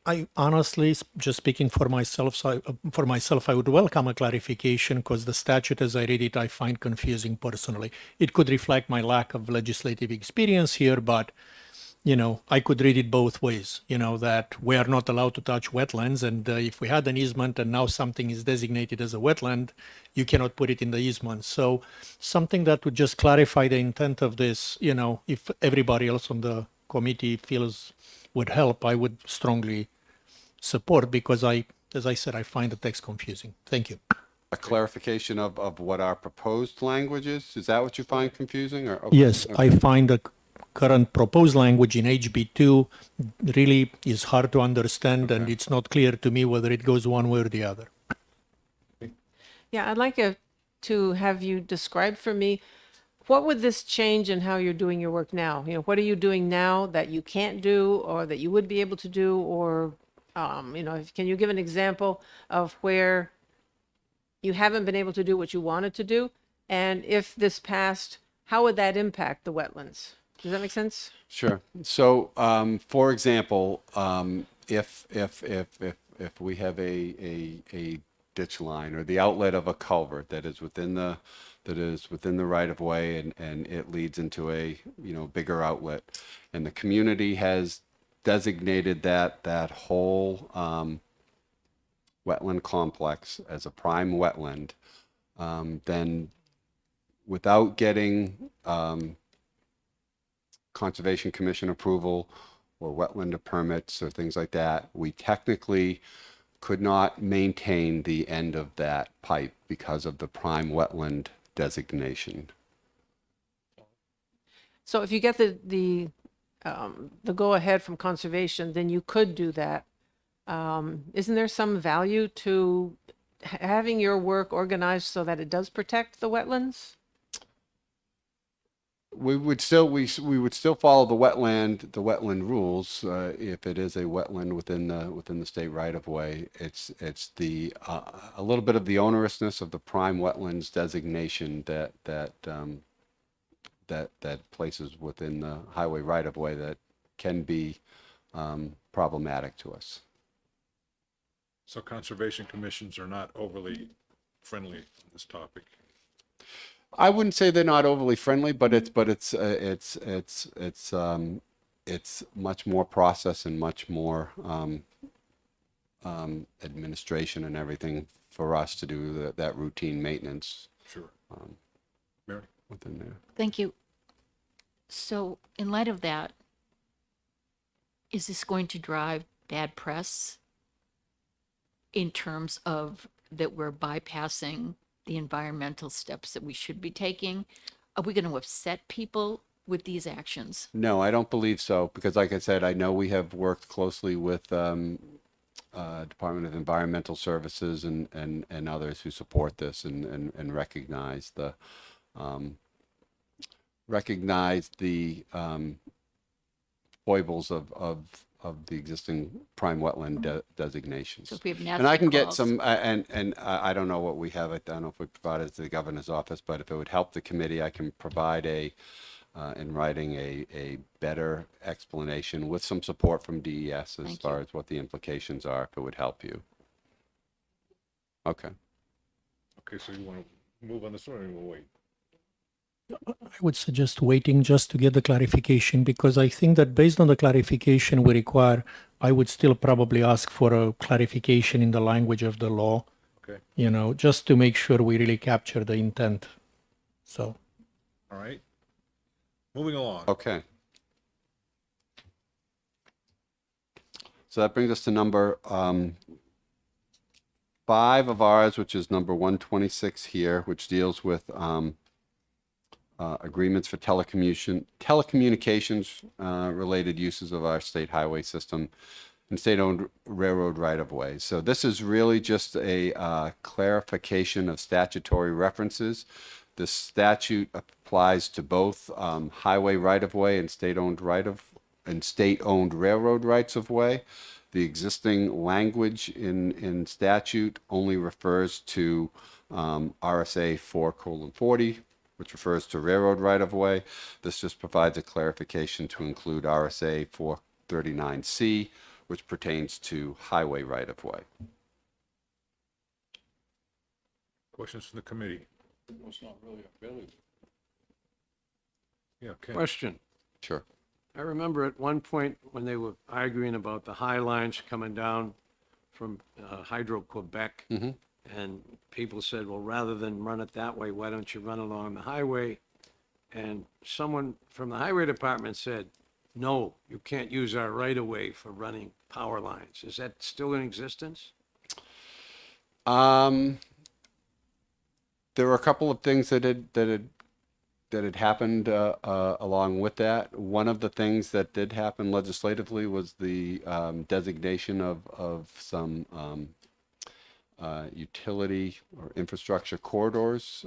I honestly, just speaking for myself, I would welcome a clarification, because the statute, as I read it, I find confusing personally. It could reflect my lack of legislative experience here, but I could read it both ways, that we are not allowed to touch wetlands. And if we had an easement and now something is designated as a wetland, you cannot put it in the easement. So something that would just clarify the intent of this, if everybody else on the committee feels would help, I would strongly support, because as I said, I find the text confusing. Thank you. A clarification of what our proposed language is? Is that what you find confusing? Or okay. Yes, I find the current proposed language in HB2 really is hard to understand, and it's not clear to me whether it goes one way or the other. Yeah, I'd like to have you describe for me, what would this change in how you're doing your work now? What are you doing now that you can't do, or that you would be able to do? Or, can you give an example of where you haven't been able to do what you wanted to do? And if this passed, how would that impact the wetlands? Does that make sense? Sure. So, for example, if we have a ditch line or the outlet of a culvert that is within the right of way, and it leads into a bigger outlet, and the community has designated that whole wetland complex as a prime wetland, then without getting Conservation Commission approval or wetland permits or things like that, we technically could not maintain the end of that pipe because of the prime wetland designation. So if you get the go ahead from conservation, then you could do that. Isn't there some value to having your work organized so that it does protect the wetlands? We would still follow the wetland rules if it is a wetland within the state right of way. It's the a little bit of the onerousness of the prime wetlands designation that places within the highway right of way that can be problematic to us. So conservation commissions are not overly friendly on this topic. I wouldn't say they're not overly friendly, but it's much more process and much more administration and everything for us to do that routine maintenance. Sure. Mary? Within there. Thank you. So in light of that, is this going to drive bad press in terms of that we're bypassing the environmental steps that we should be taking? Are we going to upset people with these actions? No, I don't believe so, because like I said, I know we have worked closely with Department of Environmental Services and others who support this and recognize the foibles of the existing prime wetland designations. So if we have And I nasty can get calls- some, and I don't know what we have, I don't know if we provide it to the governor's office, but if it would help the committee, I can provide in writing a better explanation with some support from DES as Thank far you. as what the implications are, if it would help you. Okay. Okay, so you want to move on this one, or you want to wait? I would suggest waiting just to get the clarification, because I think that based on the clarification we require, I would still probably ask for a clarification in the language of the law, Okay, just to make sure we really capture the intent. So. all right. Moving along. Okay. So that brings us to number 5 of ours, which is number 126 here, which deals with agreements for telecommunications related uses of our state highway system and state-owned railroad right-of-way. So this is really just a clarification of statutory references. This statute applies to both highway right-of-way and state-owned state-owned railroad rights-of-way. The existing language in statute only refers to RSA 4:40, which refers to railroad right-of-way. This just provides a clarification to include RSA 439C, which pertains to highway right-of-way. Questions from the committee? Yeah, Ken. Question. Sure. I remember at one point when they were arguing about the high lines coming down from Hydro-Quebec, and people said, well, rather than run it that way, why don't you run along the highway? And someone from the highway department said, no, you can't use our right-of-way for running power lines. Is that still in existence? There were a couple of things that had happened along with that. One of the things that did happen legislatively was the designation of some utility or infrastructure corridors,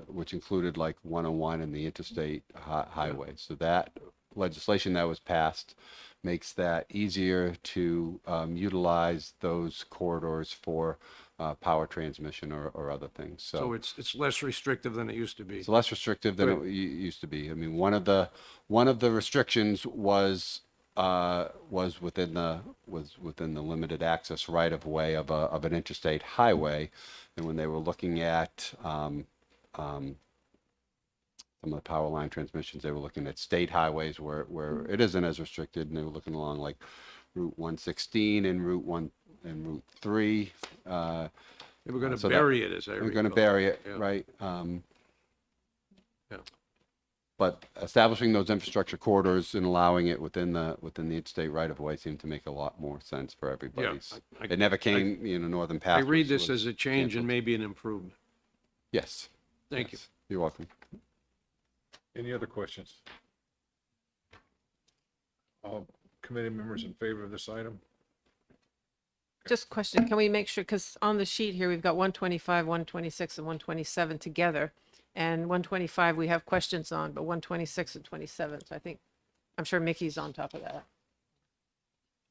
which included like 101 and the interstate highway. So that legislation that was passed makes that easier to utilize those corridors for power transmission or other things. So it's less restrictive than it used to be. It's less restrictive than it used to be. I mean, one of the restrictions was within the limited access right of way of an interstate highway, and when they were looking at some of the power line transmissions, they were looking at state highways where it isn't as restricted, and they were looking along like Route 116 and Route 3. They were going to so that- bury it, as I We're recall. going to bury it, Yeah. right? Yeah. But establishing those infrastructure corridors and allowing it within the interstate right of way seemed to make a lot more sense for everybody. I- It never came, Northern I Path. read this as a change and maybe an improvement. Yes. Thank you. Yes. You're welcome. Any other questions? All committee members in favor of this item? Just question, can we make sure, because on the sheet here, we've got 125, 126, and 127 together. And 125 we have questions on, but 126 and 27, so I'm sure Mickey's on top of that.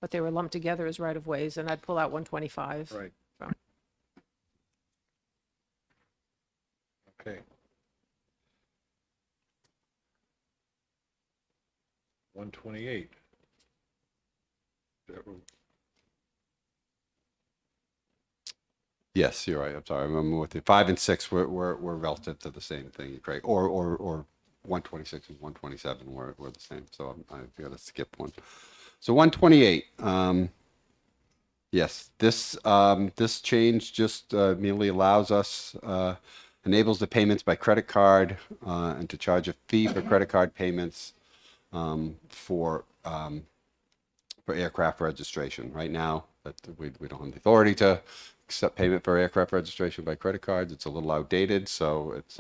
But they were lumped together as right-of-ways, and I'd pull out 125. Right. From- Okay. 128. Yes, you're right. I'm sorry. I'm with you. 5 and 6 were relative to the same thing, Craig. Or 126 and 127 were the same. So I've got to skip one. So 128. Yes, this change just merely allows us, enables the payments by credit card and to charge a fee for credit card payments for aircraft registration. Right now, that we don't have the authority to accept payment for aircraft registration by credit cards. It's a little outdated, so it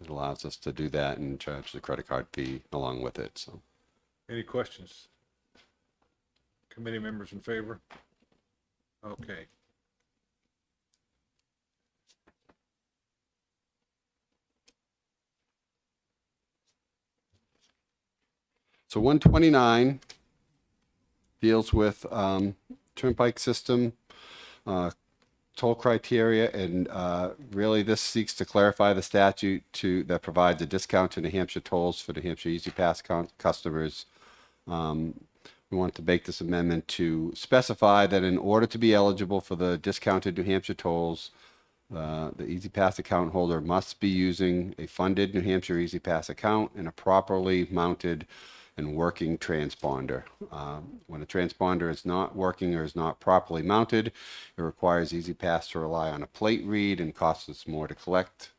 allows us to do that and charge the credit card fee along with it. So. Any questions? Committee members in favor? Okay. So 129 deals with turnpike system, toll criteria, and really this seeks to clarify the statute that provides a discount to New Hampshire tolls for New Hampshire Easy Pass customers. We want to make this amendment to specify that in order to be eligible for the discounted New Hampshire tolls, the Easy Pass account holder must be using a funded New Hampshire Easy Pass account and a properly mounted and working transponder. When a transponder is not working or is not properly mounted, it requires Easy Pass to rely on a plate read and costs us more to collect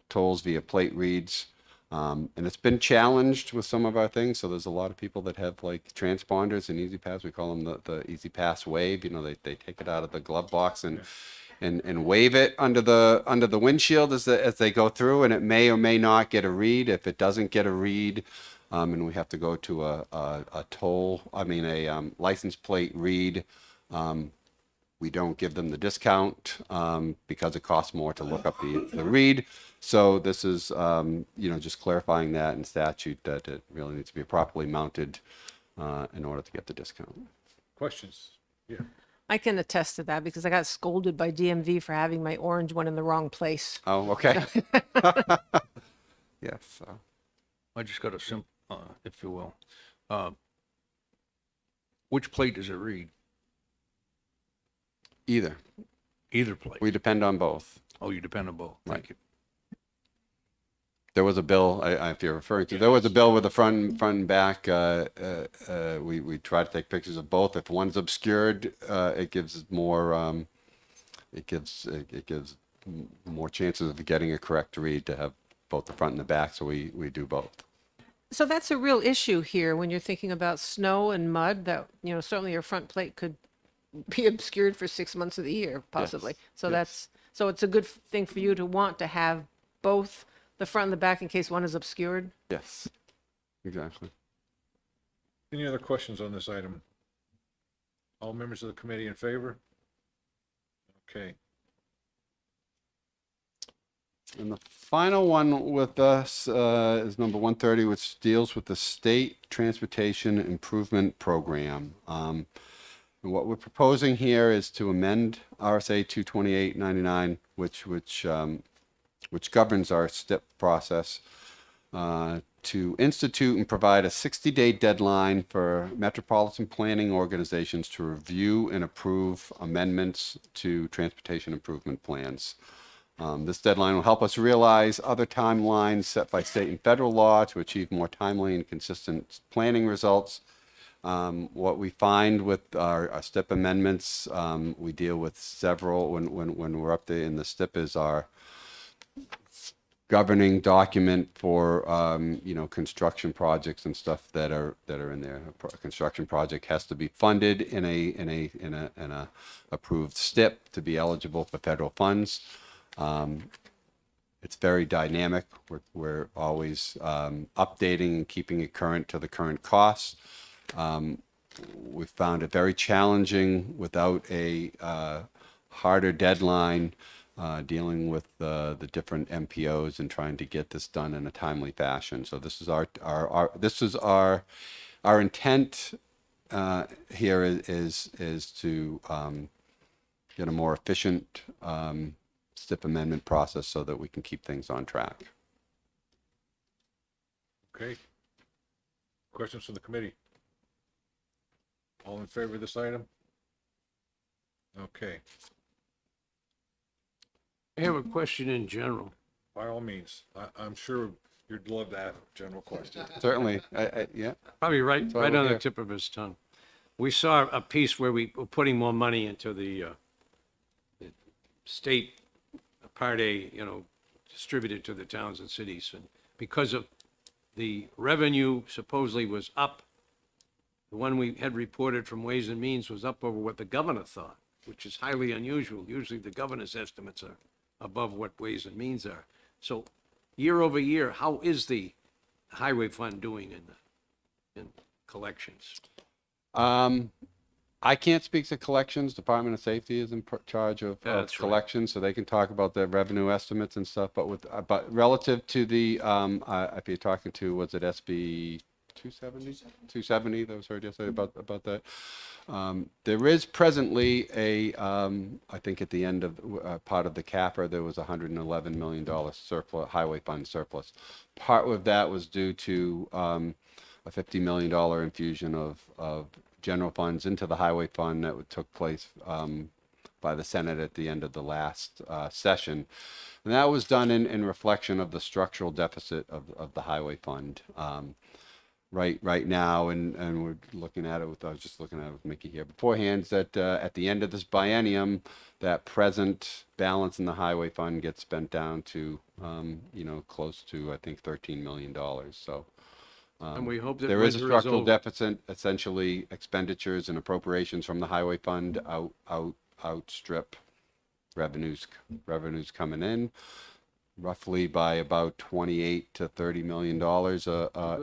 tolls via plate reads. And it's been challenged with some of our things. So there's a lot of people that have like transponders and Easy Pass. We call them the Easy Pass wave. You know, they take it out of the glove box and wave it under the windshield as they go through, and it may or may not get a read. If it doesn't get a read, and we have to go to a license plate read, we don't give them the discount because it costs more to look up the read. So this is, just clarifying that in statute that it really needs to be properly mounted in order to get the discount. Questions? Yeah. I can attest to that because I got scolded by DMV for having my orange one in the wrong place. Oh, okay. Yes. I just got a if you will. Which plate does it read? Either. Either plate. We depend on both. Oh, you depend on both. Thank you. There was a bill, if you're referring to, there was a bill with the front and back. We try to take pictures of both. If one's obscured, it gives more. It gives more chances of getting a correct read to have both the front and the back. So we do both. So that's a real issue here when you're thinking about snow and mud that, certainly your front plate could be obscured for 6 months of the year, possibly. So yes. so it's a good thing for you to want to have both the front and the back in case one is obscured. Yes, exactly. Any other questions on this item? All members of the committee in favor? Okay. And the final one with us is number 130, which deals with the State Transportation Improvement Program. And what we're proposing here is to amend RSA 228-99, which governs our STIP process, to institute and provide a 60-day deadline for metropolitan planning organizations to review and approve amendments to transportation improvement plans. This deadline will help us realize other timelines set by state and federal law to achieve more timely and consistent planning results. What we find with our STIP amendments, we deal with several when we're up there in the STIP is our governing document for construction projects and stuff that are in there. A construction project has to be funded in a approved STIP to be eligible for federal funds. It's very dynamic. We're always updating and keeping it current to the current costs. We found it very challenging without a harder deadline dealing with the different MPOs and trying to get this done in a timely fashion. So this is our intent here is to get a more efficient STIP amendment process so that we can keep things on track. Okay. Questions from the committee? All in favor of this item? Okay. I have a question in general. By all means, I'm sure you'd love to have a general question. Certainly, yeah. Probably right why on we're the here. tip of his tongue. We saw a piece where we were putting more money into the state Part A, distributed to the towns and cities. And because of the revenue supposedly was up, the one we had reported from Ways and Means was up over what the governor thought, which is highly unusual. Usually the governor's estimates are above what Ways and Means are. So year over year, how is the highway fund doing in collections? I can't speak to collections. Department of Safety is in charge of That's right. collections, so they can talk about their revenue estimates and stuff. But relative to the, if you're talking to, was it SB 270? 270, that was heard yesterday about that. There is presently I think at the end of part of the CAPRA, there was $111 million surplus, highway fund surplus. Part of that was due to a $50 million infusion of general funds into the highway fund that took place by the Senate at the end of the last session. And that was done in reflection of the structural deficit of the highway fund. Right now, and we're looking at it with, I was just looking at it with Mickey here beforehand, that at the end of this biennium, that present balance in the highway fund gets spent down to, close to, I think, $13 million. So And we hope that there is a winter structural over. deficit, essentially expenditures and appropriations from the highway fund outstrip revenues coming in, roughly by about 28 to $30 million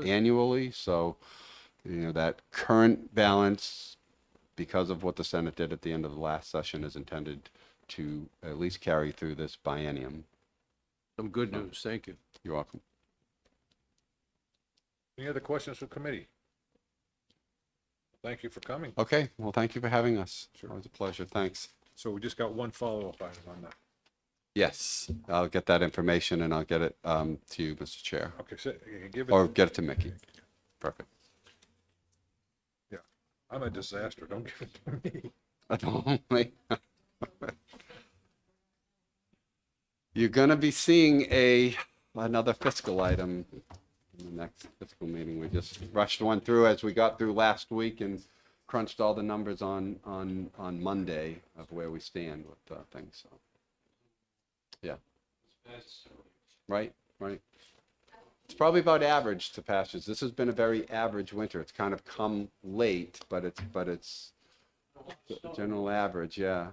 annually. So, that current balance, because of what the Senate did at the end of the last session, is intended to at least carry through this biennium. Some good news, thank you. You're welcome. Any other questions from committee? Thank you for coming. Okay, well, thank you for having us. Sure. It was a pleasure. Thanks. So we just got one follow-up item on that. Yes, I'll get that information and I'll get it to you, Mr. Chair, Okay, so give it. or get it to Mickey. Perfect. Yeah, I'm a disaster. Don't give it to me. Only. You're gonna be seeing another fiscal item in the next fiscal meeting. We just rushed one through as we got through last week and crunched all the numbers on Monday of where we stand with things, so. Yeah. Right. It's probably about average to pastures. This has been a very average winter. It's kind of come late, but it's general average, yeah.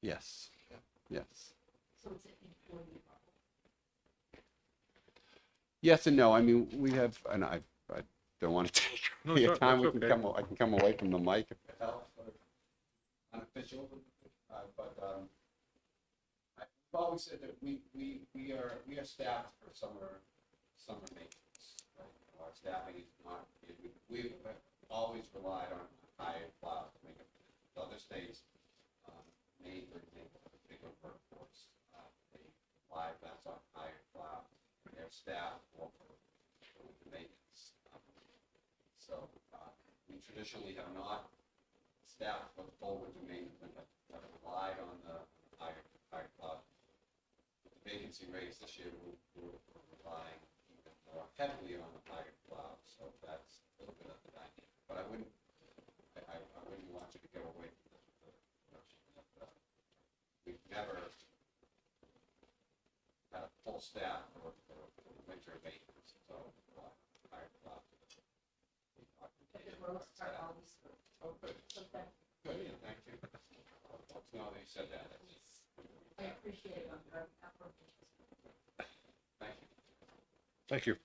Yes, yes. Yes and no. I mean, we have, and I don't want to take No, your it's time. okay. I can come away from the mic if it helps. Unofficial, but I've always said that we are staffed for summer maintenance. Right? Our staffing is not. We've always relied on hired plows to make it. Other states, Maine, for example, have a bigger workforce. They rely less on hired plows. Their staff for the maintenance. So we traditionally have not staffed for the full winter maintenance, but have relied on the hired plow. With the vacancy rates this year, we're relying even more heavily on the hired plow. So that's a little bit of the dynamic. But I wouldn't want you to go away from this. We've never had a full staff for winter maintenance, so hired plow. Oh, good. Good, yeah, thank you. Now that you said that. I appreciate it. Thank you. Thank you.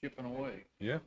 Chipping away. Yeah.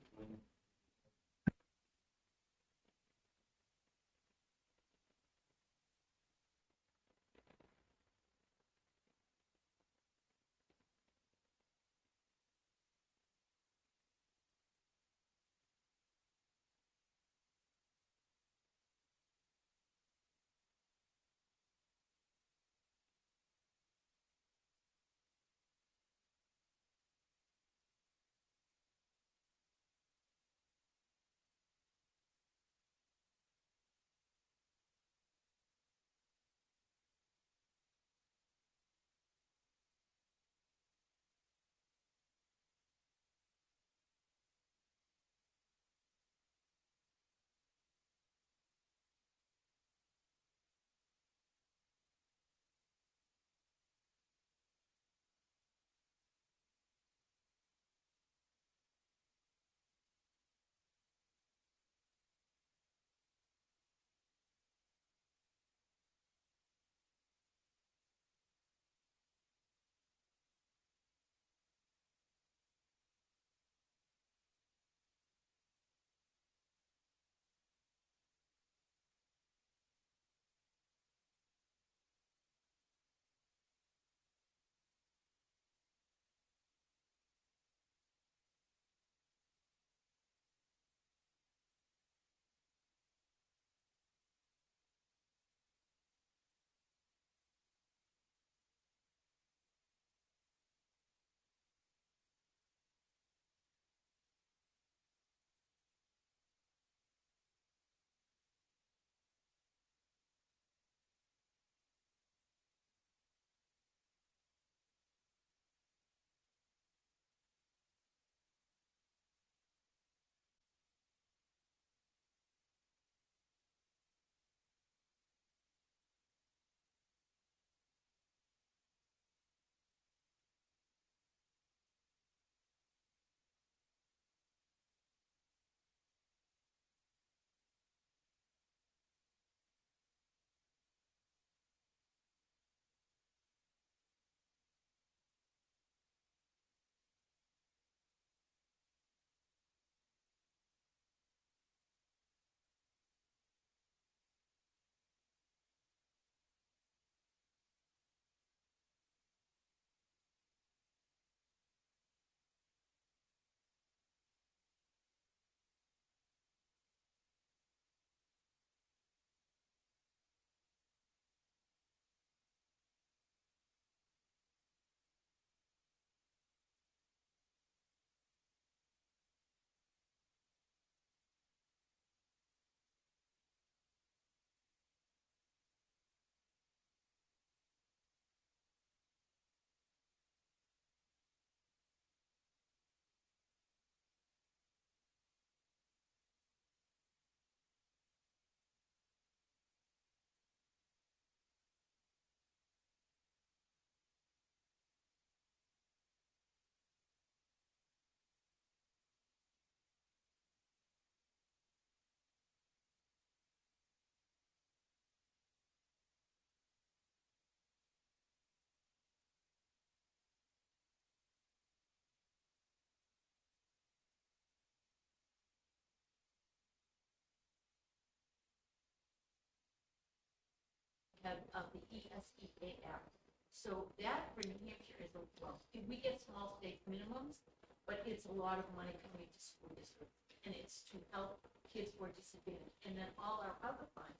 have of the ESEA Act. So that for New Hampshire is, well, we get small state minimums, but it's a lot of money coming to school districts. And it's to help kids who are disadvantaged. And then all our other funds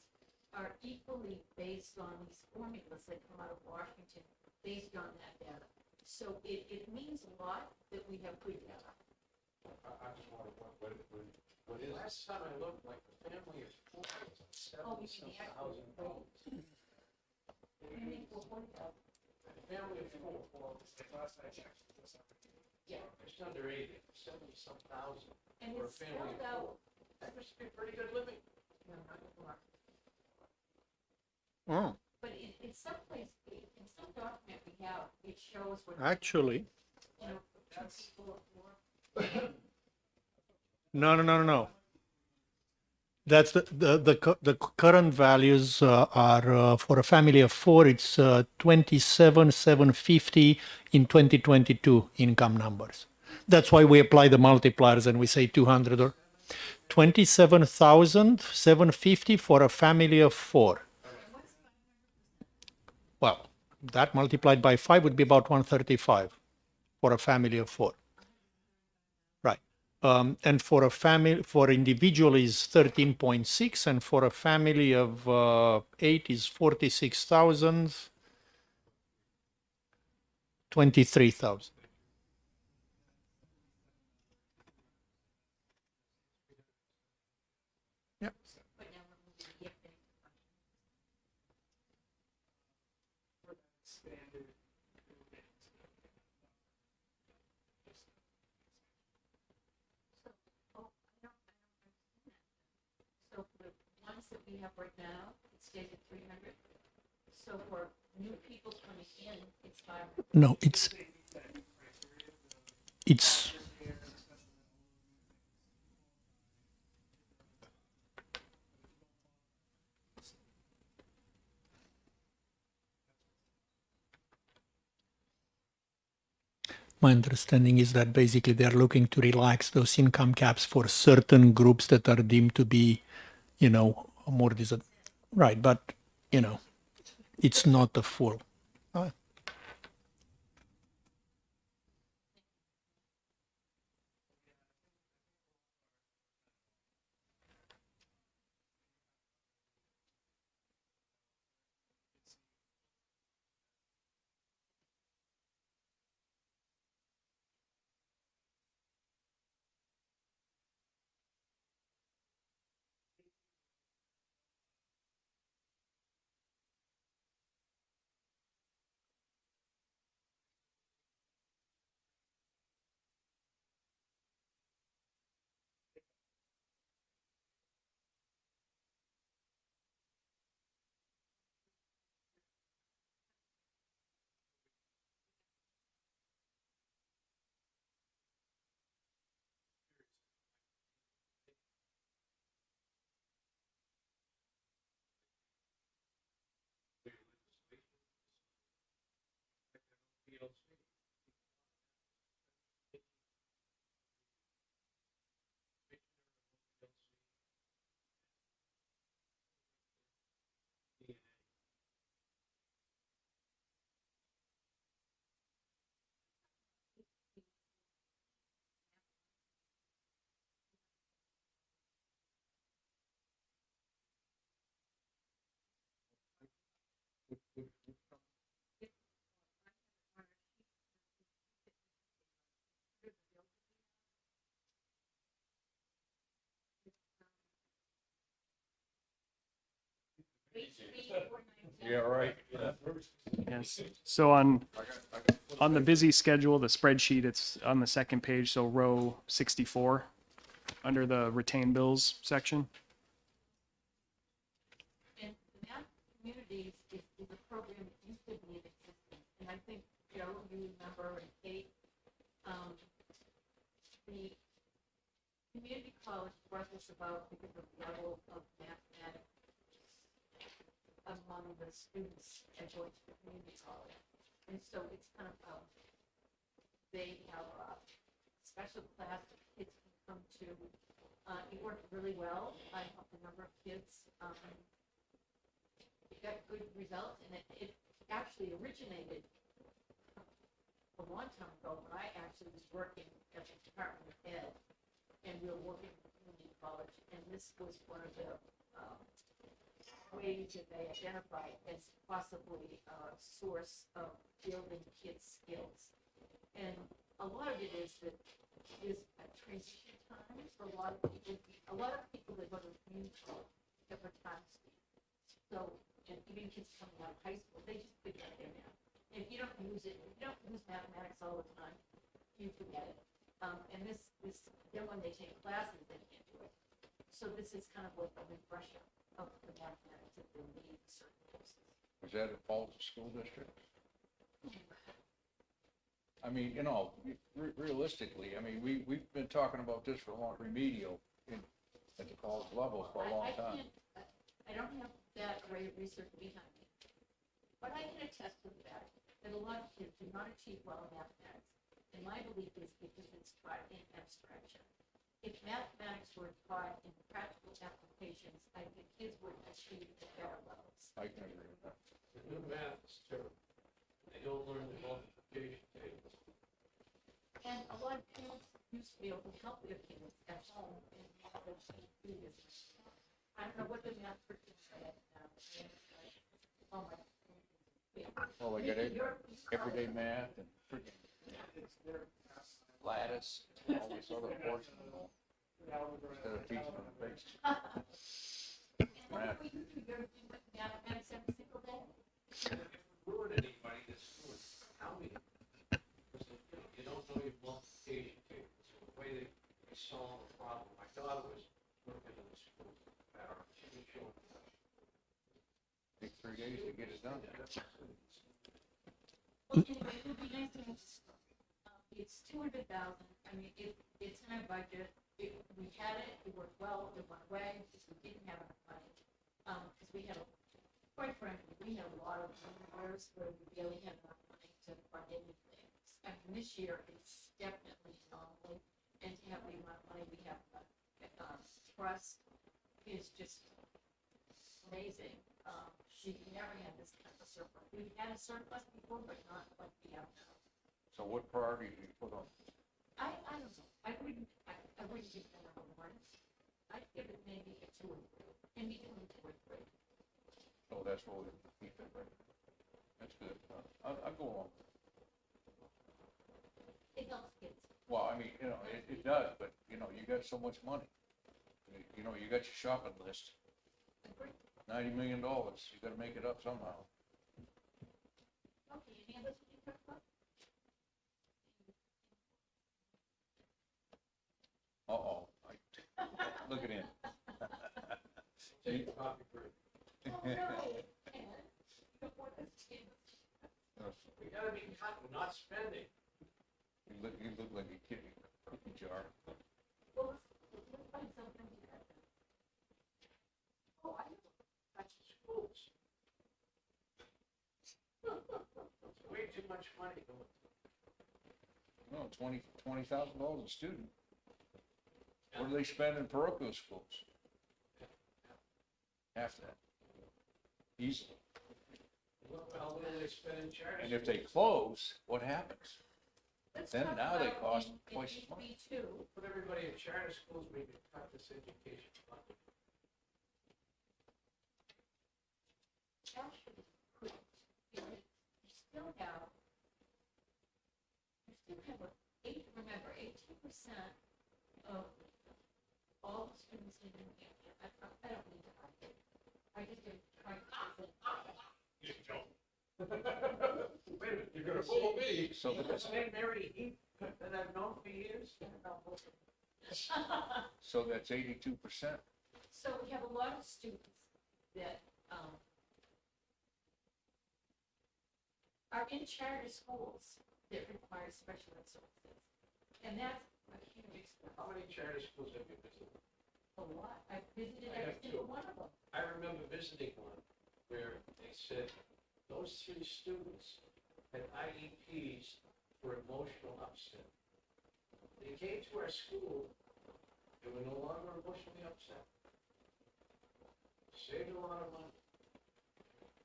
are equally based on these formulas that come out of Washington, based on that data. So it means a lot that we have good data. Last time I looked, like the family is four, Oh, we can actually. family of four, last I checked, Yeah, just under 80, 70-some thousand. and For a it's family spelled of out. That must be pretty good living. But in some place, in some document we have, it shows what, Actually, you know, two people or more. no. That's the current values are for a family of four. It's 27,750 in 2022 income numbers. That's why we apply the multipliers and we say 200 or 27,750 for a family of four. Well, that multiplied by 5 would be about 135 for a family of four. Right. And for a family, for individual is 13.6, and for a family of 8 is 46,000, 23,000. Yep. So for the ones that we have right now, it stays at 300. So for new people coming in, it's 500. No, it's my understanding is that basically they're looking to relax those income caps for certain groups that are deemed to be, more right. But, it's not the full. Yeah, right. Yes. So on the busy schedule, the spreadsheet, it's on the second page, so row 64, under the retained bills section. And that communities is a program that used to be in existence. And I think, Joe, you remember, and Kate, the community college brought this about because of the level of mathematics among the students at George Community College. And so it's kind of, they have a special class that kids can come to. It worked really well. I helped a number of kids. It got good result, and it actually originated a long time ago when I actually was working at the Department of Ed, and we were working with community college, and this was one of the ways that they identified as possibly a source of building kids' skills. And a lot of it is that is a transition time for a lot of people. A lot of people that go to community college have a time speed. So, and even kids coming out of high school, they just forget their math. If you don't use it, if you don't use mathematics all the time, you forget it. And this, then when they take classes, they can't do it. So this is kind of like a refresher of the mathematics that they need in certain courses. Was that a fault of the school district? I mean, you know, realistically, I mean, we've been talking about this for a long, remedial at the college level for a long time. I don't have that great of research behind me, but I can attest to the fact that a lot of kids do not achieve well in mathematics. And my belief is because it's taught in abstraction. If mathematics were taught in practical applications, I think kids would achieve at better levels. I can agree with that. The new math is terrible. They don't learn the multiplication tables. And a lot of parents used to be able to help their kids at home and have them do this. I don't know what the math curriculum said now. Oh my. Well, they got everyday math and freaking lattice, and all this other portion instead of teaching them the basics. Math. We do very good with mathematics every single day. Ruin anybody that's doing counting. Because you don't know your multiplication table. So the way they solve a problem. My daughter was working in the school. She was showing. Take 3 days to get it done. Well, anyway, it would be nice to have, it's 200,000, I mean, it's in our budget, we had it, it worked well, it went away, because we didn't have enough money. Because we had, quite frankly, we had a lot of years where we barely had enough money to fund anything. I mean, this year, it's definitely anomaly, and to have the amount of money we have, trust is just amazing. We've never had this kind of surplus. We've had a surplus before, but not like we have now. So what priority do you put on? I don't know. I wouldn't give that number one. I'd give it maybe a 2 or 3, and between 2 or 3. So that's what we keep it right. That's good. I'll go along. It helps kids. Well, I mean, you know, it does, but you know, you got so much money. You know, you got your shopping list. $90 million. You got to make it up somehow. Okay, any others you talk about? Uh-oh. Look at him. Take a coffee break. Oh, really? And before this kid. We gotta be cutting, not spending. You look like a kid in a cookie jar. Well, let's find something to add. Oh, I know. That's schools. It's way too much money going. No, $20,000 a student. What do they spend in parochial schools? Half that. Easily. Look how little they spend in charter. And if they close, what happens? Let's Then talk now they about cost in twice as much. HB2, Put everybody in charter schools, we could cut this education funding. actually could, because you still have remember, 18% of all the students in New Hampshire, I don't need to argue. I just am trying to. Wait a minute, you're gonna fool me. So that's, St. Mary Heath that I've known for years. so that's 82%. So we have a lot of students that are in charter schools that require special ed services. And that's a huge expense. How many charter schools have you visited? A lot. I've visited I every have single two. one of them. I remember visiting one where they said those 3 students had IEPs for emotional upset. They came to our school, they were no longer emotionally upset. Saved a lot of money.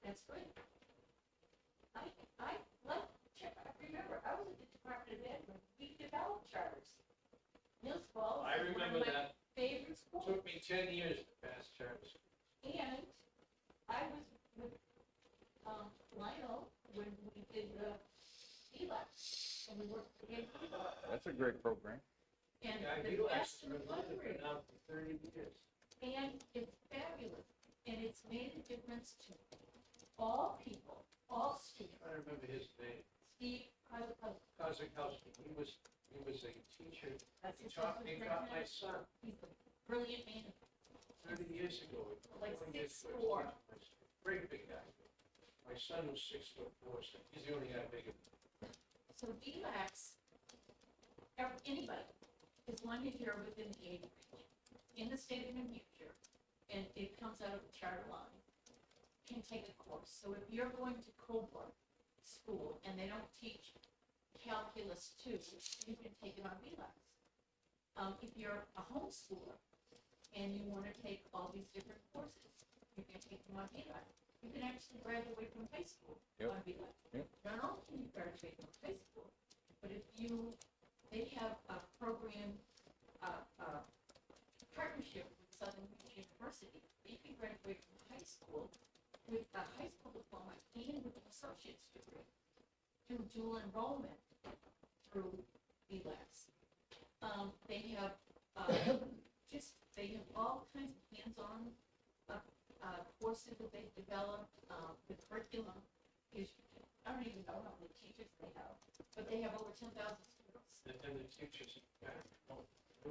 That's Department of Ed, we developed charters. Mills Falls I is one remember of my that. favorite schools. Took me 10 years to pass charter school. And I was with, Lionel when we did the ELAC, and we worked together. That's a great program. And Yeah, the you best actually of the been fundraising. out for 30 years. And it's fabulous, and it's made a difference to all people, all students. I remember his name, Steve, Kozakowski. He was a teacher. that's He his taught husband, my son he's a brilliant man. 30 years ago. Like 20 years ago, 6'4". he was teaching my son. Great big guy. My son was 6'4", so he's the only guy bigger. So DLAX, anybody, as long as you're within the age range, in the state of New Hampshire, and it comes out of the charter line, can take a course. So if you're going to Coburg School and they don't teach calculus 2, you can take it on DLAX. If you're a homeschooler and you want to take all these different courses, you can take them on DLAX. You can actually graduate from high school on DLAX. Yep. Not only can you graduate from high school, but they have a program, partnership with Southern University. You can graduate from high school with a high school diploma and with an associate's degree through dual enrollment through ELAS. They have, they have all kinds of hands-on, courses that they've developed. The curriculum is, I don't even know how many teachers they have, but they have over 10,000 students. And the teachers,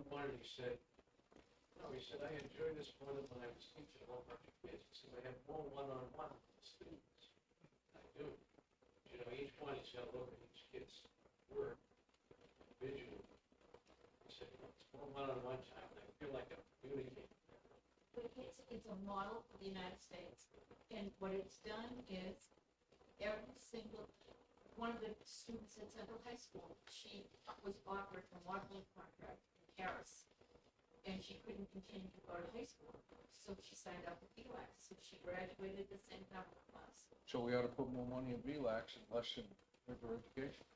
one of them said, I enjoy this more than when I was teaching a whole bunch of kids. He said, I have more one-on-one with students. I do. You know, each one, he's got to look at each kid's work individually. He said, it's more one-on-one time, and I feel like I'm communicating. But it's a model for the United States. And what it's done is every single, one of the students at Central High School, she was offered a modeling contract in Paris. And she couldn't continue to go to high school. So she signed up with ELAC. So she graduated the same time with us. So we ought to put more money in VLAX and less in regular education.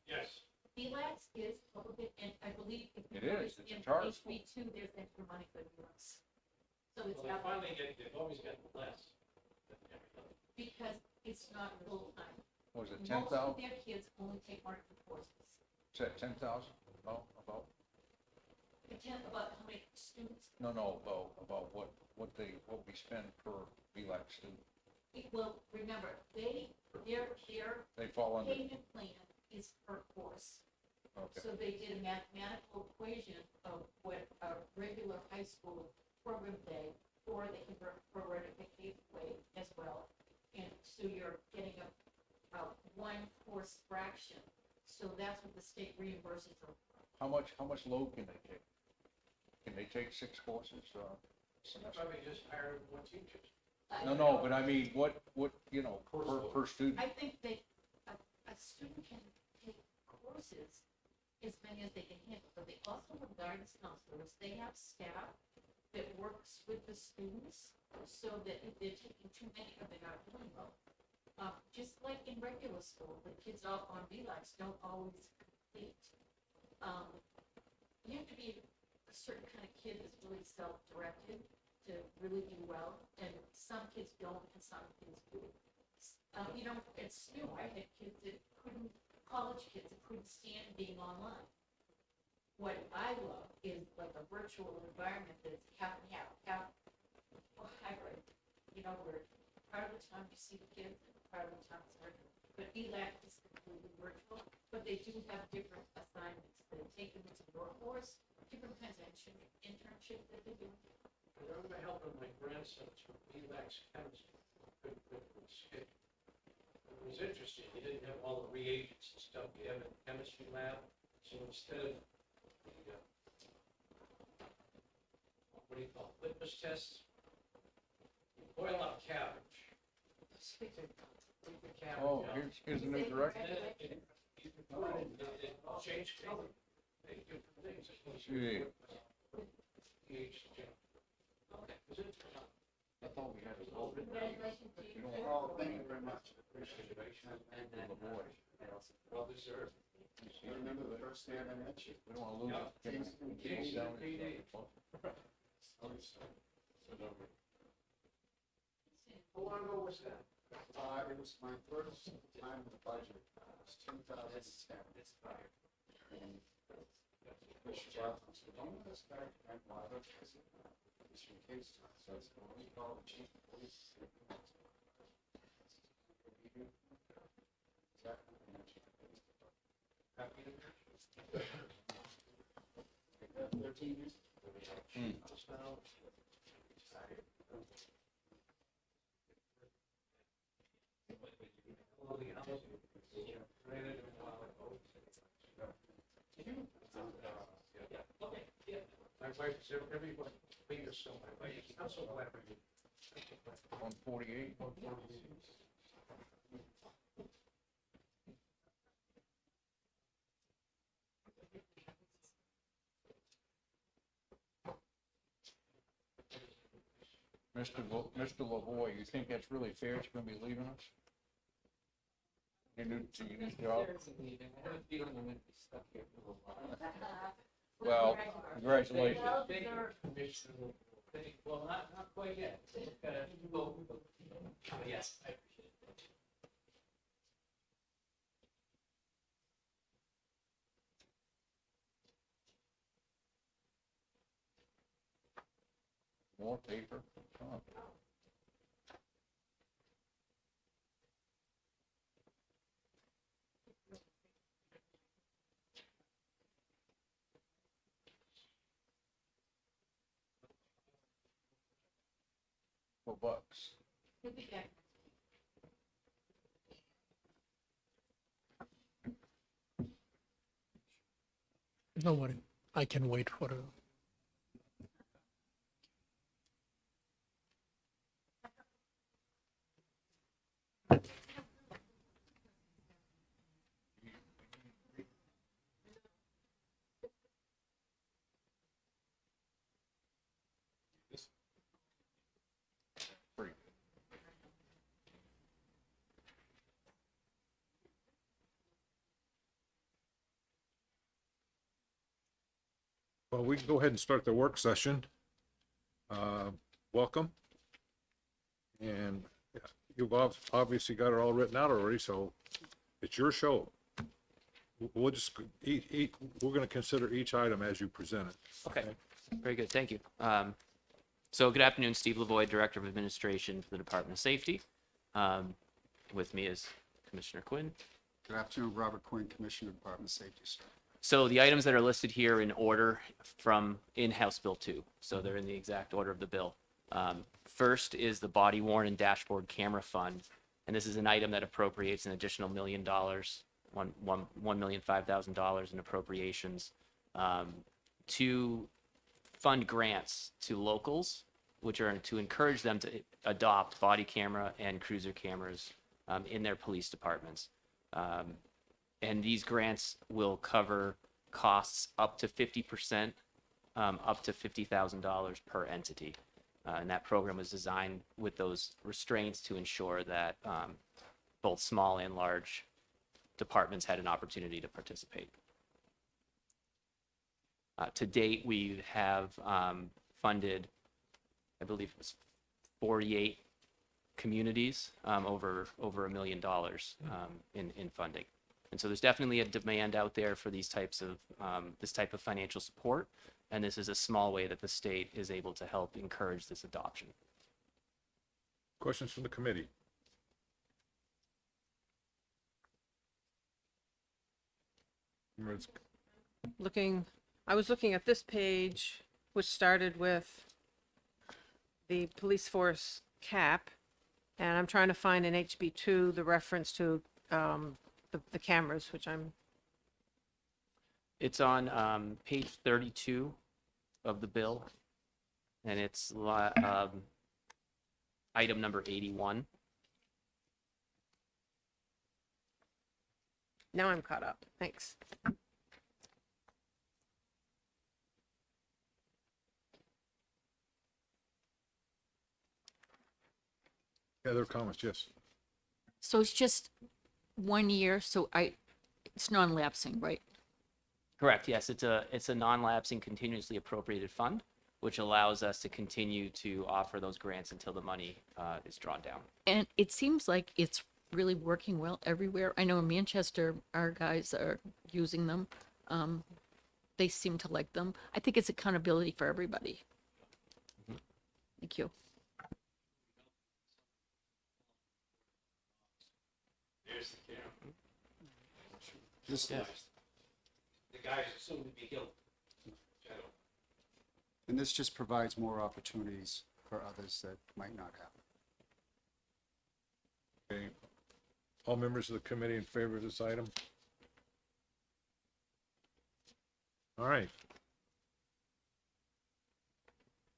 Yes. ELAC is public, and I believe if you It is. notice It's a in charter school. HB2, there's extra money for ELAC. So it's Well, they out finally they've always gotten less than every other. because it's not full-time. Was it Most 10,000? of their kids only take one or two courses. Is that 10,000? No, about? Pretend about how many students, No, about what we spend per VLAX student. well, remember, their They fall under, payment plan is per course. okay. So they did a mathematical equation of what a regular high school program day, or they can program it eighth way as well. And so you're getting a one course fraction. So that's what the state reimburses them. How much load can they take? Can they take 6 courses, semester? Probably just hire more teachers. No, but I mean, what, per student? I think a student can take courses as many as they can handle, but they also have guidance counselors. They have staff that works with the students so that if they're taking too many or they're not doing well. Just like in regular school, the kids out on VLAX don't always complete. You have to be a certain kind of kid that's really self-directed to really do well, and some kids don't, and some kids do. At SNU, I had kids that college kids that couldn't stand being online. What I love is like a virtual environment that's half and half hybrid. Where part of the time you see the kids, and part of the time it's virtual. But ELAC is completely virtual, but they do have different assignments. They take them into your course, different kinds of internships that they do. I remember helping my grandson through ELAC's chemistry. Good schedule. It was interesting. You didn't have all the reagents and stuff you have in the chemistry lab. So instead of the, what do you call it, litmus tests, you boil up cabbage. Take the cabbage Oh, out. here's the new director. It changed color. They do different things. Yeah. pH check. Okay. Was it? I thought we had a little bit. Congratulations to you. Oh, thank you very much. Appreciate it. Well deserved. It was my first time in the budget. It was 2010. Mr. Lavoy, you think that's really fair? She's gonna be leaving us? Your new job? Well, congratulations. Well, not quite yet. Yes. More paper? Come on. $4. No worry. I can wait for a Free. Well, we can go ahead and start the work session. Welcome. And yeah, you've obviously got it all written out already, so it's your show. We'll just we're going to consider each item as you present it. Okay, very good, thank you. So good afternoon, Steve Lavoy, Director of Administration for the Department of Safety. With me is Commissioner Quinn. Good afternoon, Robert Quinn, Commissioner, Department of Safety, sir. So the items that are listed here in order from in-House Bill 2, so they're in the exact order of the bill. First is the body worn and dashboard camera fund, and this is an item that appropriates an additional $1 million, $1,005,000 in appropriations to fund grants to locals, which are to encourage them to adopt body camera and cruiser cameras in their police departments. And these grants will cover costs up to 50%, up to $50,000 per entity. And that program was designed with those restraints to ensure that both small and large departments had an opportunity to participate. To date, we have funded, I believe it was 48 communities, over $1 million in funding. And so there's definitely a demand out there for these types of this type of financial support, and this is a small way that the state is able to help encourage this adoption. Questions from the committee? I was looking at this page, which started with the police force cap, and I'm trying to find in HB2 the reference to the cameras, which It's on page 32 of the bill, and it's item number 81. now I'm caught up. Thanks. Other comments? Yes. So it's just 1 year, so it's non-lapsing, right? Correct, yes, it's a non-lapsing continuously appropriated fund, which allows us to continue to offer those grants until the money is drawn down. And it seems like it's really working well everywhere. I know in Manchester, our guys are using them. They seem to like them. I think it's accountability for everybody. Thank you. This, The guys soon to be killed. and this just provides more opportunities for others that might not have. Okay. All members of the committee in favor of this item? All right.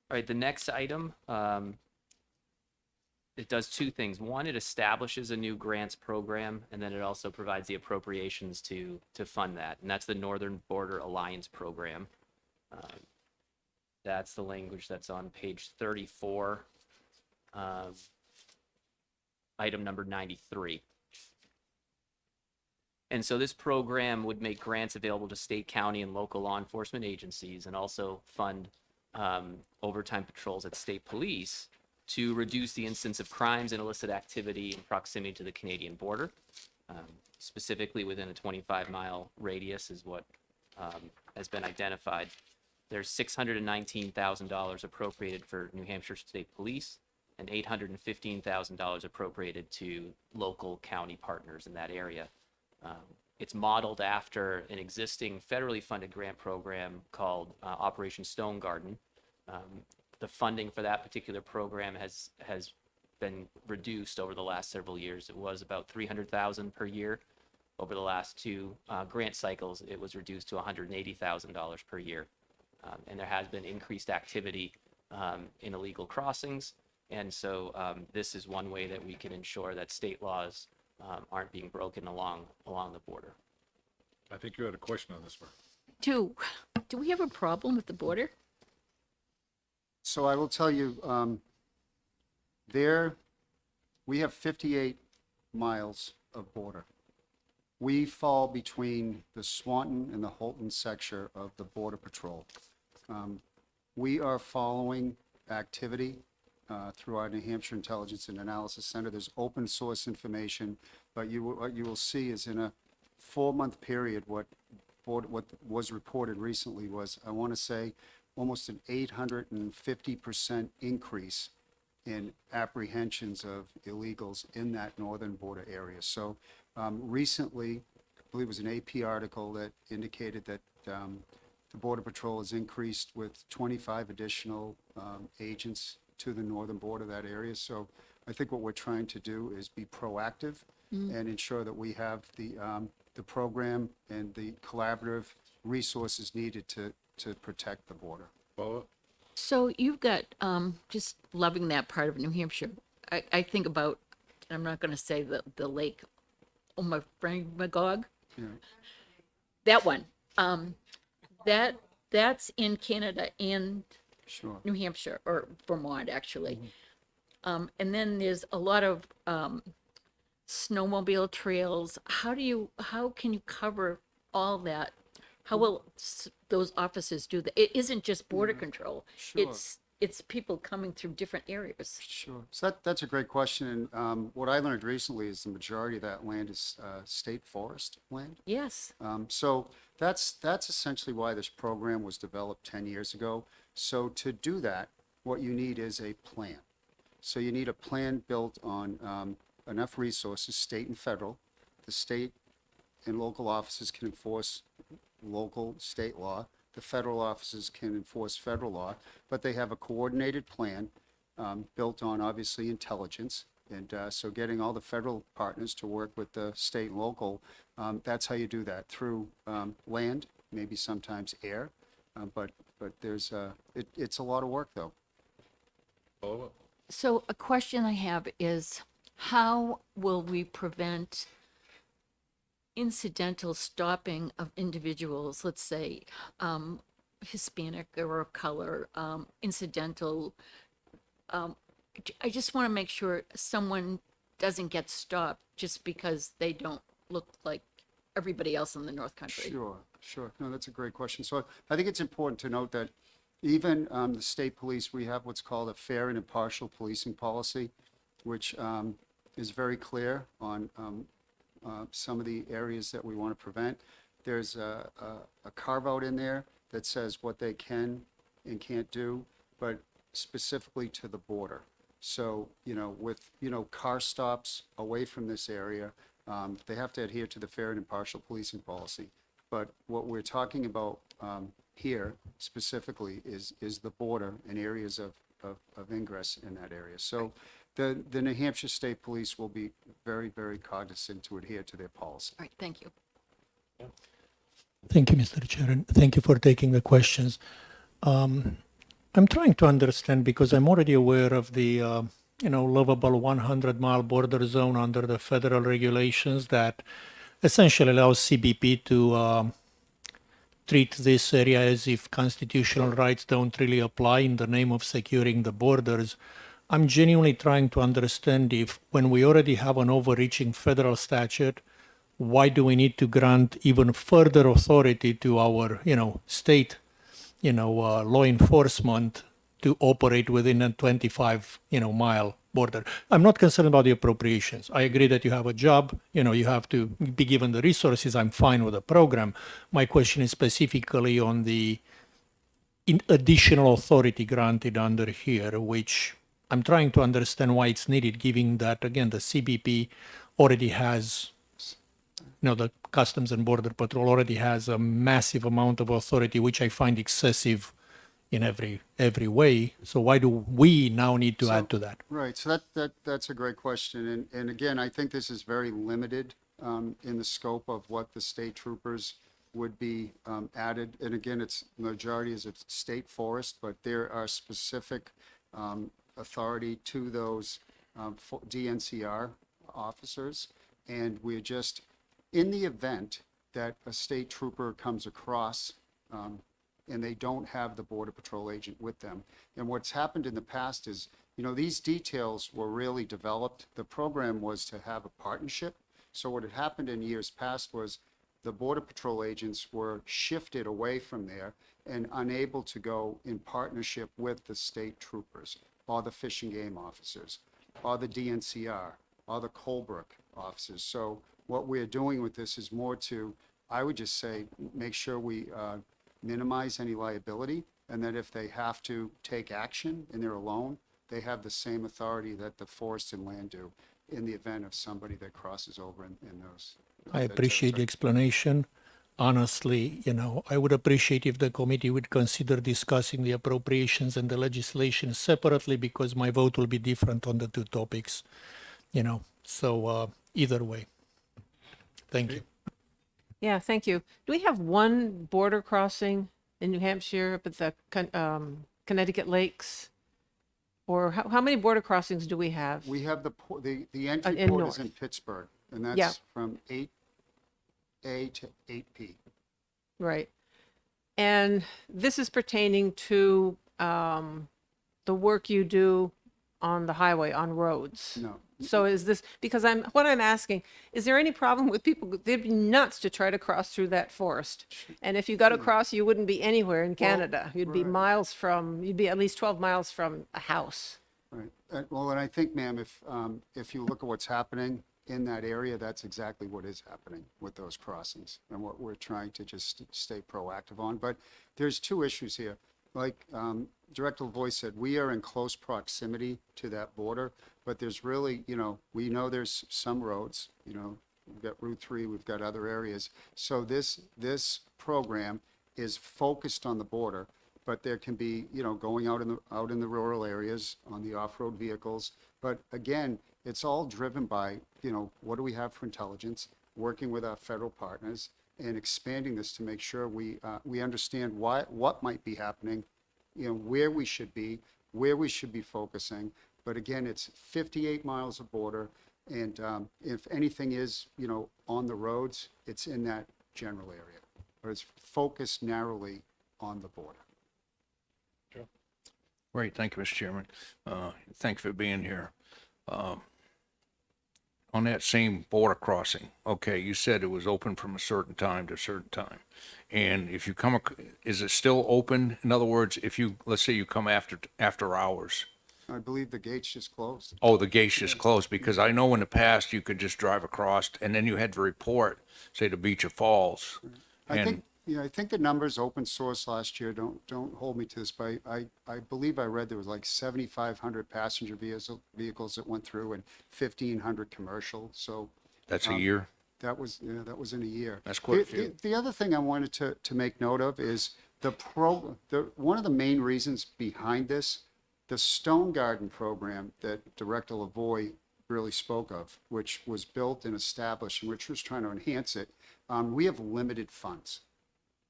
All right, the next item, it does two things. One, it establishes a new grants program, and then it also provides the appropriations to fund that. And that's the Northern Border Alliance Program. That's the language that's on page 34, item number 93. And so this program would make grants available to state, county, and local law enforcement agencies, and also fund overtime patrols at state police to reduce the incidence of crimes and illicit activity in proximity to the Canadian border. Specifically within a 25-mile radius is what has been identified. There's $619,000 appropriated for New Hampshire State Police and $815,000 appropriated to local county partners in that area. It's modeled after an existing federally funded grant program called Operation Stone Garden. The funding for that particular program has been reduced over the last several years. It was about $300,000 per year. Over the last two grant cycles, it was reduced to $180,000 per year. And there has been increased activity in illegal crossings. And so this is one way that we can ensure that state laws aren't being broken along the border. I think you had a question on this one. Do we have a problem with the border? So I will tell you, we have 58 miles of border. We fall between the Swanton and the Holton sector of the Border Patrol. We are following activity through our New Hampshire Intelligence and Analysis Center. There's open source information, but what you will see is in a 4-month period, what was reported recently was, I want to say, almost an 850% increase in apprehensions of illegals in that northern border area. So recently, I believe it was an AP article that indicated that the Border Patrol has increased with 25 additional agents to the northern border of that area. So I think what we're trying to do is be proactive and ensure that we have the program and the collaborative resources needed to protect the border. Follow-up? So you've got, just loving that part of New Hampshire. I think about, I'm not going to say the lake, oh my friend Magog. Yeah. That one. That's in Canada and Sure. New Hampshire, or Vermont, actually. And then there's a lot of snowmobile trails. How can you cover all that? How will those officers do that? It isn't just border control. Sure. It's people coming through different areas. Sure. So that's a great question. And what I learned recently is the majority of that land is state forest land. Yes. So that's essentially why this program was developed 10 years ago. So to do that, what you need is a plan. So you need a plan built on enough resources, state and federal. The state and local offices can enforce local state law. The federal offices can enforce federal law, but they have a coordinated plan built on obviously intelligence. And so getting all the federal partners to work with the state and local, that's how you do that, through land, maybe sometimes air, but there's it's a lot of work though. Follow-up? So a question I have is, how will we prevent incidental stopping of individuals, let's say Hispanic or of color, incidental? I just want to make sure someone doesn't get stopped just because they don't look like everybody else in the North Country. Sure, Sure. No, that's a great question. So I think it's important to note that even the state police, we have what's called a fair and impartial policing policy, which is very clear on some of the areas that we want to prevent. There's a carve out in there that says what they can and can't do, but specifically to the border. So, with, car stops away from this area, they have to adhere to the fair and impartial policing policy. But what we're talking about here specifically is the border and areas of ingress in that area. So the New Hampshire State Police will be very, very cognizant to adhere to their policy. All right, thank you. Thank you, Mr. Chair, and thank you for taking the questions. I'm trying to understand because I'm already aware of the, livable 100-mile border zone under the federal regulations that essentially allows CBP to treat this area as if constitutional rights don't really apply in the name of securing the borders. I'm genuinely trying to understand if, when we already have an overreaching federal statute, why do we need to grant even further authority to our, state, law enforcement to operate within a 25, mile border? I'm not concerned about the appropriations. I agree that you have a job, you have to be given the resources. I'm fine with the program. My question is specifically on the additional authority granted under here, which I'm trying to understand why it's needed, given that, again, the CBP already has, the Customs and Border Patrol already has a massive amount of authority, which I find excessive in every way. So why do we now need to add to that? Right. So that's a great question. And again, I think this is very limited in the scope of what the state troopers would be added. And again, it's majority is a state forest, but there are specific authority to those DNCR officers. And we're just, in the event that a state trooper comes across and they don't have the Border Patrol agent with them. And what's happened in the past is, these details were really developed. The program was to have a partnership. So what had happened in years past was the Border Patrol agents were shifted away from there and unable to go in partnership with the state troopers or the Fish and Game officers or the DNCR or the Colebrook officers. So what we're doing with this is more to, I would just say, make sure we minimize any liability, and that if they have to take action and they're alone, they have the same authority that the forest and land do in the event of somebody that crosses over in those. I appreciate the explanation. Honestly, I would appreciate if the committee would consider discussing the appropriations and the legislation separately, because my vote will be different on the two topics, so either way. Thank you. Yeah, thank you. Do we have one border crossing in New Hampshire up at the Connecticut Lakes? Or how many border crossings do we have? We have the entry in port is north. in Pittsburgh, and that's Yeah. from 8A to 8P. Right. And this is pertaining to the work you do on the highway, on roads. No. So is this, because what I'm asking, is there any problem with people, they'd be nuts to try to cross through that forest. And if you got across, you wouldn't be anywhere in Canada. You'd be you'd be at least 12 miles from a house. Right. Well, and I think, ma'am, if you look at what's happening in that area, that's exactly what is happening with those crossings and what we're trying to just stay proactive on. But there's two issues here. Like Director LaVoy said, we are in close proximity to that border, but there's really, we know there's some roads, we've got Route 3, we've got other areas. So this program is focused on the border, but there can be, going out in the rural areas on the off-road vehicles. But again, it's all driven by, what do we have for intelligence, working with our federal partners and expanding this to make sure we understand what might be happening, where we should be focusing. But again, it's 58 miles of border, and if anything is, on the roads, it's in that general area, but it's focused narrowly on the border. Great, thank you, Mr. Chairman. Thank you for being here. on that same border crossing, okay, you said it was open from a certain time to a certain time. And if you come, is it still open? In other words, if you, let's say you come after hours, I believe the gate's just closed. oh, the gate's just closed, because I know in the past you could just drive across and then you had to report, say, to Beecher Falls. I And think, yeah, I think the numbers open source last year, don't hold me to this, but I believe I read there was like 7,500 passenger vehicles that went through and 1,500 commercial, so. that's a year? That was, yeah, that was in a year. That's quite a few. The other thing I wanted to make note of is one of the main reasons behind this, the Stone Garden program that Director Lavoy really spoke of, which was built and established, and Rich was trying to enhance it. We have limited funds.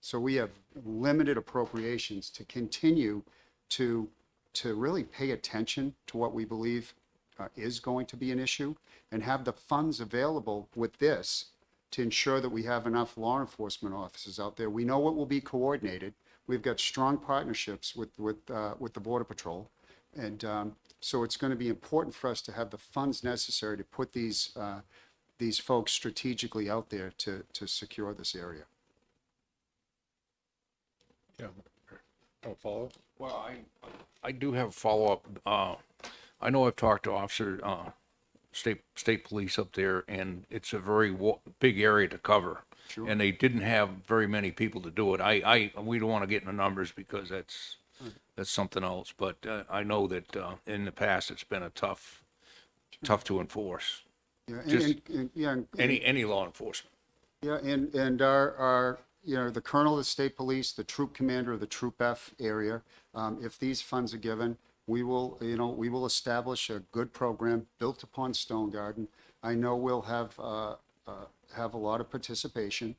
So we have limited appropriations to continue to really pay attention to what we believe is going to be an issue and have the funds available with this to ensure that we have enough law enforcement officers out there. We know what will be coordinated. We've got strong partnerships with the Border Patrol. And so it's going to be important for us to have the funds necessary to put these folks strategically out there to secure this area. Yeah. Oh, follow? Well, I do have a follow-up. I know I've talked to officer, state police up there, and it's a very big area to cover. Sure. And they didn't have very many people to do it. We don't want to get in the numbers because that's something else. But I know that in the past, it's been tough to enforce. Yeah, Just and any law enforcement. yeah, and our the colonel of the state police, the troop commander of the Troop F area, if these funds are given, we will establish a good program built upon Stone Garden. I know we'll have a lot of participation.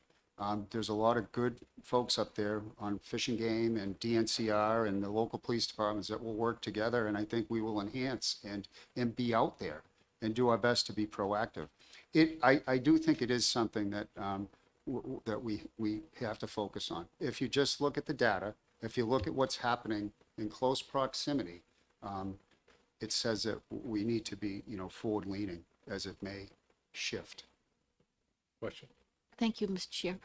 There's a lot of good folks up there on Fish and Game and DNCR and the local police departments that will work together, and I think we will enhance and be out there and do our best to be proactive. I do think it is something that that we have to focus on. If you just look at the data, if you look at what's happening in close proximity, it says that we need to be, forward leaning as it may shift. Question? Thank you, Mr. Chair.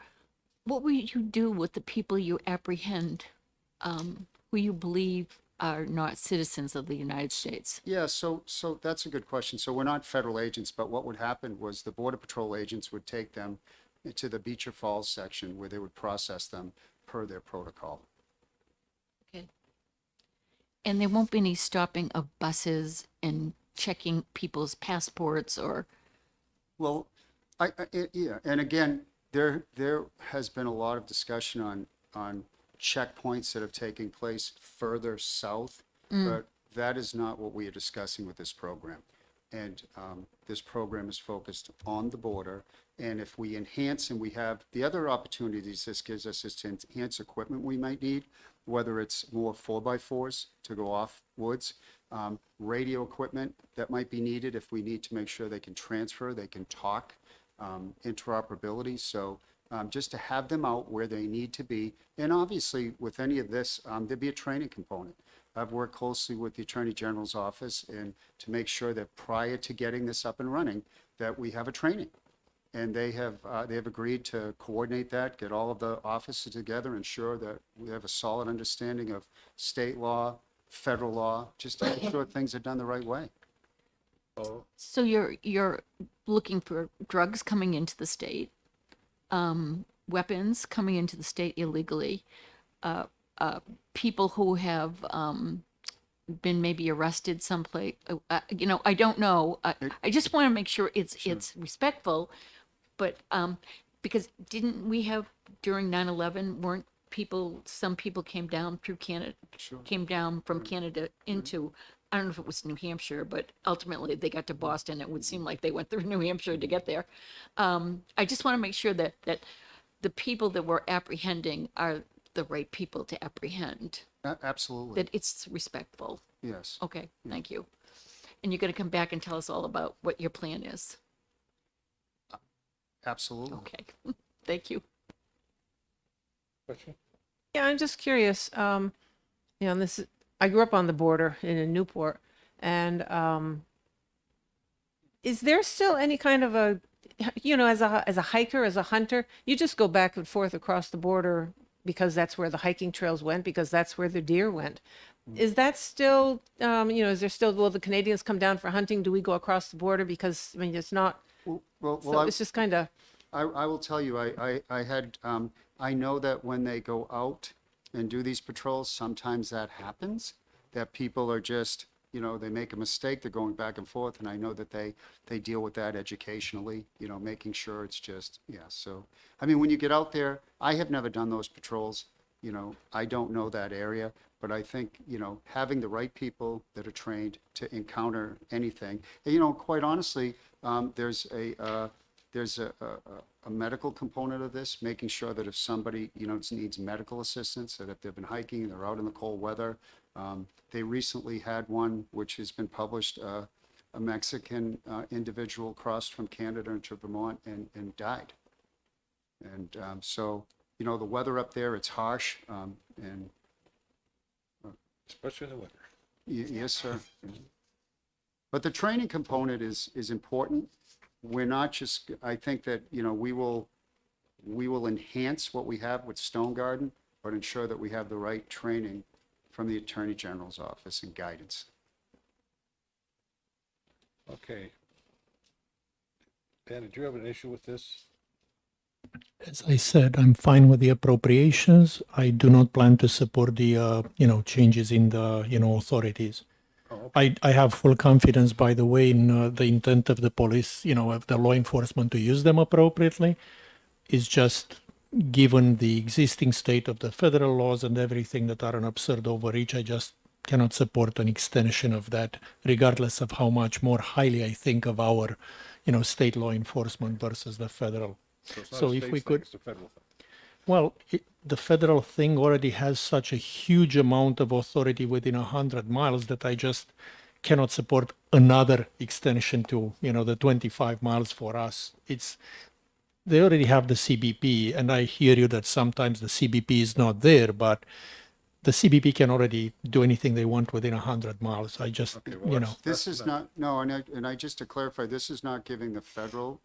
What will you do with the people you apprehend, who you believe are not citizens of the United States? Yeah, so that's a good question. So we're not federal agents, but what would happen was the Border Patrol agents would take them to the Beecher Falls section where they would process them per their protocol. Okay. And there won't be any stopping of buses and checking people's passports or? Well, yeah, and again, there has been a lot of discussion on checkpoints that have taken place further south, but that is not what we are discussing with this program. And this program is focused on the border. And if we enhance, and we have the other opportunities this gives us is to enhance equipment we might need, whether it's more 4x4s to go off woods, radio equipment that might be needed if we need to make sure they can transfer, they can talk, interoperability. So just to have them out where they need to be. And obviously with any of this, there'd be a training component. I've worked closely with the Attorney General's office and to make sure that prior to getting this up and running, that we have a training. And they have agreed to coordinate that, get all of the offices together, ensure that we have a solid understanding of state law, federal law, just to make sure things are done the right way. So you're looking for drugs coming into the state, weapons coming into the state illegally, people who have been maybe arrested someplace. I don't know. I just want to make sure it's respectful, but because didn't we have during 9/11 weren't some people came down through Canada, came down from Canada into. I don't know if it was New Hampshire, but ultimately they got to Boston. It would seem like they went through New Hampshire to get there. I just want to make sure that the people that we're apprehending are the right people to apprehend, Absolutely. that it's respectful. Yes. Okay, thank you. And you're going to come back and tell us all about what your plan is. Absolutely. Okay, thank you. Question? Yeah, I'm just curious. I grew up on the border in Newport, and is there still any kind of a, as a hiker, as a hunter, you just go back and forth across the border because that's where the hiking trails went, because that's where the deer went. Is that still, is there still, will the Canadians come down for hunting? Do we go across the border? Because, I mean, it's not, so it's just kind of, I will tell you, I know that when they go out and do these patrols, sometimes that happens, that people are just, they make a mistake, they're going back and forth, and I know that they deal with that educationally, making sure it's just, so, I mean, when you get out there, I have never done those patrols, I don't know that area, but I think, having the right people that are trained to encounter anything, and, quite honestly, there's a medical component of this, making sure that if somebody, needs medical assistance, that if they've been hiking, they're out in the cold weather. They recently had one, which has been published, a Mexican individual crossed from Canada into Vermont and died. And so, the weather up there, it's harsh, and Especially in the winter. yes, sir. But the training component is important. We're not just, I think that, we will enhance what we have with Stone Garden, but ensure that we have the right training from the Attorney General's office and guidance. Okay. Dan, did you have an issue with this? As I said, I'm fine with the appropriations. I do not plan to support the, changes in the, authorities. Oh, okay. I have full confidence, by the way, in the intent of the police, of the law enforcement to use them appropriately. It's just given the existing state of the federal laws and everything that are an absurd overreach, I just cannot support an extension of that, regardless of how much more highly I think of our, state law enforcement versus the federal. So it's not So a if state we thing, could, it's a federal thing. well, the federal thing already has such a huge amount of authority within 100 miles that I just cannot support another extension to, the 25 miles for us. They already have the CBP, and I hear you that sometimes the CBP is not there, but the CBP can already do anything they want within 100 miles. I just, Okay, well, that's- This is not, no, and I just to clarify, this is not giving the federal.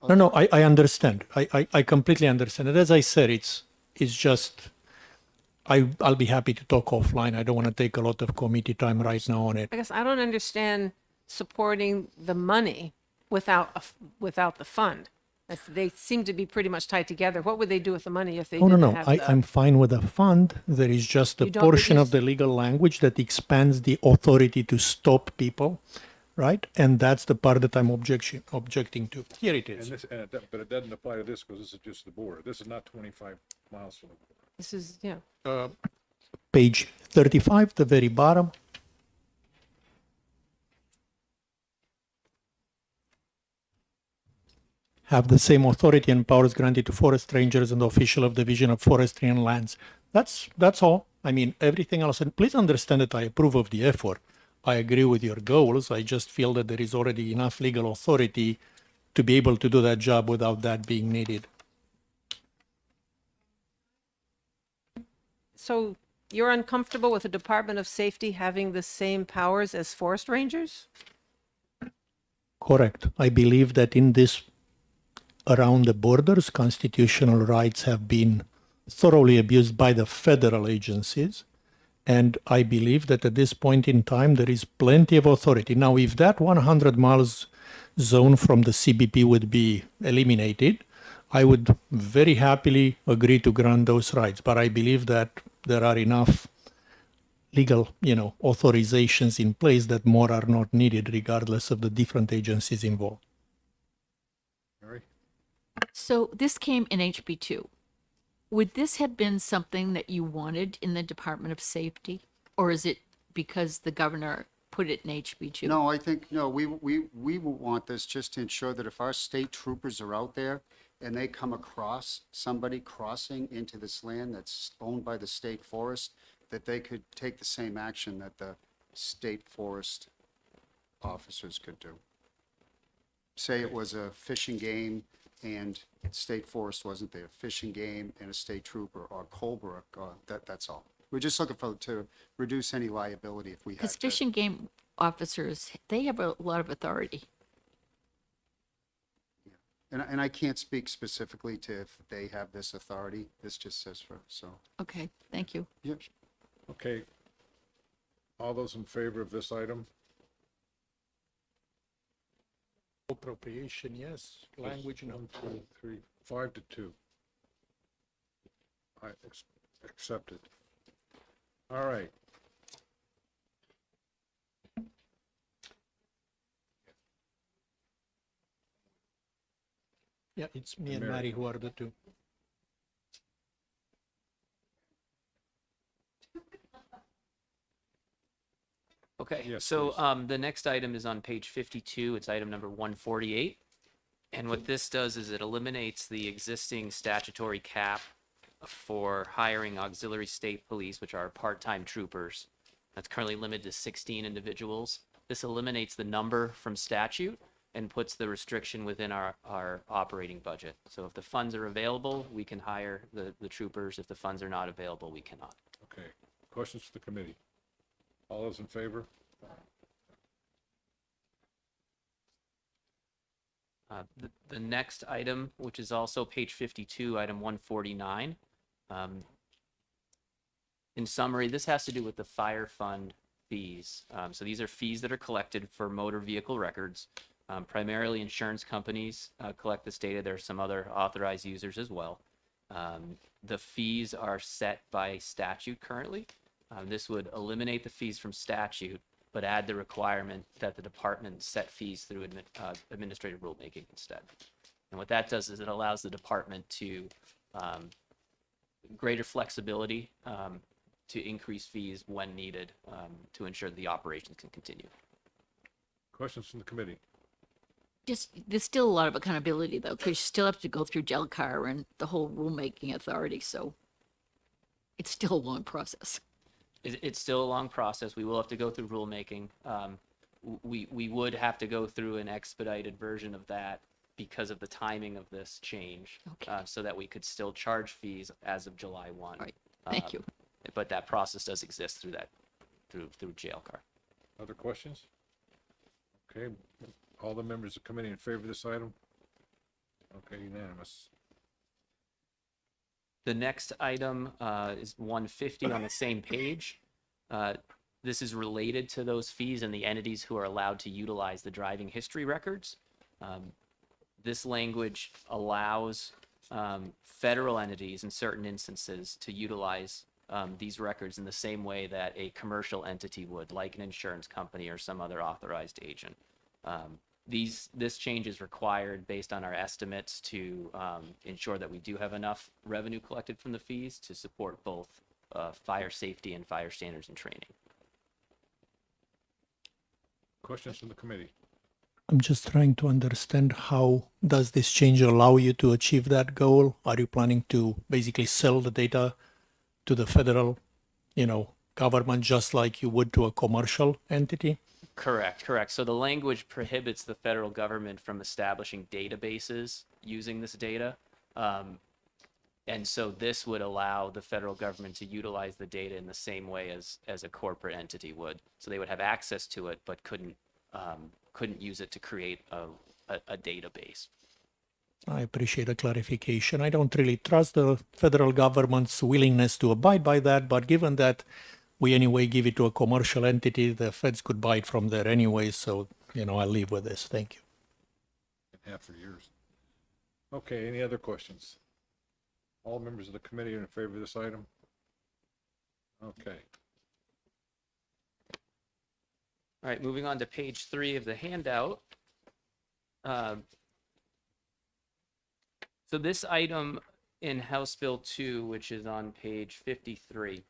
No, I understand. I completely understand. And as I said, it's just, I'll be happy to talk offline. I don't want to take a lot of committee time right now on it. I guess I don't understand supporting the money without the fund. They seem to be pretty much tied together. What would they do with the money if they No, didn't have I'm fine with the fund. There is just a You don't portion reduce- of the legal language that expands the authority to stop people, right? And that's the part that I'm objecting to. Here it is. But it doesn't apply to this because this is just the border. This is not 25 miles from the border. This is, yeah. Page 35, the very bottom. Have the same authority and powers granted to forest rangers and the official of Division of Forestry and Lands. That's all. I mean, everything else. And please understand that I approve of the effort. I agree with your goals. I just feel that there is already enough legal authority to be able to do that job without that being needed. So you're uncomfortable with the Department of Safety having the same powers as forest rangers? Correct. I believe that in this around the borders, constitutional rights have been thoroughly abused by the federal agencies. And I believe that at this point in time, there is plenty of authority. Now, if that 100 miles zone from the CBP would be eliminated, I would very happily agree to grant those rights. But I believe that there are enough legal, authorizations in place that more are not needed, regardless of the different agencies involved. Mary? So this came in HB2. Would this have been something that you wanted in the Department of Safety? Or is it because the governor put it in HB2? No, I think, no, we want this just to ensure that if our state troopers are out there and they come across somebody crossing into this land that's owned by the state forest, that they could take the same action that the state forest officers could do. Say it was a fishing game and state forest wasn't there, fishing game and a state trooper or Colebrook, that's all. We're just looking to reduce any liability if we have Because to. Fish and Game officers, they have a lot of authority. And I can't speak specifically to if they have this authority. This just says for, so, Okay, thank you. yeah. Okay. All those in favor of this item? Appropriation, yes. Language, no. 1, 2, 3, 5 to 2. I accepted. All right. Yeah, it's me and Mary. Mary who are the two. Okay, Yes, so please. the next item is on page 52. It's item number 148. And what this does is it eliminates the existing statutory cap for hiring auxiliary state police, which are part-time troopers. That's currently limited to 16 individuals. This eliminates the number from statute and puts the restriction within our operating budget. So if the funds are available, we can hire the troopers. If the funds are not available, we cannot. Okay. Questions for the committee? All those in favor? The next item, which is also page 52, item 149. In summary, this has to do with the fire fund fees. So these are fees that are collected for motor vehicle records. Primarily insurance companies collect this data. There are some other authorized users as well. The fees are set by statute currently. This would eliminate the fees from statute, but add the requirement that the department set fees through administrative rulemaking instead. And what that does is it allows the department to greater flexibility to increase fees when needed to ensure that the operations can continue. Questions from the committee? Just, there's still a lot of accountability though, because you still have to go through Delcar and the whole rulemaking authority, so it's still a long process. It's still a long process. We will have to go through rulemaking. We would have to go through an expedited version of that because of the timing of this change, Okay. so that we could still charge fees as of July 1. All right, thank you. But that process does exist through JLCAR. Other questions? Okay. All the members of the committee in favor of this item? Okay, unanimous. The next item is 150 on the same page. This is related to those fees and the entities who are allowed to utilize the driving history records. This language allows federal entities in certain instances to utilize these records in the same way that a commercial entity would, like an insurance company or some other authorized agent. This change is required based on our estimates to ensure that we do have enough revenue collected from the fees to support both fire safety and fire standards and training. Questions from the committee? I'm just trying to understand how does this change allow you to achieve that goal? Are you planning to basically sell the data to the federal, government just like you would to a commercial entity? Correct. So the language prohibits the federal government from establishing databases using this data. And so this would allow the federal government to utilize the data in the same way as a corporate entity would. So they would have access to it, but couldn't use it to create a database. I appreciate the clarification. I don't really trust the federal government's willingness to abide by that, but given that we anyway give it to a commercial entity, the feds could buy it from there anyway, so, I'll leave with this. Thank you. Have for years. Okay, any other questions? All members of the committee are in favor of this item? Okay. All right, moving on to page 3 of the handout. So this item in House Bill 2, which is on page 53.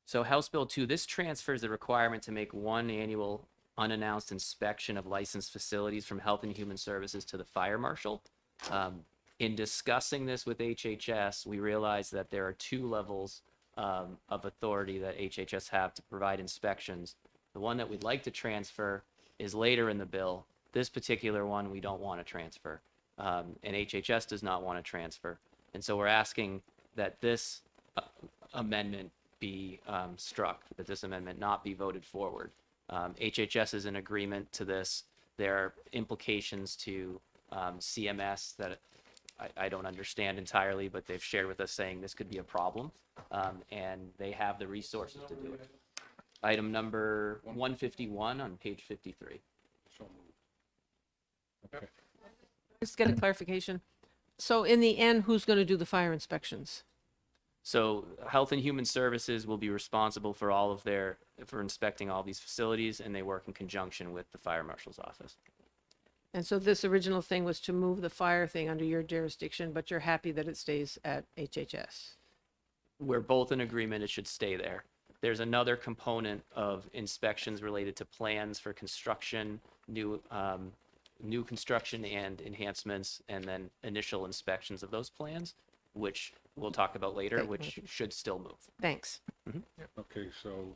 So House Bill 2, this transfers the requirement to make one annual unannounced inspection of licensed facilities from Health and Human Services to the fire marshal. In discussing this with HHS, we realized that there are 2 levels of authority that HHS have to provide inspections. The one that we'd like to transfer is later in the bill. This particular one we don't want to transfer, and HHS does not want to transfer. And so we're asking that this amendment be struck, that this amendment not be voted forward. HHS is in agreement to this. There are implications to CMS that I don't understand entirely, but they've shared with us saying this could be a problem, and they have the resources to do it. Item number 151 on page 53. Just get a clarification. So in the end, who's going to do the fire inspections? So Health and Human Services will be responsible for for inspecting all these facilities, and they work in conjunction with the fire marshal's office. And so this original thing was to move the fire thing under your jurisdiction, but you're happy that it stays at HHS. We're both in agreement it should stay there. There's another component of inspections related to plans for construction, new construction and enhancements, and then initial inspections of those plans, which we'll talk about later, Okay. which should still move. Thanks. Okay, so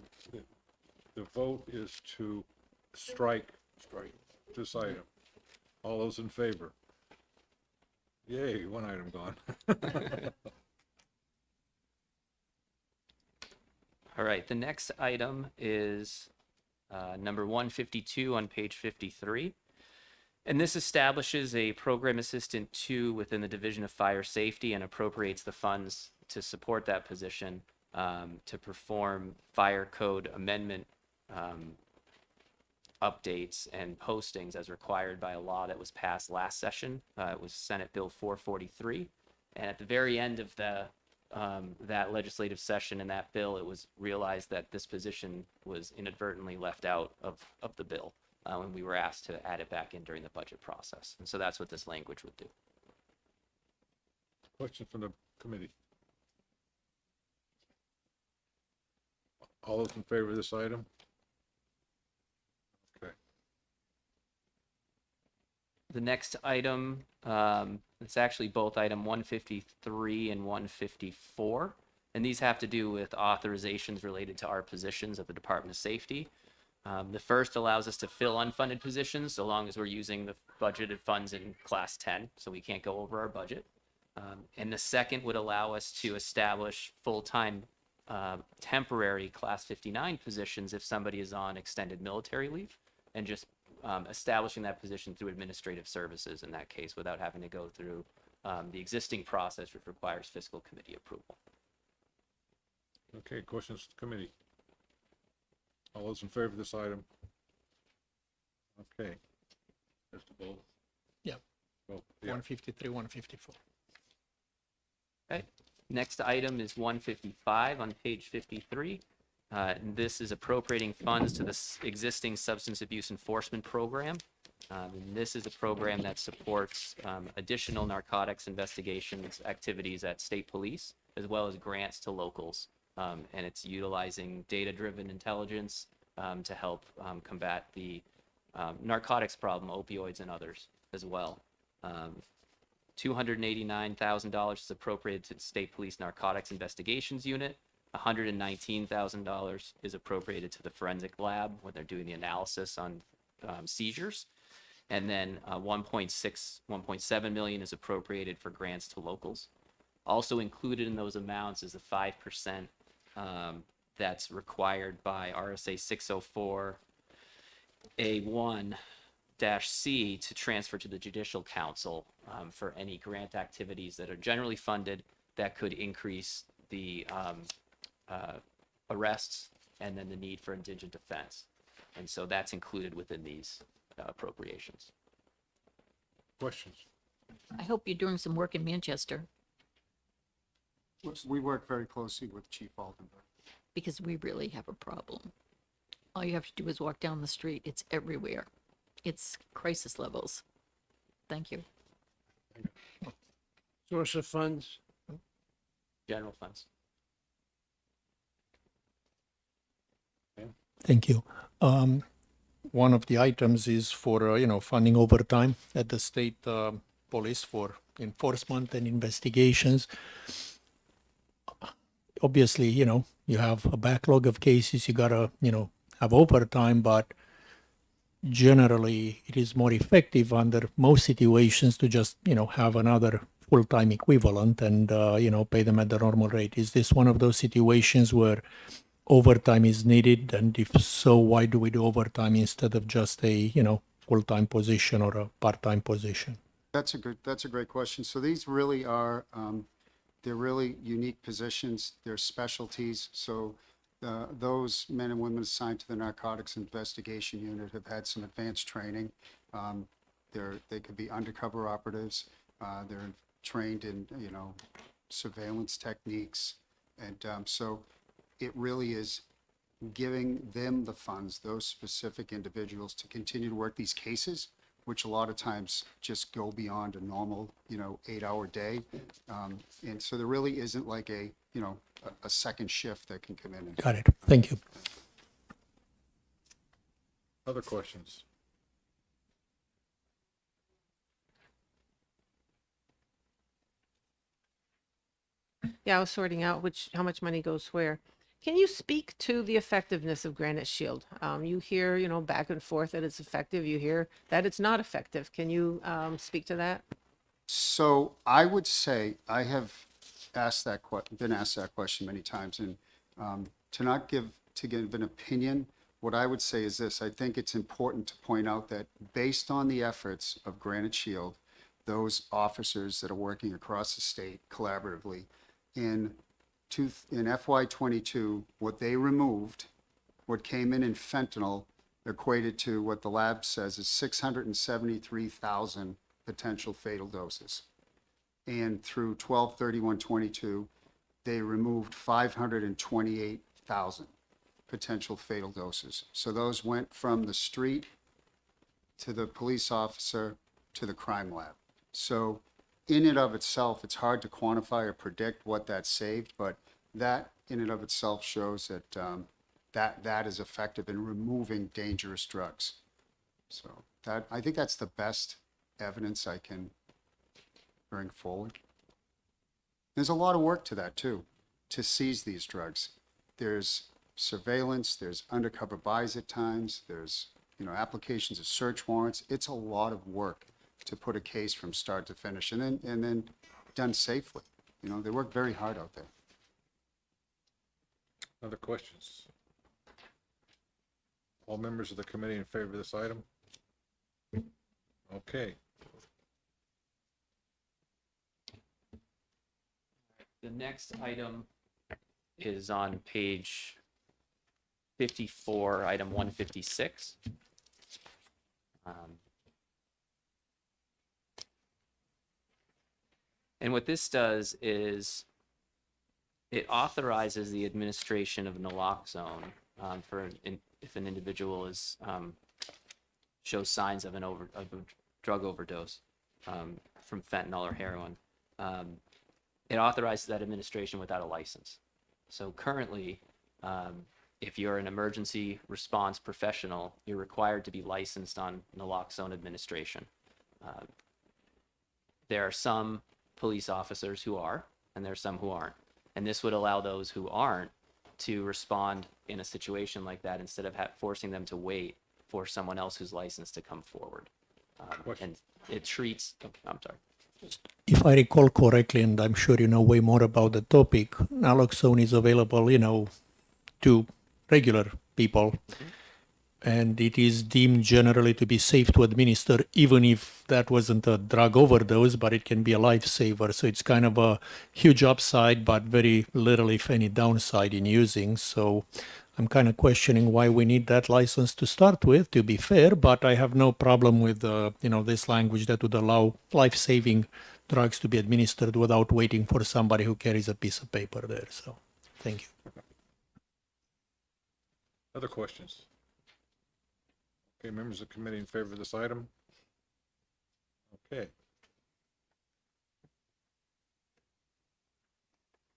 the vote is to strike this item. All those in favor? Yay, one item gone. All right, the next item is number 152 on page 53. And this establishes a program assistant 2 within the Division of Fire Safety and appropriates the funds to support that position to perform fire code amendment updates and postings as required by a law that was passed last session. It was Senate Bill 443. And at the very end of that legislative session and that bill, it was realized that this position was inadvertently left out of the bill. When we were asked to add it back in during the budget process. And so that's what this language would do. Question from the committee. All those in favor of this item? Okay. The next item, it's actually both item 153 and 154. And these have to do with authorizations related to our positions at the Department of Safety. The first allows us to fill unfunded positions so long as we're using the budgeted funds in class 10, so we can't go over our budget. And the second would allow us to establish full-time temporary class 59 positions if somebody is on extended military leave, and just establishing that position through administrative services in that case without having to go through the existing process, which requires fiscal committee approval. Okay, questions to the committee? All those in favor of this item? Okay. Mr. Bowles? Yeah. Well, yeah. 153, 154. Okay. Next item is 155 on page 53. And this is appropriating funds to the existing substance abuse enforcement program. And this is a program that supports additional narcotics investigations activities at state police, as well as grants to locals. And it's utilizing data-driven intelligence to help combat the narcotics problem, opioids and others as well. $289,000 is appropriated to the State Police Narcotics Investigations Unit. $119,000 is appropriated to the Forensic Lab when they're doing the analysis on seizures. And then 1.7 million is appropriated for grants to locals. Also included in those amounts is a 5% that's required by RSA 604 A1-C to transfer to the Judicial Council for any grant activities that are generally funded that could increase the arrests and then the need for indigent defense. And so that's included within these appropriations. Questions? I hope you're doing some work in Manchester, We work very closely with Chief Aldenburg. because we really have a problem. All you have to do is walk down the street. It's everywhere. It's crisis levels. Thank you. Source of funds? General funds. Thank you. One of the items is for, funding overtime at the state police for enforcement and investigations. Obviously, you have a backlog of cases, you gotta, have overtime, but generally it is more effective under most situations to just, have another full-time equivalent and, pay them at the normal rate. Is this one of those situations where overtime is needed? And if so, why do we do overtime instead of just a, full-time position or a part-time position? That's a great question. So these really are, they're really unique positions. They're specialties. So those men and women assigned to the Narcotics Investigation Unit have had some advanced training. They could be undercover operatives. They're trained in, surveillance techniques. And so it really is giving them the funds, those specific individuals, to continue to work these cases, which a lot of times just go beyond a normal, 8-hour day. And so there really isn't like a second shift that can come in. Got it. Thank you. Other questions? Yeah, I was sorting out how much money goes where. Can you speak to the effectiveness of Granite Shield? You hear, back and forth that it's effective. You hear that it's not effective. Can you speak to that? So I would say I have been asked that question many times, and to give an opinion, what I would say is this: I think it's important to point out that based on the efforts of Granite Shield, those officers that are working across the state collaboratively, in FY22, what they removed, what came in fentanyl, equated to what the lab says is 673,000 potential fatal doses. And through 12/31/22, they removed 528,000 potential fatal doses. So those went from the street to the police officer to the crime lab. So in and of itself, it's hard to quantify or predict what that saved, but that in and of itself shows that that is effective in removing dangerous drugs. So I think that's the best evidence I can bring forward. There's a lot of work to that too, to seize these drugs. There's surveillance, there's undercover buys at times, there's applications of search warrants. It's a lot of work to put a case from start to finish, and then done safely. They work very hard out there. Other questions? All members of the committee in favor of this item? Okay. The next item is on page 54, item 156. And what this does is it authorizes the administration of naloxone if an individual shows signs of a drug overdose from fentanyl or heroin. It authorizes that administration without a license. So currently, if you're an emergency response professional, you're required to be licensed on naloxone administration. There are some police officers who are, and there are some who aren't. And this would allow those who aren't to respond in a situation like that instead of forcing them to wait for someone else who's licensed to come forward. And it treats, I'm sorry. If I recall correctly, and I'm sure you know way more about the topic, naloxone is available, to regular people. And it is deemed generally to be safe to administer, even if that wasn't a drug overdose, but it can be a lifesaver. So it's kind of a huge upside, but very little, if any, downside in using. So I'm kind of questioning why we need that license to start with, to be fair, but I have no problem with, this language that would allow life-saving drugs to be administered without waiting for somebody who carries a piece of paper there. So thank you. Other questions? Okay, members of the committee in favor of this item? Okay.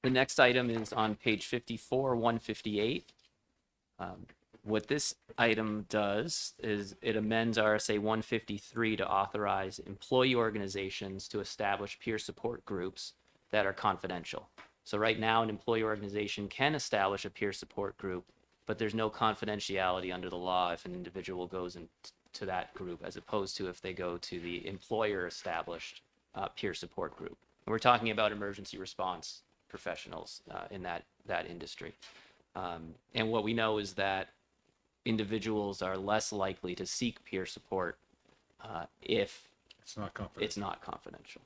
The next item is on page 54, 158. What this item does is it amends RSA 153 to authorize employee organizations to establish peer support groups that are confidential. So right now, an employee organization can establish a peer support group, but there's no confidentiality under the law if an individual goes into that group, as opposed to if they go to the employer-established peer support group. And we're talking about emergency response professionals in that industry. And what we know is that individuals are less likely to seek peer support if It's not confidential. it's not confidential.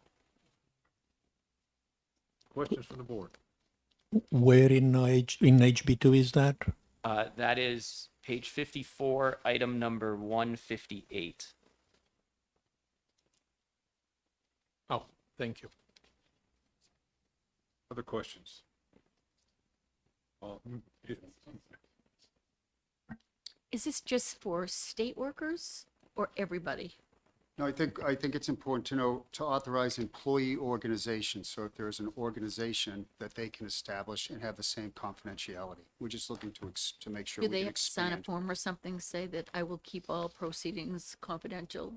Questions from the board? Where in HB2 is that? That is page 54, item number 158. Oh, thank you. Other questions? Is this just for state workers or everybody? No, I think it's important to know, to authorize employee organizations. So if there's an organization that they can establish and have the same confidentiality. We're just looking to make sure Do we they can have to sign a expand. form or something, say that I will keep all proceedings confidential?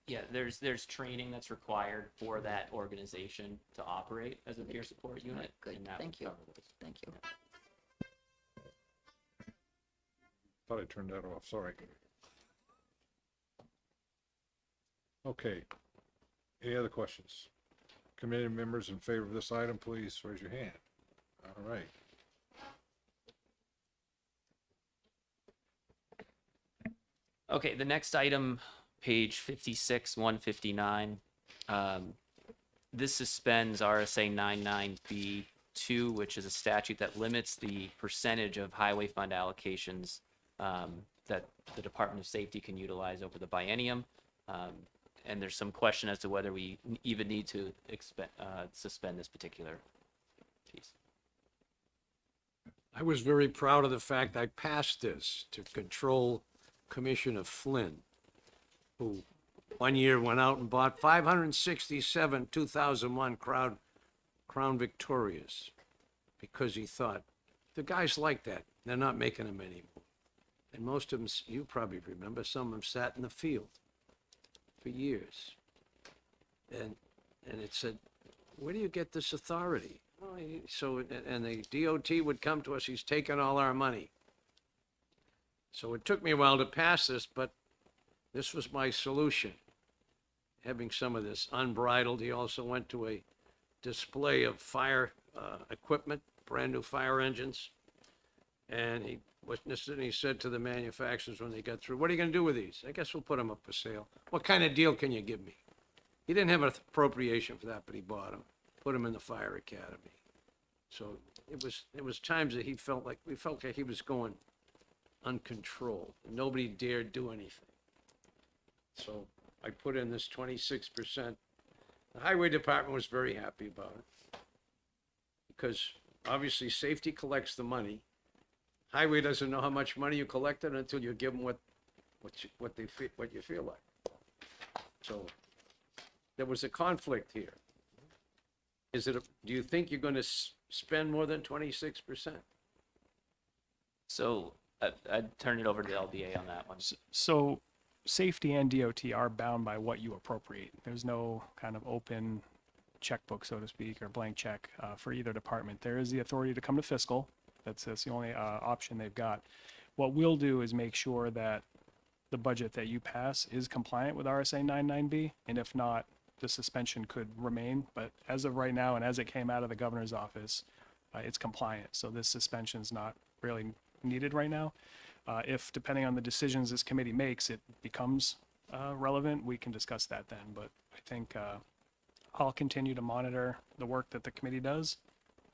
Yeah, there's training that's required for that organization to operate as a peer support unit. Good, and that thank would you. cover those. Thank you. Thought I turned that off, sorry. Okay. Any other questions? Committee members in favor of this item, please raise your hand. All right. Okay, the next item, page 56, 159. This suspends RSA 99B2, which is a statute that limits the percentage of highway fund allocations that the Department of Safety can utilize over the biennium. And there's some question as to whether we even need to suspend this particular piece. I was very proud of the fact I passed this to control Commissioner Flynn, who one year went out and bought 567 2001 Crown Victorias because he thought, the guys like that, they're not making them anymore. And most of them, you probably remember, some of them sat in the field for years. And it said, where do you get this authority? Well, and the DOT would come to us, he's taking all our money. So it took me a while to pass this, but this was my solution. Having some of this unbridled, he also went to a display of fire equipment, brand new fire engines. And he witnessed it and he said to the manufacturers when they got through, what are you gonna do with these? I guess we'll put them up for sale. What kind of deal can you give me? He didn't have an appropriation for that, but he bought them, put them in the fire academy. So it was times that we felt like he was going uncontrolled. And nobody dared do anything. So I put in this 26%. The highway department was very happy about it. Because obviously safety collects the money. Highway doesn't know how much money you collected until you give them what you feel like. So there was a conflict here. Do you think you're going to spend more than 26%? So I'd turn it over to the LBA on that one. So safety and DOT are bound by what you appropriate. There's no kind of open checkbook, so to speak, or blank check for either department. There is the authority to come to fiscal. That's the only option they've got. What we'll do is make sure that the budget that you pass is compliant with RSA 99B, and if not, the suspension could remain. But as of right now, and as it came out of the governor's office, it's compliant. So this suspension is not really needed right now. If, depending on the decisions this committee makes, it becomes relevant, we can discuss that then. But I think I'll continue to monitor the work that the committee does,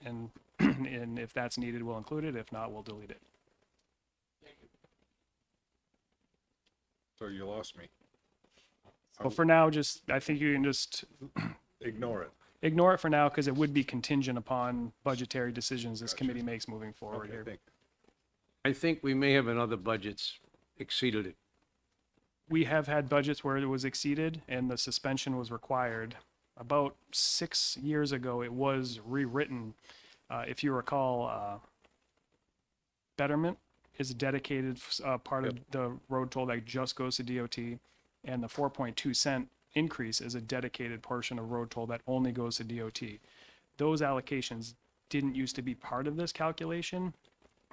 and and if that's needed, we'll include it. If not, we'll delete it. So you lost me. But for now, I think you can just Ignore it. ignore it for now, because it would be contingent upon budgetary decisions this committee makes moving forward Okay, here. thank you. I think we may have in other budgets exceeded it. We have had budgets where it was exceeded and the suspension was required. About 6 years ago, it was rewritten. If you recall, Betterment is a dedicated part of the road toll that just goes to DOT, and the 4.2 cent increase is a dedicated portion of road toll that only goes to DOT. Those allocations didn't used to be part of this calculation.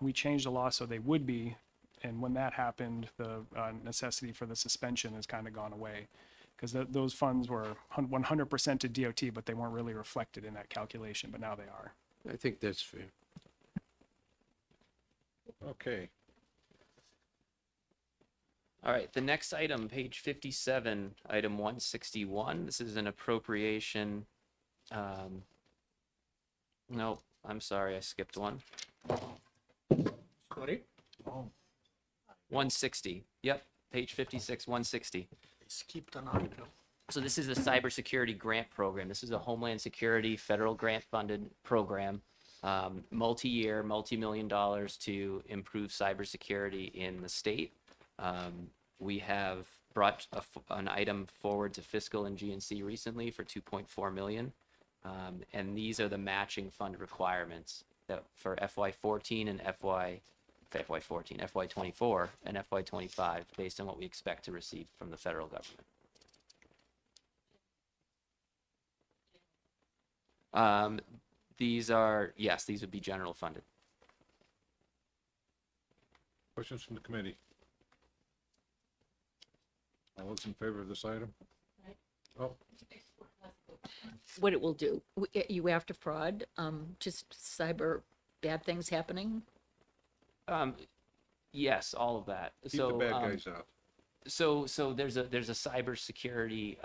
We changed the law so they would be, and when that happened, the necessity for the suspension has kind of gone away, because those funds were 100% to DOT, but they weren't really reflected in that calculation, but now they are. I think that's fair. Okay. All right, the next item, page 57, item 161. This is an appropriation. No, I'm sorry, I skipped one. Sorry? 160. Yep, page 56, 160. Skipped an article. So this is a cybersecurity grant program. This is a Homeland Security federal grant funded program, multi-year, multi-million dollars to improve cybersecurity in the state. We have brought an item forward to fiscal and GNC recently for 2.4 million. And these are the matching fund requirements that for FY14 and FY14, FY24 and FY25 based on what we expect to receive from the federal government. These are, yes, these would be general funded. Questions from the committee? All those in favor of this item? Oh, What it will do, you after fraud, just cyber bad things happening? Yes, all of that. keep the bad guys out. So there's a cybersecurity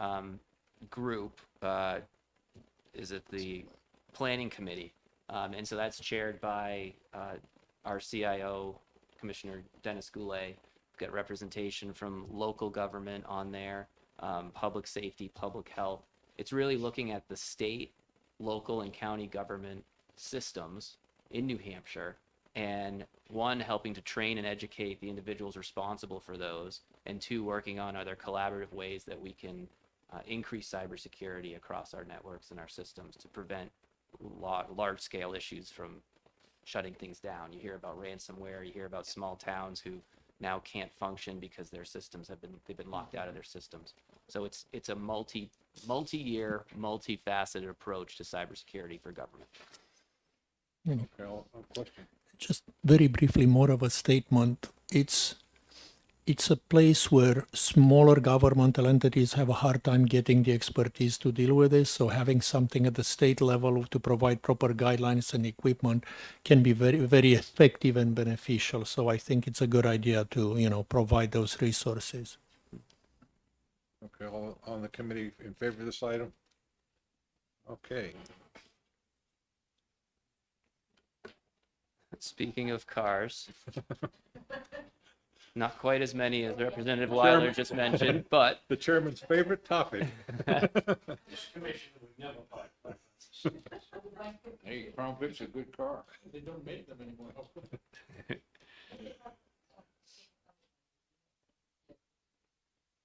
group. Is it the planning committee? And so that's chaired by our CIO, Commissioner Dennis Goulet. We've got representation from local government on there, public safety, public health. It's really looking at the state, local, and county government systems in New Hampshire, and one, helping to train and educate the individuals responsible for those, and two, working on other collaborative ways that we can increase cybersecurity across our networks and our systems to prevent large-scale issues from shutting things down. You hear about ransomware, you hear about small towns who now can't function because their systems they've been locked out of their systems. So it's a multi-year, multifaceted approach to cybersecurity for government. Okay, I'll question. Just very briefly, more of a statement. It's a place where smaller governmental entities have a hard time getting the expertise to deal with this. So having something at the state level to provide proper guidelines and equipment can be very, very effective and beneficial. So I think it's a good idea to, provide those resources. Okay, all on the committee in favor of this item? Okay, Speaking of cars, not quite as many as Representative Weiler just mentioned, but the chairman's favorite topic. Hey, Crown Vic's a good car.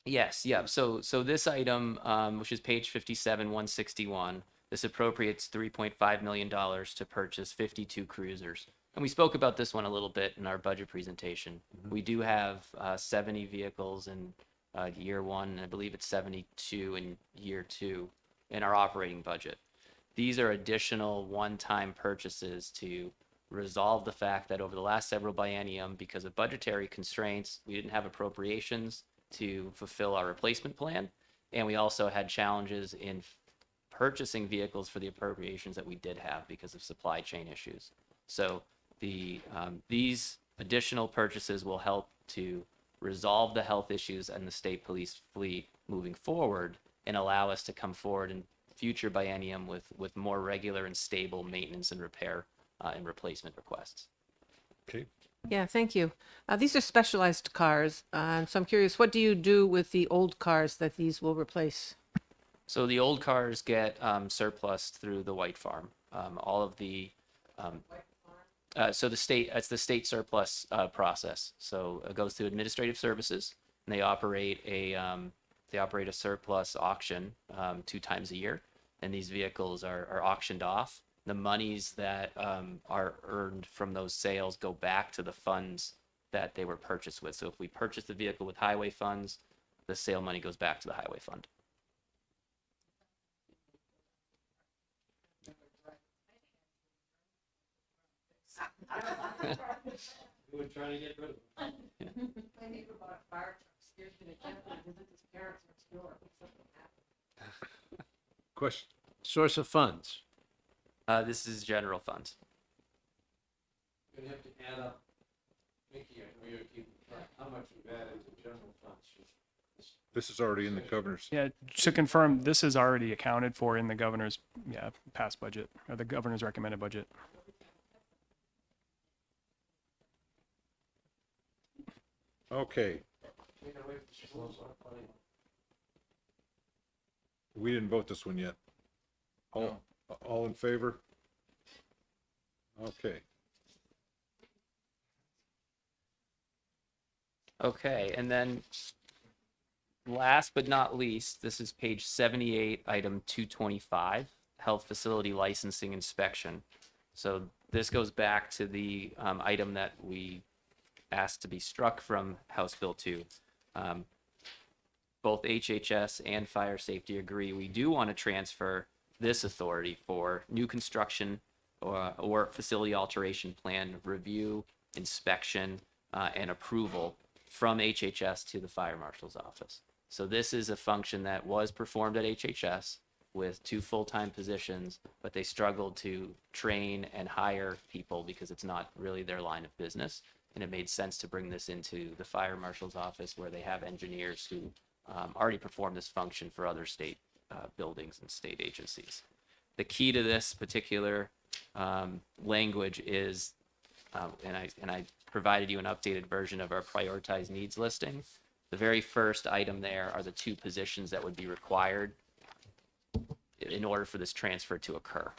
yes, yeah. So this item, which is page 57, 161, this appropriates $3.5 million to purchase 52 cruisers. And we spoke about this one a little bit in our budget presentation. We do have 70 vehicles in year one, and I believe it's 72 in year two in our operating budget. These are additional one-time purchases to resolve the fact that over the last several biennium, because of budgetary constraints, we didn't have appropriations to fulfill our replacement plan. And we also had challenges in purchasing vehicles for the appropriations that we did have because of supply chain issues. So these additional purchases will help to resolve the health issues and the state police fleet moving forward and allow us to come forward in future biennium with more regular and stable maintenance and repair and replacement requests. Okay, Yeah, thank you. These are specialized cars, so I'm curious, what do you do with the old cars that these will replace? So the old cars get surplus through the White Farm. All of the so it's the state surplus process. So it goes through administrative services, and they operate a surplus auction 2 times a year, and these vehicles are auctioned off. The monies that are earned from those sales go back to the funds that they were purchased with. So if we purchase the vehicle with highway funds, the sale money goes back to the highway fund. We were trying to get rid of it. question. Source of funds. This is general funds. You're gonna have to add up, Mickey, I know you're keeping track, how much we've added to general fund. This is already in the governor's. Yeah, to confirm, this is already accounted for in the governor's, past budget, or the governor's recommended budget. Okay. We didn't vote this one yet. All in favor? Okay. Okay, and then last but not least, this is page 78, item 225, health facility licensing inspection. So this goes back to the item that we asked to be struck from House Bill 2. Both HHS and fire safety agree we do want to transfer this authority for new construction or facility alteration plan review, inspection, and approval from HHS to the fire marshal's office. So this is a function that was performed at HHS with 2 full-time positions, but they struggled to train and hire people because it's not really their line of business. And it made sense to bring this into the fire marshal's office where they have engineers who already perform this function for other state buildings and state agencies. The key to this particular language is, and I provided you an updated version of our prioritized needs listing. The very first item there are the 2 positions that would be required in order for this transfer to occur.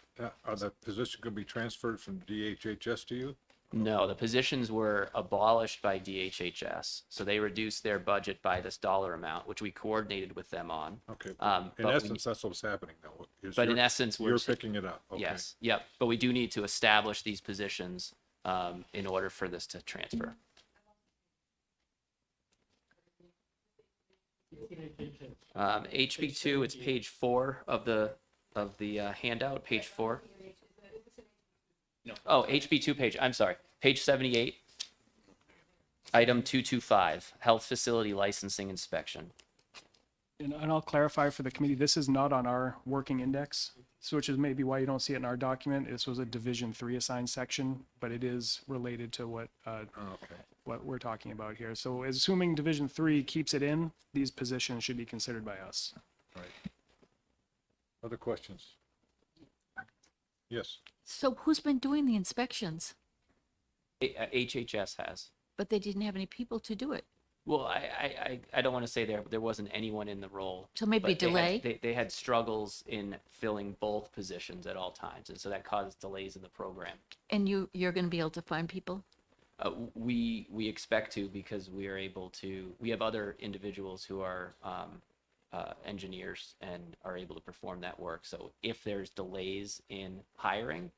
Are the position going to be transferred from DHHS to you? No, the positions were abolished by DHHS, so they reduced their budget by this dollar amount, which we coordinated with them on. Okay. Um, In but we- essence, that's what's happening though. is But in you're- essence, we're You're picking it up. Okay. Yes, yep, but we do need to establish these positions in order for this to transfer. HB2, it's page 4 of the handout, page 4. Oh, HB2 page, I'm sorry, page 78. Item 225, health facility licensing inspection. And I'll clarify for the committee, this is not on our working index, so which is maybe why you don't see it in our document. This was a Division 3 assigned section, but it is related to what we're talking about here. So assuming Division 3 keeps it in, these positions should be considered by us. Right. Other questions? Yes. So who's been doing the inspections? HHS has. But they didn't have any people to do it. Well, I don't want to say there wasn't anyone in the role. So maybe but they had- delay? They had struggles in filling both positions at all times, and so that caused delays in the program. And you're going to be able to find people? We expect to, because we are able to, we have other individuals who are engineers and are able to perform that work. So if there's delays in hiring,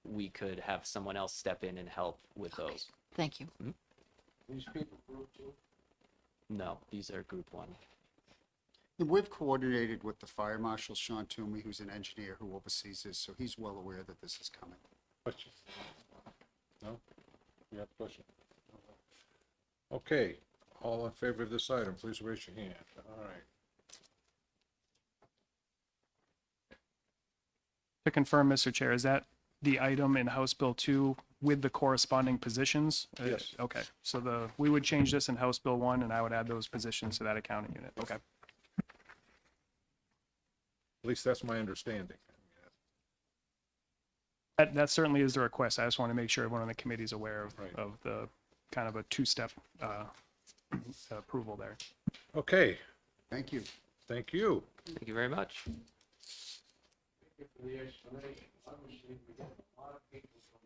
we could have someone else step in and help with those. Thank you. These people group 2? No, these are group 1. We've coordinated with the fire marshal, Sean Toomey, who's an engineer who oversees this, so he's well aware that this is coming. Question? No? You have a question? Okay, all in favor of this item, please raise your hand. All right. To confirm, Mr. Chair, is that the item in House Bill 2 with the corresponding positions? Yes. Okay, so we would change this in House Bill 1 and I would add those positions to that accounting unit. Okay. At least that's my understanding. That certainly is the request. I just want to make sure everyone on the committee is aware Right. of the kind of a 2-step approval there. Okay, Thank you. thank you. Thank you very much. Thank you for the explanation. Obviously, we get a lot of people from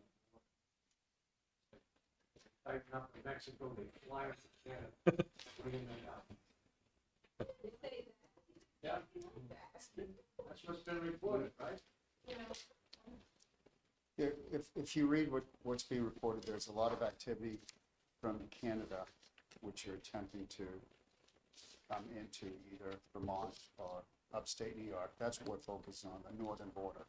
typing up in Mexico, they fly us to Canada, bringing them down. Yeah. That's what's been reported, right? If you read what's being reported, there's a lot of activity from Canada, which are attempting to come into either Vermont or upstate New York. That's what we're focusing on, the northern border.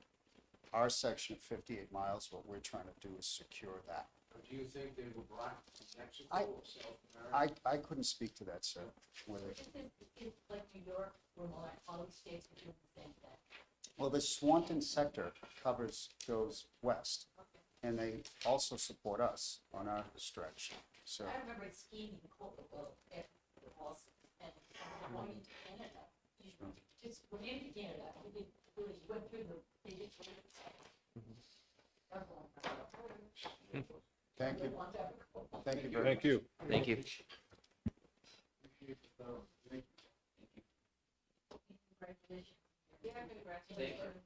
Our section of 58 miles, what we're trying to do is secure that. Do you think they were brought from Mexico or South America? I couldn't speak to that, sir. Whether- Like New York, Vermont, all these states are doing the same thing. Well, the Swanton sector goes west, and they also support us on our stretch. So, I remember skiing in Colville at the walls and Thank you. Thank you very much. Thank you. Thank you.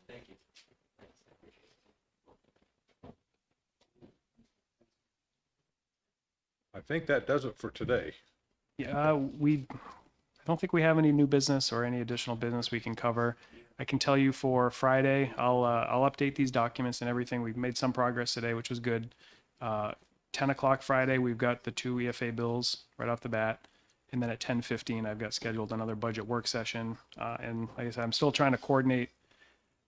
Thank you. I think that does it for today. Yeah, I don't think we have any new business or any additional business we can cover. I can tell you for Friday, I'll update these documents and everything. We've made some progress today, which was good. 10 o'clock Friday, we've got the 2 EFA bills right off the bat. And then at 10:15, I've got scheduled another budget work session. And like I said, I'm still trying to coordinate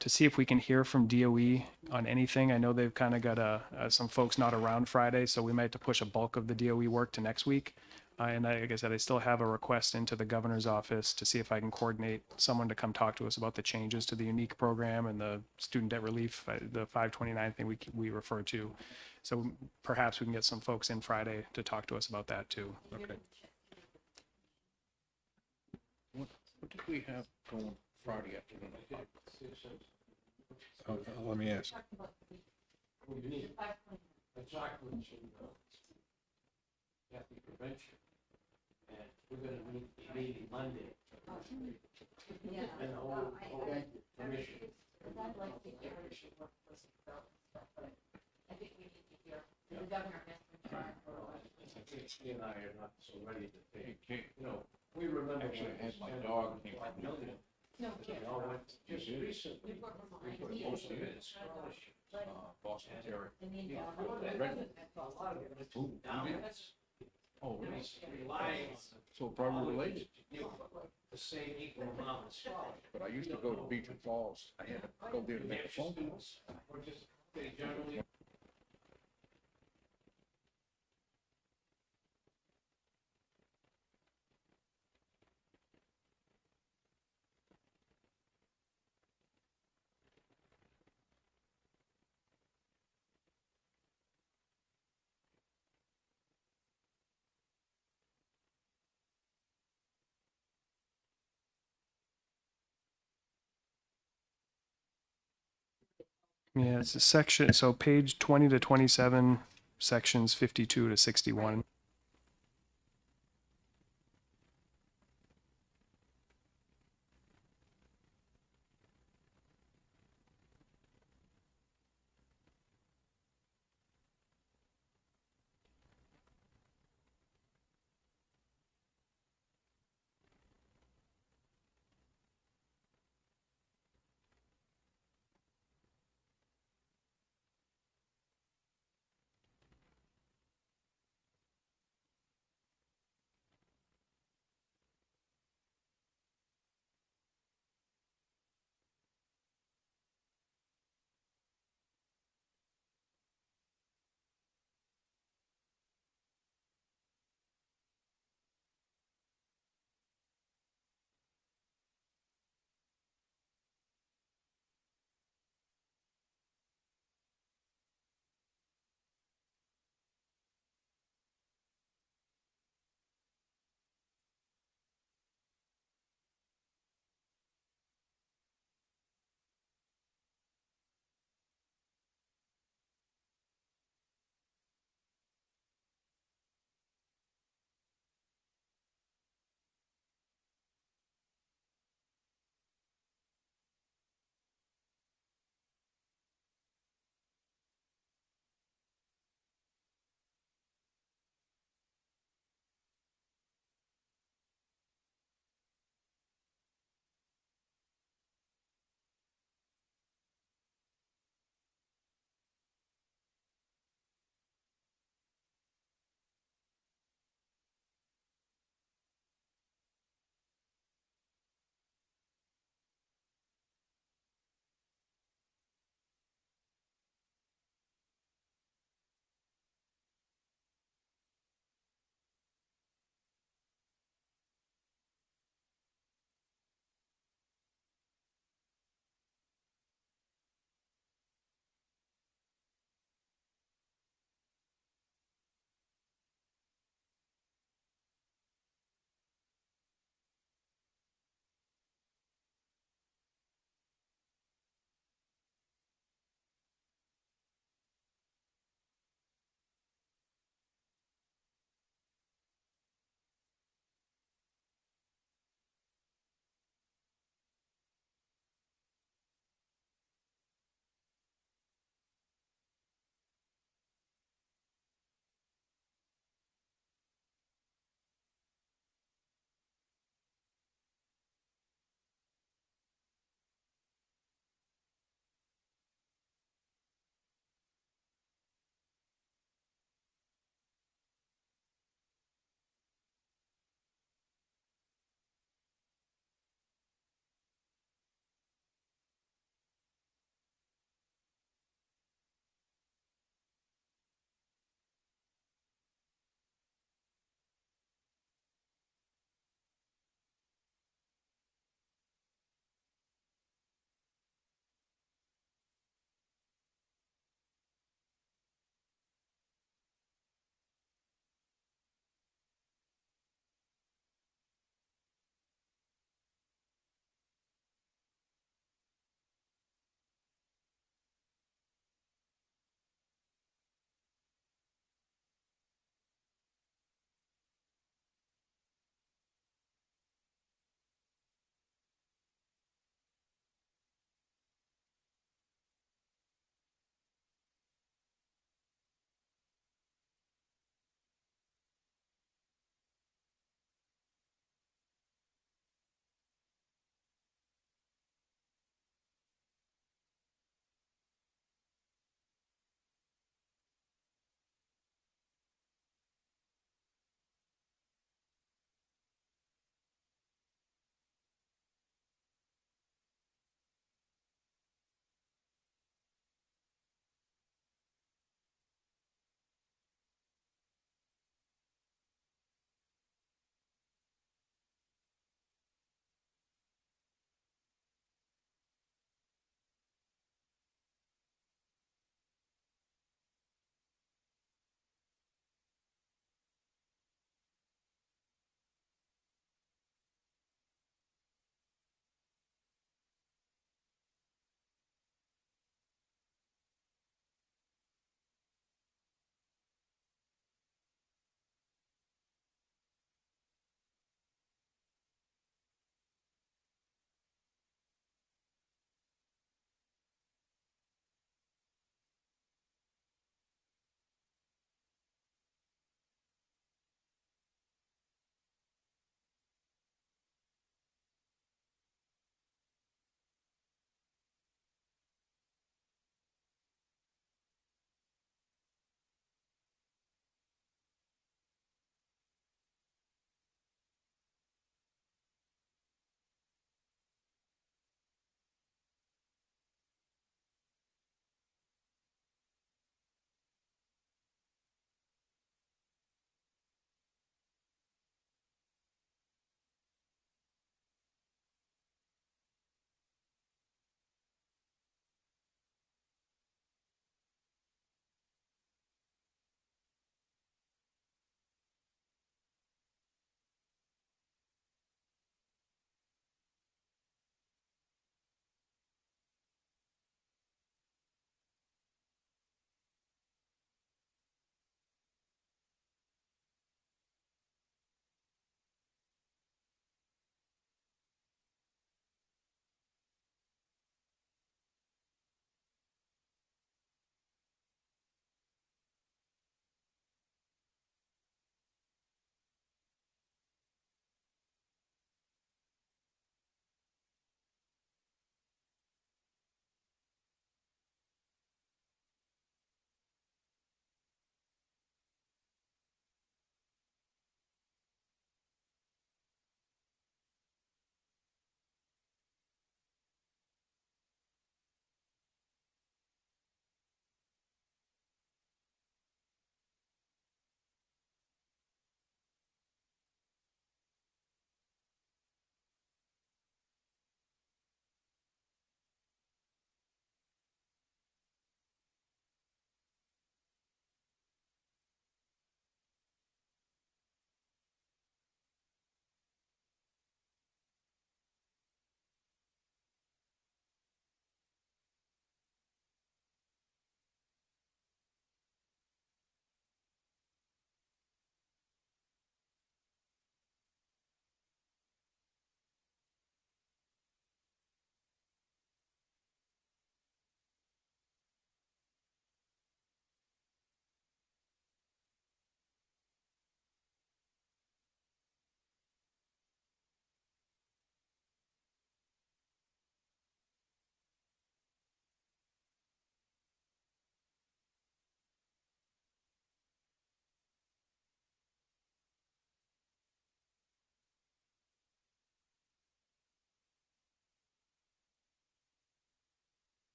to see if we can hear from DOE on anything. I know they've kind of got some folks not around Friday, so we might have to push a bulk of the DOE work to next week. And like I said, I still have a request into the governor's office to see if I can coordinate someone to come talk to us about the changes to the unique program and the student debt relief, the 529 thing we refer to. So perhaps we can get some folks in Friday to talk to us about that too. Okay. What did we have going Friday afternoon? Let me ask. Prevention. And we're gonna meet Monday. And the whole commission. I think he and I are not so ready to take, you know, we remember. Actually, I had my dog came from No, we all went just recently. We put most of it in scholarship. Boston Terry. Oh, really? So probably related. The same equal amount of scholarship. But I used to go to Beecher Falls. I had to go there to make a phone call. Or just, they generally. Yeah, it's a section, so page 20 to 27, sections 52 to 61.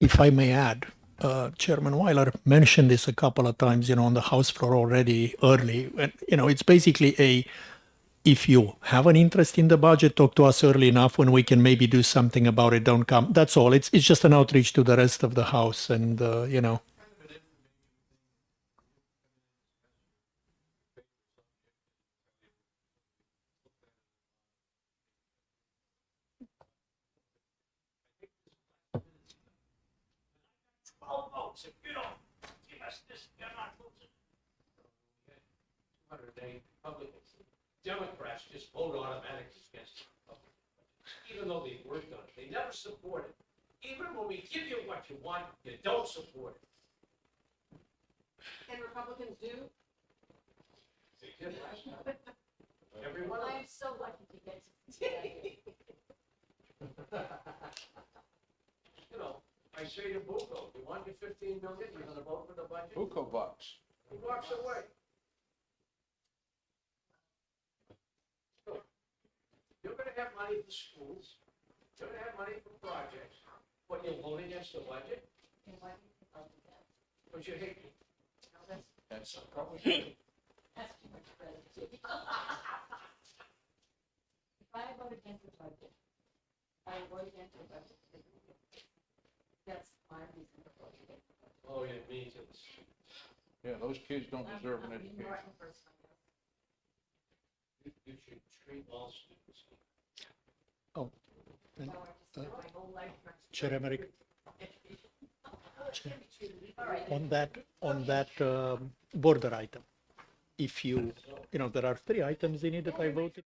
if I may add, Chairman Weiler mentioned this a couple of times, on the House floor already early. And, it's basically if you have an interest in the budget, talk to us early enough when we can maybe do something about it. Don't come. That's all. It's just an outreach to the rest of the House. And, Democrats just vote automatically against it. Even though they worked on it, they never support it. Even when we give you what you want, you don't support it. And Republicans do? They did last time. Every one of them. I'm so lucky to get You know, I say to Bucco, you want your 15 million, you're gonna vote for the budget? Buco bucks. He walks away. You're gonna have money for schools, you're gonna have money for projects, but you'll vote against the budget? But you hate me. That's probably. If I vote against the budget, I vote against the budget. That's my reason for voting against the budget. Oh, yeah, me too. Yeah, those kids don't deserve an education. You should treat all students. oh, and, Chair Emerick, on that border item, if there are 3 items in it that I voted.